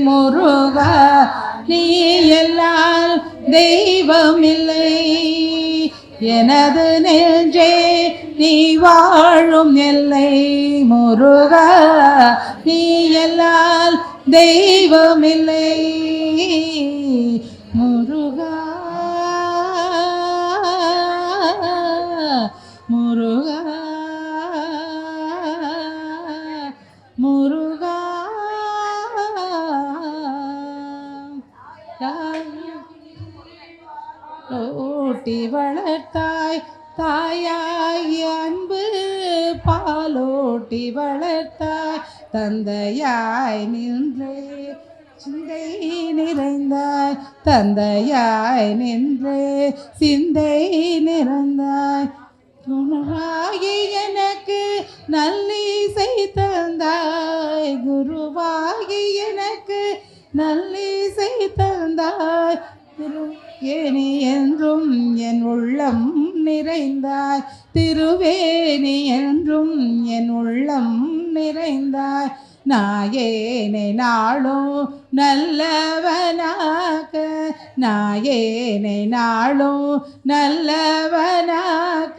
முருகா நீ எல்லால் தெய்வமில்லை, எனது நெஞ்சே நீ வாழும் எல்லை முருகா நீ எல்லால் தெய்வமில்லை, முருகா முருகா முருகா ஊட்டி வளர்த்தாய் தாயாகி அன்பு பாலோட்டி வளர்த்தாய், தந்தையாய் நின்றே சிந்தை நிறைந்தாய், தந்தையாய் நின்றே சிந்தை நிறைந்தாய். குருவாகி எனக்கு நல்லிசை தந்தாய், குருவாகி எனக்கு நல்லிசை தந்தாய். திருவேணி என்றும் என் உள்ளம் நிறைந்தாய், திருவேணி என்றும் என் உள்ளம் நிறைந்தாய். நாயேனை நாளும் நல்லவனாக, நாயேனை நாளும் நல்லவனாக.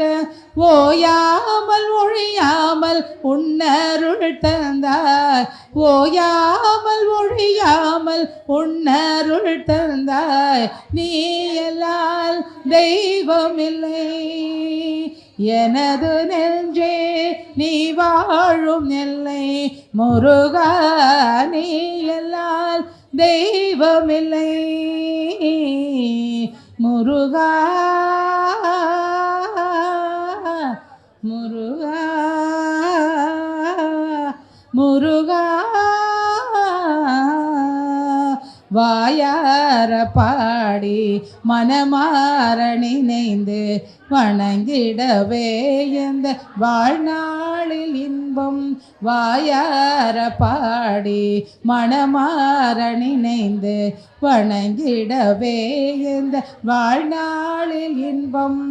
ஓயாமல் ஒழியாமல் உன்னருள் தந்தாய், ஓயாமல் ஒழியாமல் உன்னருள் தந்தாய். நீ எல்லால் தெய்வமில்லை, எனது நெஞ்சே நீ வாழும் எல்லை. முருகா நீ எல்லால் தெய்வமில்லை, முருகா முருகா முருகா. வாயார பாடி மனமாற நினைந்து வணங்கிடவே எந்த வாழ்நாளில் இன்பம். வாயார பாடி மனமாற நினைந்து வணங்கிடவே எந்த வாழ்நாளில் இன்பம்.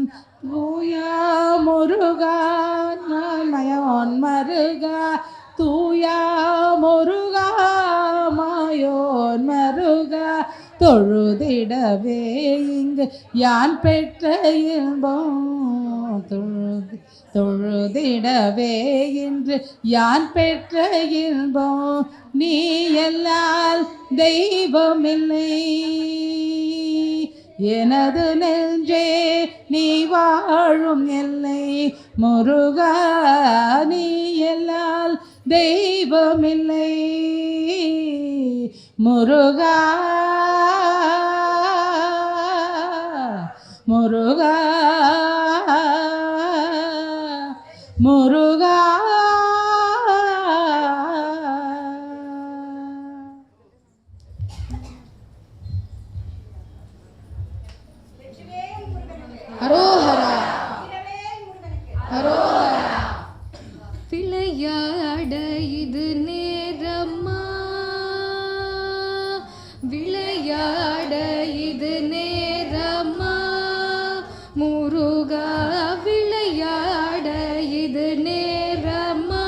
தூயா முருகா மயோன் மருகா, தூயா முருகா மாயோன் மருகா. தொழுதிடவே இங்கு யான் பெற்ற இன்பம், தொழுதிடவே இன்று யான் பெற்ற இன்பம். நீ எல்லால் தெய்வமில்லை, எனது நெஞ்சே நீ வாழும் எல்லை. முருகா நீ எல்லால் தெய்வமில்லை, முருகா முருகா முருகா. ஹரோஹரா ஹரோஹரா. விளையாட இது நேரம்மா, விளையாட இது நேரம்மா. முருகா விளையாட இது நேரம்மா.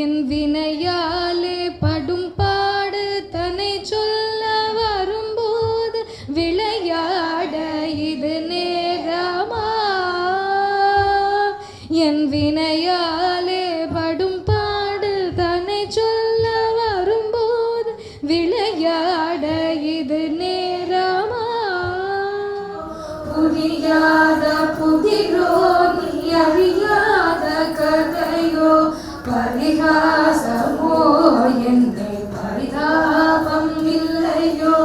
என் வினையாலே படும் பாடு தன்னை சொல்ல வரும்போது விளையாட இது நேரமா. என் வினையாலே படும் பாடு தன்னை சொல்ல வரும்போது விளையாட இது நேரமா. புரியாத புதிரோ நீ அறியாத கதையோ, பரிகாசமோ என்னை பரிதாபம் இல்லையோ.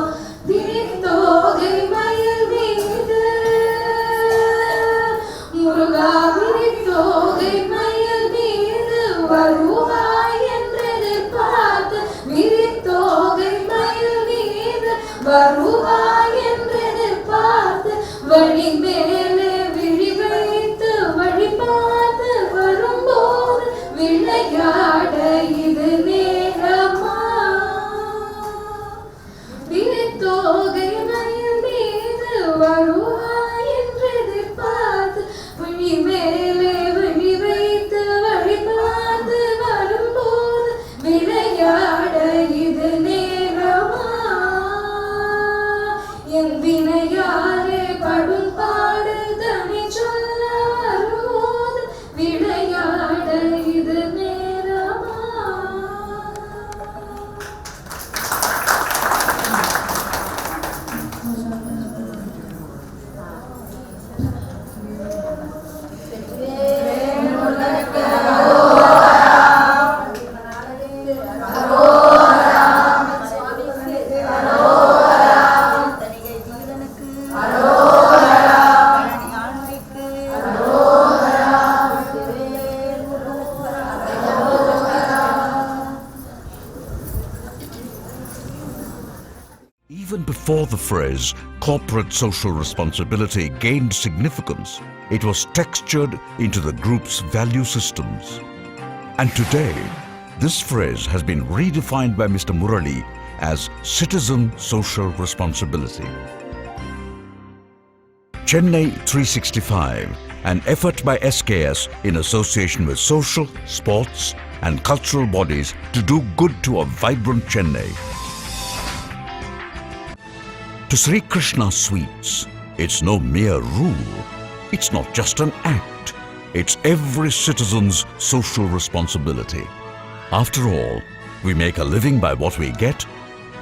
விரித்தோகை மயில் மீது முருகா, விரித்தோகை மயில் மீது வருவாய் என்று எதிர்பார்த்து, விரித்தோகை மயில் மீது வருவாய் என்று எதிர்பார்த்து, வழி மேலே விழி வைத்து வழி பார்த்து வரும்போது விளையாட இது நேரமா. விரித்தோகை மயில் மீது வருவாய் என்று எதிர்பார்த்து, வழி மேலே வழி வைத்து வழி பார்த்து வரும்போது விளையாட இது நேரமா. என் வினையாலே படும் பாடு தனி சொல்ல வரும்போது விளையாட இது நேரமா. before the phrase corporate social responsibility gained significance, it was textured into the group's value systems. And today, this phrase has been redefined by Mr. Murali as citizen social responsibility. Chennai 365, an effort by SKS in association with social, sports and cultural bodies to do good to a vibrant Chennai. To Sri Krishna Sweets, it's no mere rule. It's not just an act. It's every citizen's social responsibility. After all, we make a living by what we get,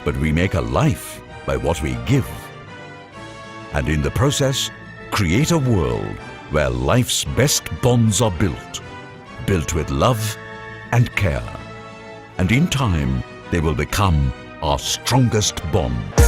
but we make a life by what we give. And in the process, create a world where life's best bonds are built with love and care. And in time, they will become our strongest bond.